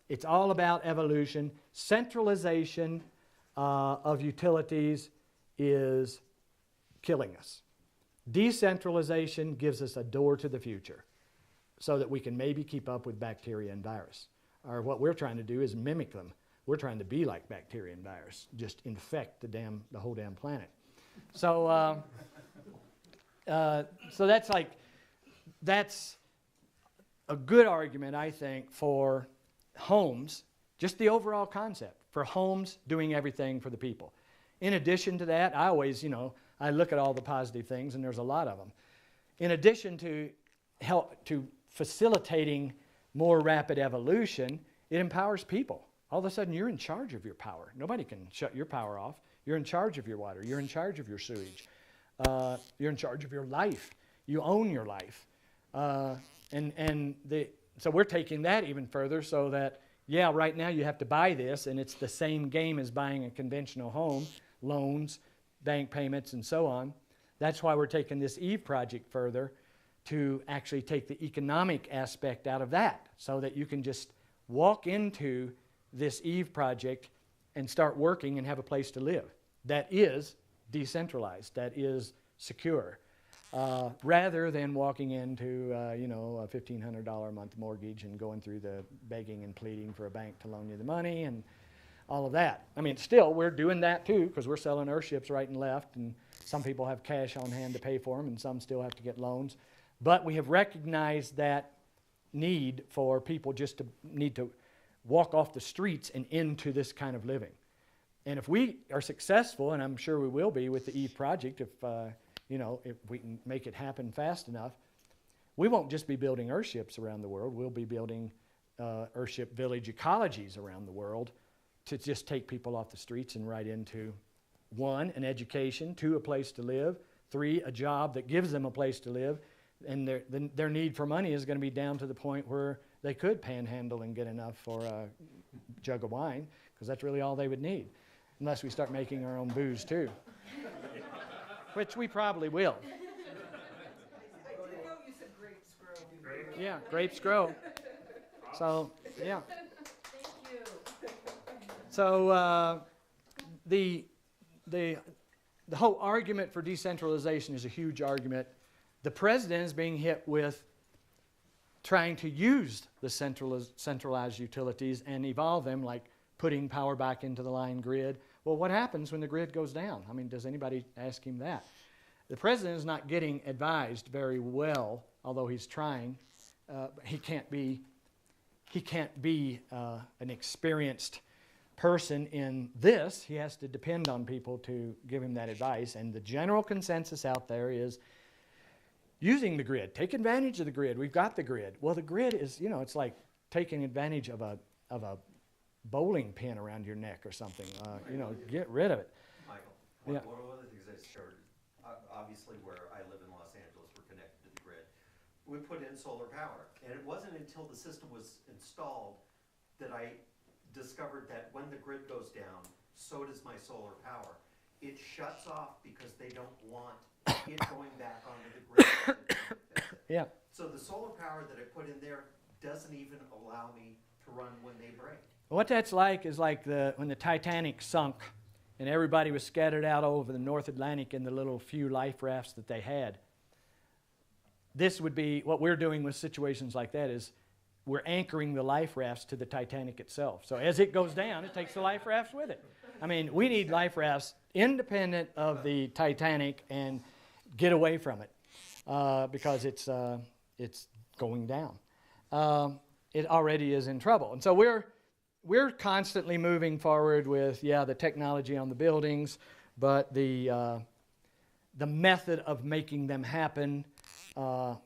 It's all about evolution. Centralization of utilities is killing us. Decentralization gives us a door to the future so that we can maybe keep up with bacteria and virus. Or what we're trying to do is mimic them. We're trying to be like bacteria and virus, just infect the whole damn planet. So, so that's a good argument, I think, for homes, just the overall concept, for homes doing everything for the people. In addition to that, I always, I look at all the positive things, and there's a lot of them. In addition to facilitating more rapid evolution, it empowers people. All of a sudden, you're in charge of your power. Nobody can shut your power off. You're in charge of your water. You're in charge of your sewage. You're in charge of your life. You own your life. So we're taking that even further so that, yeah, right now you have to buy this, and it's the same game as buying a conventional home, loans, bank payments, and so on. That's why we're taking this EVE project further, to actually take the economic aspect out of that, so that you can just walk into this EVE project and start working and have a place to live that is decentralized, that is secure, rather than walking into a $1,500 a month mortgage and going through the begging and pleading for a bank to loan you the money and all of that. I mean, still, we're doing that too, because we're selling Earthships right and left, and some people have cash on hand to pay for them, and some still have to get loans. But we have recognized that need for people just to need to walk off the streets and into this kind of living. And if we are successful, and I'm sure we will be with the EVE project, if we can make it happen fast enough, we won't just be building Earthships around the world. We'll be building Earthship village ecologies around the world to just take people off the streets and right into, 1, an education, 2, a place to live, 3, a job that gives them a place to live, and their need for money is going to be down to the point where they could panhandle and get enough for a jug of wine, because that's really all they would need, unless we start making our own booze too, which we probably will. I did know you said grapes grow. Yeah, grapes grow. So, yeah. Thank you. So the whole argument for decentralization is a huge argument. The president is being hit with trying to use the centralized utilities and evolve them, like putting power back into the line grid. Well, what happens when the grid goes down? I mean, does anybody ask him that? The president is not getting advised very well, although he's trying. He can't be an experienced person in this. He has to depend on people to give him that advice. And the general consensus out there is using the grid. Take advantage of the grid. We've got the grid. Well, the grid is, it's like taking advantage of a bowling pin around your neck or something. Get rid of it. Michael, Yeah. one of the things I discovered, obviously where I live in Los Angeles, we're connected to the grid. We put in solar power, and it wasn't until the system was installed that I discovered that when the grid goes down, so does my solar power. It shuts off because they don't want it going back onto the grid. Yeah. So the solar power that I put in there doesn't even allow me to run when they break. What that's like is like when the Titanic sunk and everybody was scattered out over the North Atlantic in the little few life rafts that they had. This would be, what we're doing with situations like that is we're anchoring the life rafts to the Titanic itself. So as it goes down, it takes the life rafts with it. I mean, we need life rafts independent of the Titanic and get away from it because it's going down. It already is in trouble. And so we're constantly moving forward with, the technology on the buildings, but the method of making them happen, the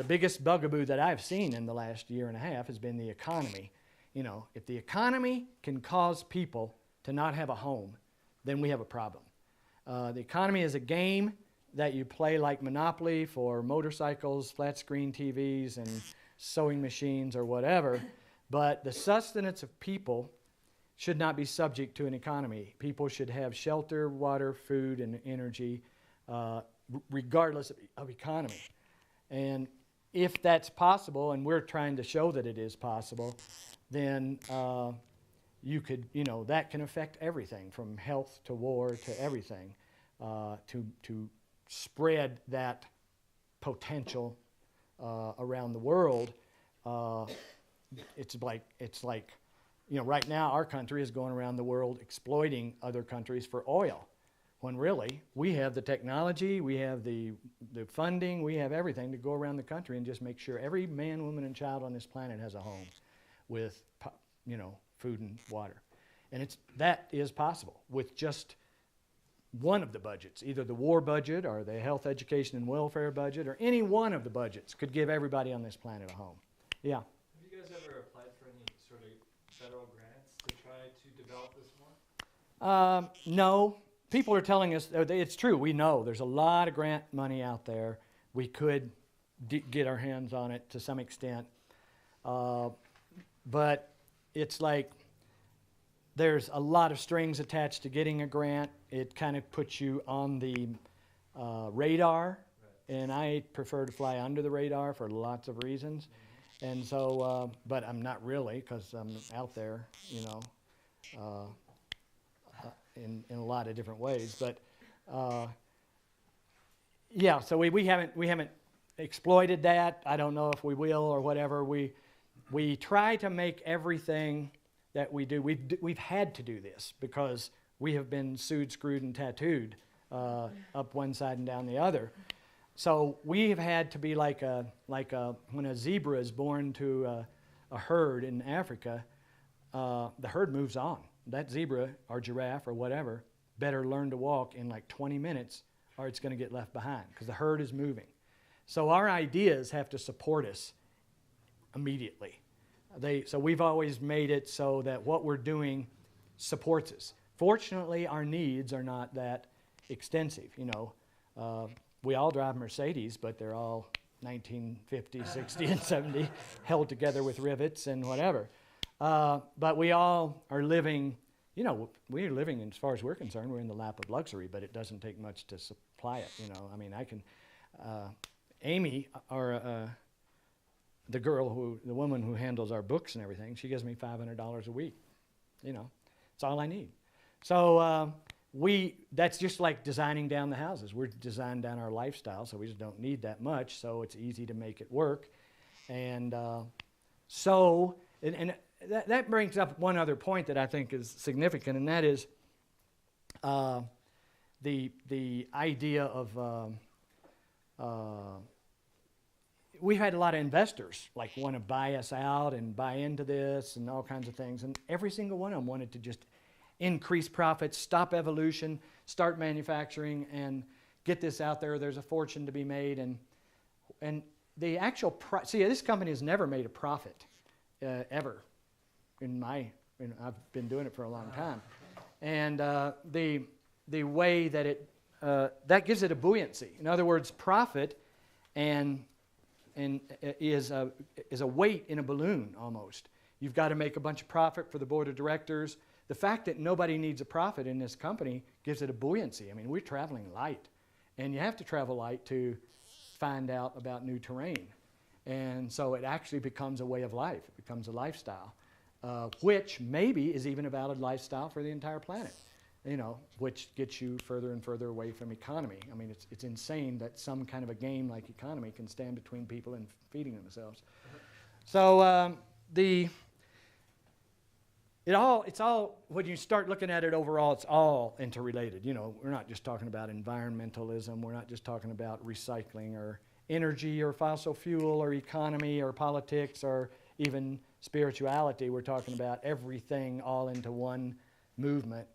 biggest bugaboo that I've seen in the last year and a half has been the economy. If the economy can cause people to not have a home, then we have a problem. The economy is a game that you play like Monopoly for motorcycles, flat screen TVs, and sewing machines or whatever. But the sustenance of people should not be subject to an economy. People should have shelter, water, food, and energy, regardless of economy. And if that's possible, and we're trying to show that it is possible, then that can affect everything from health to war to everything, to spread that potential around the world. It's like, you know, right now our country is going around the world exploiting other countries for oil, when really we have the technology, we have the funding, we have everything to go around the country and just make sure every man, woman, and child on this planet has a home with, you know, food and water. And that is possible with just one of the budgets, either the war budget or the health, education, and welfare budget, or any one of the budgets could give everybody on this planet a home. Yeah. Have you guys ever applied for any sort of federal grants to try to develop this more? No. People are telling us, it's true, we know there's a lot of grant money out there. We could get our hands on it to some extent. But it's like there's a lot of strings attached to getting a grant. It kind of puts you on the radar, and I prefer to fly under the radar for lots of reasons. And so, but I'm not really, because I'm out there, you know, in a lot of different ways. But yeah, so we haven't exploited that. I don't know if we will or whatever. We try to make everything that we do. We've had to do this because we have been sued, screwed, and tattooed up one side and down the other. So we have had to be like when a zebra is born to a herd in Africa, the herd moves on. That zebra or giraffe or whatever better learn to walk in like 20 minutes or it's going to get left behind because the herd is moving. So our ideas have to support us immediately. So we've always made it so that what we're doing supports us. Fortunately, our needs are not that extensive. You know, we all drive Mercedes, but they're all 1950, 60, and 70, held together with rivets and whatever. But we all are living, you know, we're living, as far as we're concerned, we're in the lap of luxury, but it doesn't take much to supply it, you know. I mean, Amy, or the woman who handles our books and everything, she gives me $500 a week. You know, it's all I need. So that's just like designing down the houses. We're designing down our lifestyle, so we just don't need that much, so it's easy to make it work. And that brings up one other point that I think is significant, and that is the idea of we've had a lot of investors like want to buy us out and buy into this and all kinds of things, and every single one of them wanted to just increase profits, stop evolution, start manufacturing, and get this out there. There's a fortune to be made, and the actual this company has never made a profit ever. I've been doing it for a long time, and the way that that gives it a buoyancy. In other words, profit and is a weight in a balloon almost. You've got to make a bunch of profit for the board of directors. The fact that nobody needs a profit in this company gives it a buoyancy. I mean, we're traveling light, and you have to travel light to find out about new terrain. And so it actually becomes a way of life. It becomes a lifestyle, which maybe is even a valid lifestyle for the entire planet, you know, which gets you further and further away from economy. I mean, it's insane that some kind of a game like economy can stand between people and feeding themselves. So it's all, when you start looking at it overall, it's all interrelated. You know, we're not just talking about environmentalism. We're not just talking about recycling or energy or fossil fuel or economy or politics or even spirituality. We're talking about everything all into one movement,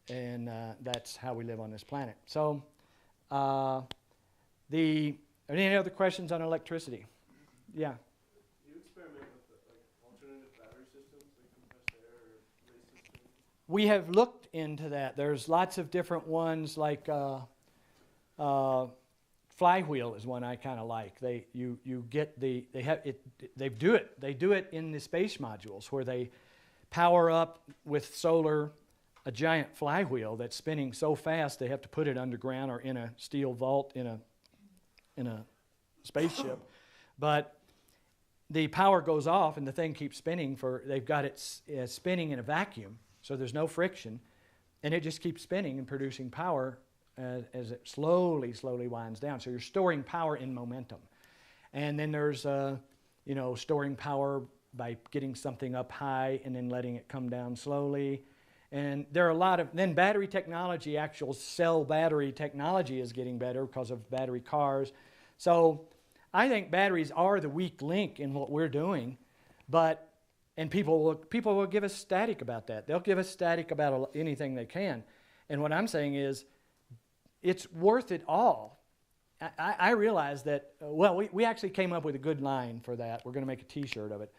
and that's how we live on this planet. So are there any other questions on electricity? Yeah. You experiment with like alternative battery systems, like compressed air or ray systems? We have looked into that. There's lots of different ones, like flywheel is one I kind of like. They do it in the space modules where they power up with solar a giant flywheel that's spinning so fast they have to put it underground or in a steel vault in a spaceship. But the power goes off and the thing keeps spinning they've got it spinning in a vacuum, so there's no friction, and it just keeps spinning and producing power as it slowly winds down. So you're storing power in momentum. And then there's, storing power by getting something up high and then letting it come down slowly. And there are a lot of, then battery technology, actual cell battery technology is getting better because of battery cars. So I think batteries are the weak link in what we're doing, and people will give us static about that. They'll give us static about anything they can. And what I'm saying is, it's worth it all. I realize that, we actually came up with a good line for that. We're going to make a t-shirt of it.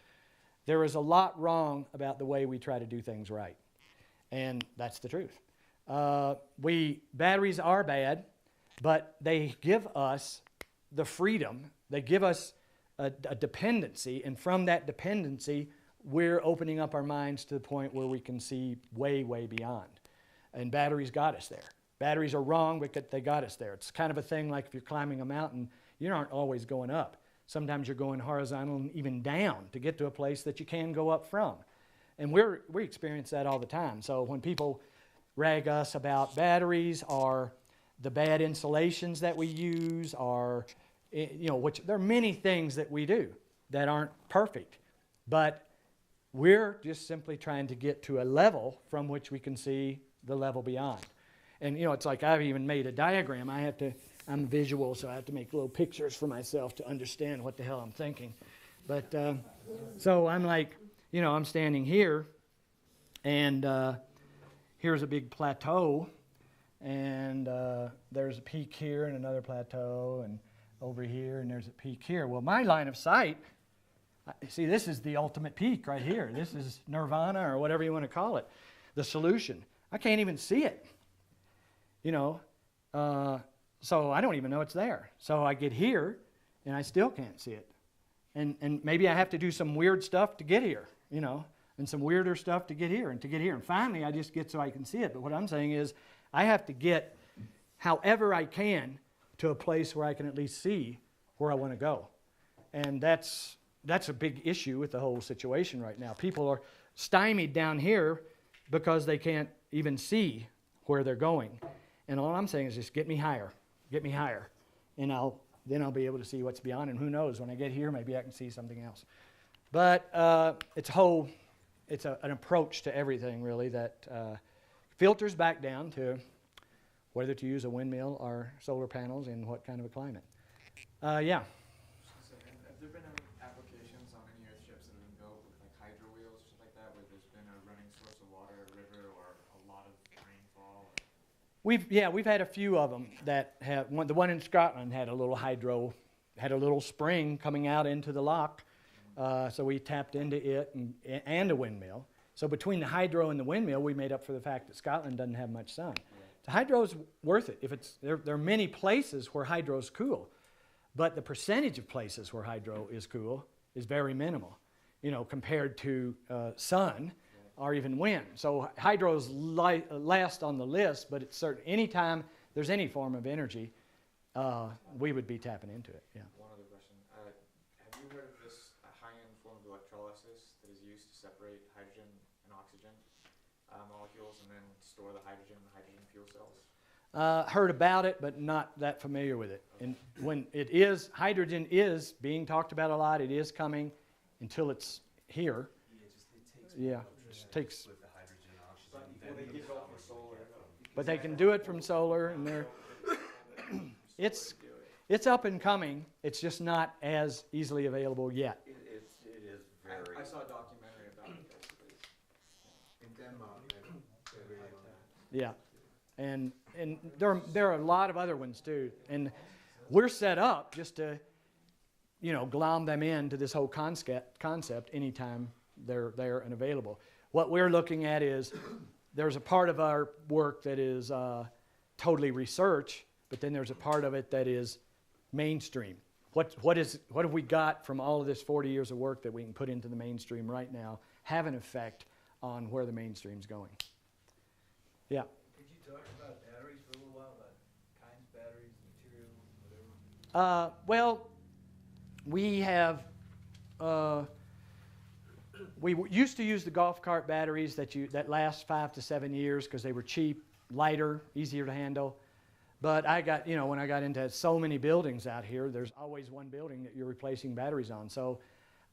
There is a lot wrong about the way we try to do things right. And that's the truth. Batteries are bad, but they give us the freedom. They give us a dependency, and from that dependency, we're opening up our minds to the point where we can see way, way beyond. And batteries got us there. Batteries are wrong, but they got us there. It's kind of a thing like if you're climbing a mountain, you aren't always going up. Sometimes you're going horizontal and even down to get to a place that you can go up from. And we experience that all the time. So when people rag us about batteries or the bad insulations that we use, or which there are many things that we do that aren't perfect, but we're just simply trying to get to a level from which we can see the level beyond. And it's like I've even made a diagram. I'm visual, so I have to make little pictures for myself to understand what the hell I'm thinking. But so I'm like, I'm standing here, and here's a big plateau, and there's a peak here and another plateau, and over here, and there's a peak here. Well, my line of sight, see, this is the ultimate peak right here. This is nirvana, or whatever you want to call it, the solution. I can't even see it, so I don't even know it's there. So I get here, and I still can't see it. And maybe I have to do some weird stuff to get here, and some weirder stuff to get here and to get here. And finally, I just get so I can see it. But what I'm saying is I have to get, however I can, to a place where I can at least see where I want to go. And that's a big issue with the whole situation right now. People are stymied down here because they can't even see where they're going. And all I'm saying is just get me higher, and then I'll be able to see what's beyond. And who knows, when I get here, maybe I can see something else. But it's an approach to everything, really, that filters back down to whether to use a windmill or solar panels in what kind of a climate. Yeah. So, have there been any applications on any Earthships that have been built with like hydro wheels, stuff like that, where there's been a running source of water, a river, or a lot of rainfall? We've had a few of them that have. The one in Scotland had a little spring coming out into the loch, so we tapped into it and a windmill. So between the hydro and the windmill, we made up for the fact that Scotland doesn't have much sun. The hydro's worth it. There are many places where hydro's cool, but the percentage of places where hydro is cool is very minimal, compared to sun or even wind. So hydro's last on the list, but it's certain. Anytime there's any form of energy, we would be tapping into it. Yeah. One other question: have you heard of this high-end form of electrolysis that is used to separate hydrogen and oxygen molecules and then store the hydrogen in the hydrogen fuel cells? Heard about it, but not that familiar with it. And when hydrogen is being talked about a lot. It is coming until it's here. Yeah, it takes. With the hydrogen and oxygen, Well, they get it all from solar. But they can do it from solar, and it's up and coming. It's just not as easily available yet. It is very. I saw a documentary about it, basically. In Denmark, they're really on that. Yeah, and there are a lot of other ones too, and we're set up just to, glom them into this whole concept anytime they're there and available. What we're looking at is there's a part of our work that is totally research, but then there's a part of it that is mainstream. What have we got from all of this 40 years of work that we can put into the mainstream right now have an effect on where the mainstream's going? Yeah. Could you talk about batteries for a little while, about kinds of batteries, material, whatever? Well, we have. We used to use the golf cart batteries that last 5 to 7 years because they were cheap, lighter, easier to handle. But I got, you know, when I got into so many buildings out here, there's always one building that you're replacing batteries on. So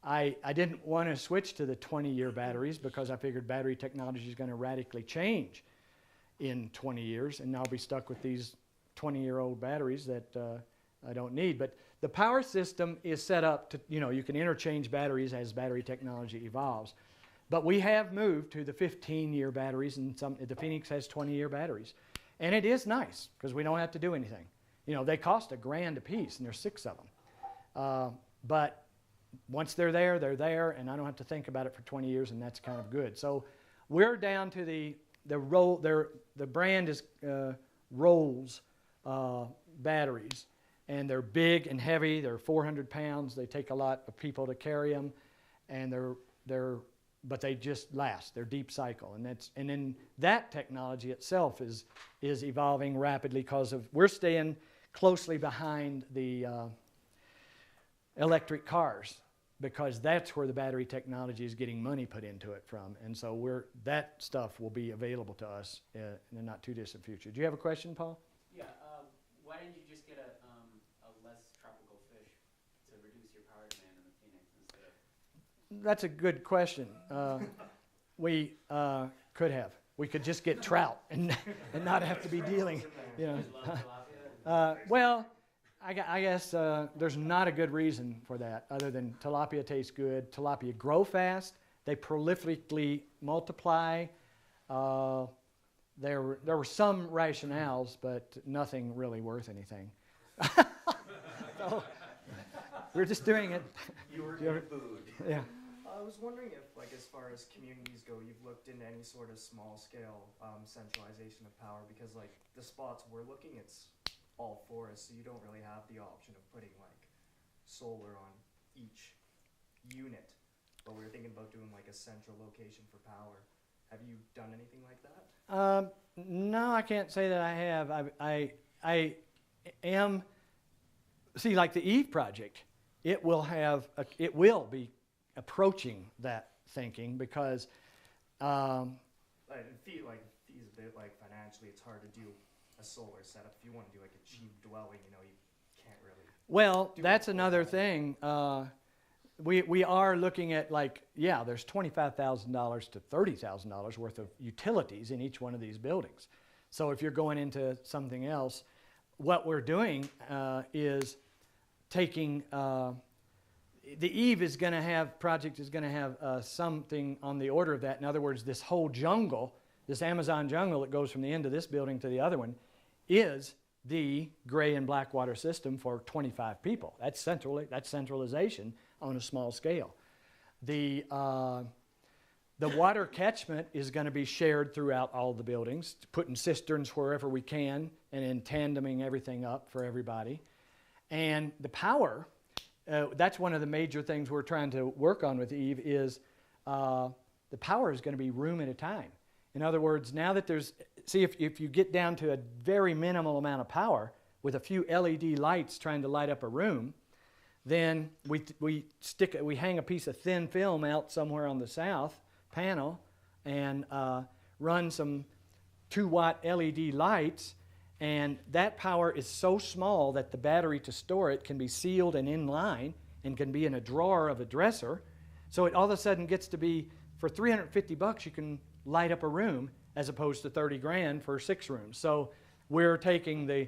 I didn't want to switch to the 20-year batteries because I figured battery technology is going to radically change in 20 years, and I'll be stuck with these 20-year-old batteries that I don't need. But the power system is set up to, you know, you can interchange batteries as battery technology evolves. But we have moved to the 15-year batteries, and the Phoenix has 20-year batteries. And it is nice because we don't have to do anything. You know, they cost $1,000 a piece, and there's 6 of them. But once they're there, and I don't have to think about it for 20 years, and that's kind of good. So we're down to the brand is Rolls batteries, and they're big and heavy. They're 400 pounds. They take a lot of people to carry them, and but they just last. They're deep cycle, and then that technology itself is evolving rapidly because we're staying closely behind the electric cars, because that's where the battery technology is getting money put into it from, and so that stuff will be available to us in the not too distant future. Do you have a question, Paul? Yeah. Why didn't you just get a less tropical fish to reduce your power demand in the Phoenix instead of? That's a good question. We could have. We could just get trout and not have to be dealing. You know. Well, I guess there's not a good reason for that other than tilapia tastes good. Tilapia grow fast. They prolifically multiply. There were some rationales, but nothing really worth anything. So we're just doing it. You were in food. Yeah. I was wondering if, like, as far as communities go, you've looked into any sort of small-scale centralization of power, because, like, the spots we're looking, it's all forest, so you don't really have the option of putting, like, solar on each unit. But we were thinking about doing, like, a central location for power. Have you done anything like that? No, I can't say that I have. I am, see, like the Eve project, it will be approaching that thinking because feasibility, like financially, it's hard to do a solar setup. If you want to do like a cheap dwelling, you know, you can't really. Well, that's another thing. We are looking at, like, yeah, there's $25,000 to $30,000 worth of utilities in each one of these buildings. So if you're going into something else, what we're doing is taking the Eve is going to have something on the order of that. In other words, this whole jungle, this Amazon jungle that goes from the end of this building to the other one, is the gray and black water system for 25 people. That's centralization on a small scale. The water catchment is going to be shared throughout all the buildings, putting cisterns wherever we can and then tandeming everything up for everybody. And the power, that's one of the major things we're trying to work on with Eve is the power is going to be room at a time. In other words, now that if you get down to a very minimal amount of power with a few LED lights trying to light up a room, then we hang a piece of thin film out somewhere on the south panel and run some 2-watt LED lights, and that power is so small that the battery to store it can be sealed and in line and can be in a drawer of a dresser. So it all of a sudden gets to be, for $350 you can light up a room as opposed to $30,000 for 6 rooms. So we're taking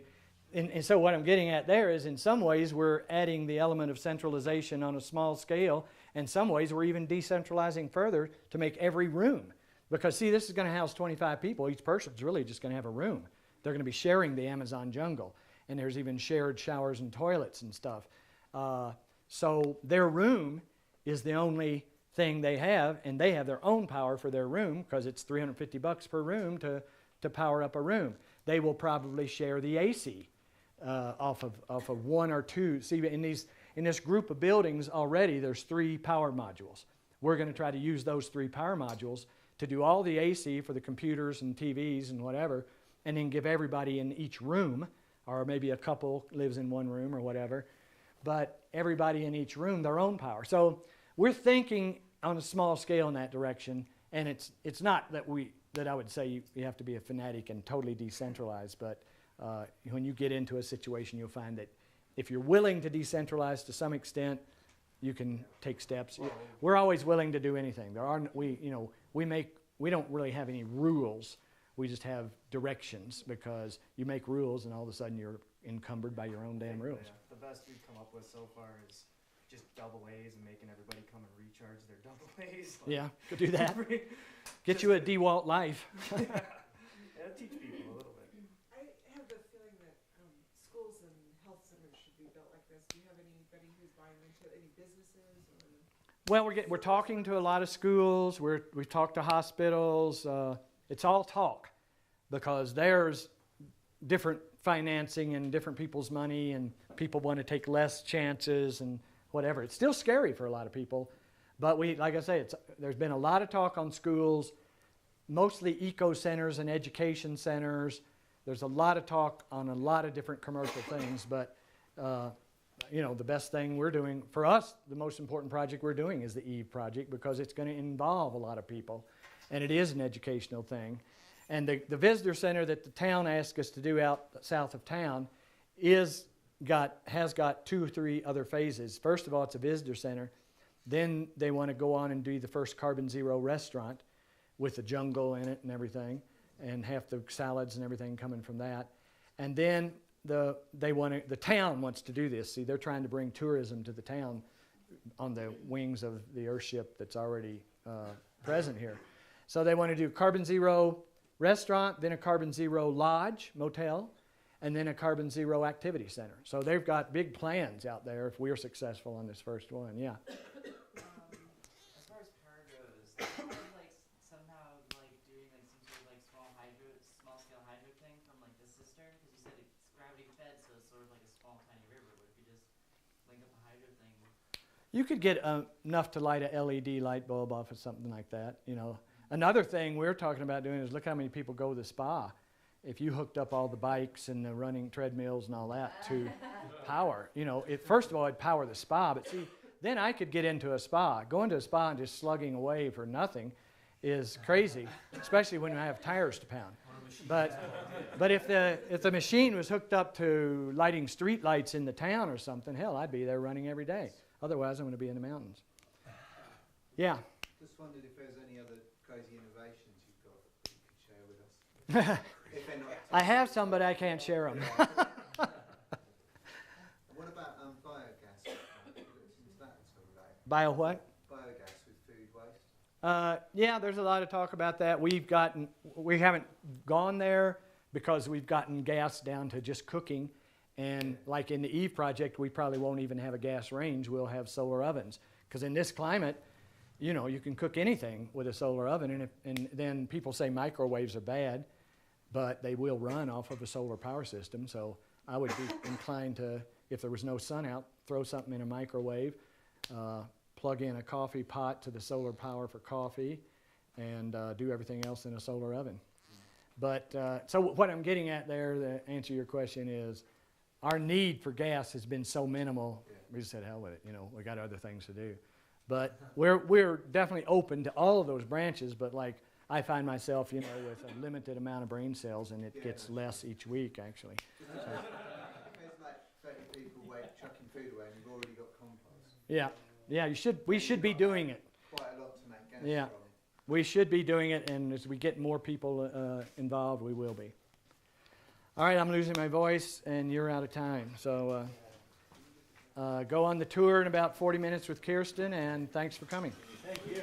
and so what I'm getting at there is, in some ways, we're adding the element of centralization on a small scale. In some ways, we're even decentralizing further to make every room. Because, see, this is going to house 25 people. Each person's really just going to have a room. They're going to be sharing the Amazon jungle. And there's even shared showers and toilets and stuff. So their room is the only thing they have, and they have their own power for their room because it's $350 per room to power up a room. They will probably share the AC. Off of 1 or 2. See, in this group of buildings already, there's 3 power modules. We're going to try to use those 3 power modules to do all the AC for the computers and TVs and whatever, and then give everybody in each room, or maybe a couple lives in one room or whatever, but everybody in each room their own power. So we're thinking on a small scale in that direction, and it's not that I would say you have to be a fanatic and totally decentralized, but when you get into a situation, you'll find that if you're willing to decentralize to some extent, you can take steps. We're always willing to do anything. We don't really have any rules. We just have directions, because you make rules and all of a sudden you're encumbered by your own damn rules. Yeah, the best we've come up with so far is just double A's and making everybody come and recharge their double A's. Yeah, could do that. Get you a DeWalt Life. Yeah, teach people a little bit. I have the feeling that schools and health centers should be built like this. Do you have anybody who's buying into it? Any businesses? Or Well, we're talking to a lot of schools. We've talked to hospitals. It's all talk, because there's different financing and different people's money, and people want to take less chances and whatever. It's still scary for a lot of people, but like I say, there's been a lot of talk on schools, mostly eco centers and education centers. There's a lot of talk on a lot of different commercial things, but the best thing we're doing, for us, the most important project we're doing is the EVE project, because it's going to involve a lot of people, and it is an educational thing. And the visitor center that the town asked us to do out south of town has got 2 or 3 other phases. First of all, it's a visitor center. Then they want to go on and do the first carbon zero restaurant with the jungle in it and everything, and half the salads and everything coming from that. And then the town wants to do this. See, they're trying to bring tourism to the town on the wings of the Earthship that's already present here. So they want to do carbon zero restaurant, then a carbon zero lodge, motel, and then a carbon zero activity center. So they've got big plans out there if we're successful on this first one, yeah. As far as power goes, are you somehow doing some sort of small scale hydro thing from the cistern? Because you said it's gravity fed, so it's sort of like a small tiny river. But if you just link up a hydro thing, you could get enough to light a LED light bulb off of something like that, Another thing we're talking about doing is look how many people go to the spa. If you hooked up all the bikes and the running treadmills and all that to power, first of all, it'd power the spa, but see, then I could get into a spa. Going to a spa and just slugging away for nothing is crazy, especially when I have tires to pound. But if the machine was hooked up to lighting street lights in the town or something, hell, I'd be there running every day. Otherwise, I'm going to be in the mountains. Yeah. Just wondered if there's any other crazy innovations you've got that you could share with us. If they're not I have some, but I can't share them. What about biogas? Is that sort of Bio what? Biogas with food waste? Yeah, there's a lot of talk about that. We haven't gone there because we've gotten gas down to just cooking. And like in the EVE project, we probably won't even have a gas range. We'll have solar ovens. Because in this climate, you can cook anything with a solar oven. And then people say microwaves are bad, but they will run off of a solar power system. So I would be inclined to, if there was no sun out, throw something in a microwave, plug in a coffee pot to the solar power for coffee, and do everything else in a solar oven. But so what I'm getting at there, to answer your question, is our need for gas has been so minimal. We just said, hell with it. We got other things to do. But we're definitely open to all of those branches. But I find myself, with a limited amount of brain cells, and it gets less each week, actually. So. There's 30 people chucking food away, and you've already got compost. Yeah. We should be doing it. Quite a lot to make gas Yeah. from. We should be doing it, and as we get more people involved, we will be. All right, I'm losing my voice, and you're out of time. So go on the tour in about 40 minutes with Kirsten, and thanks for coming. Thank you.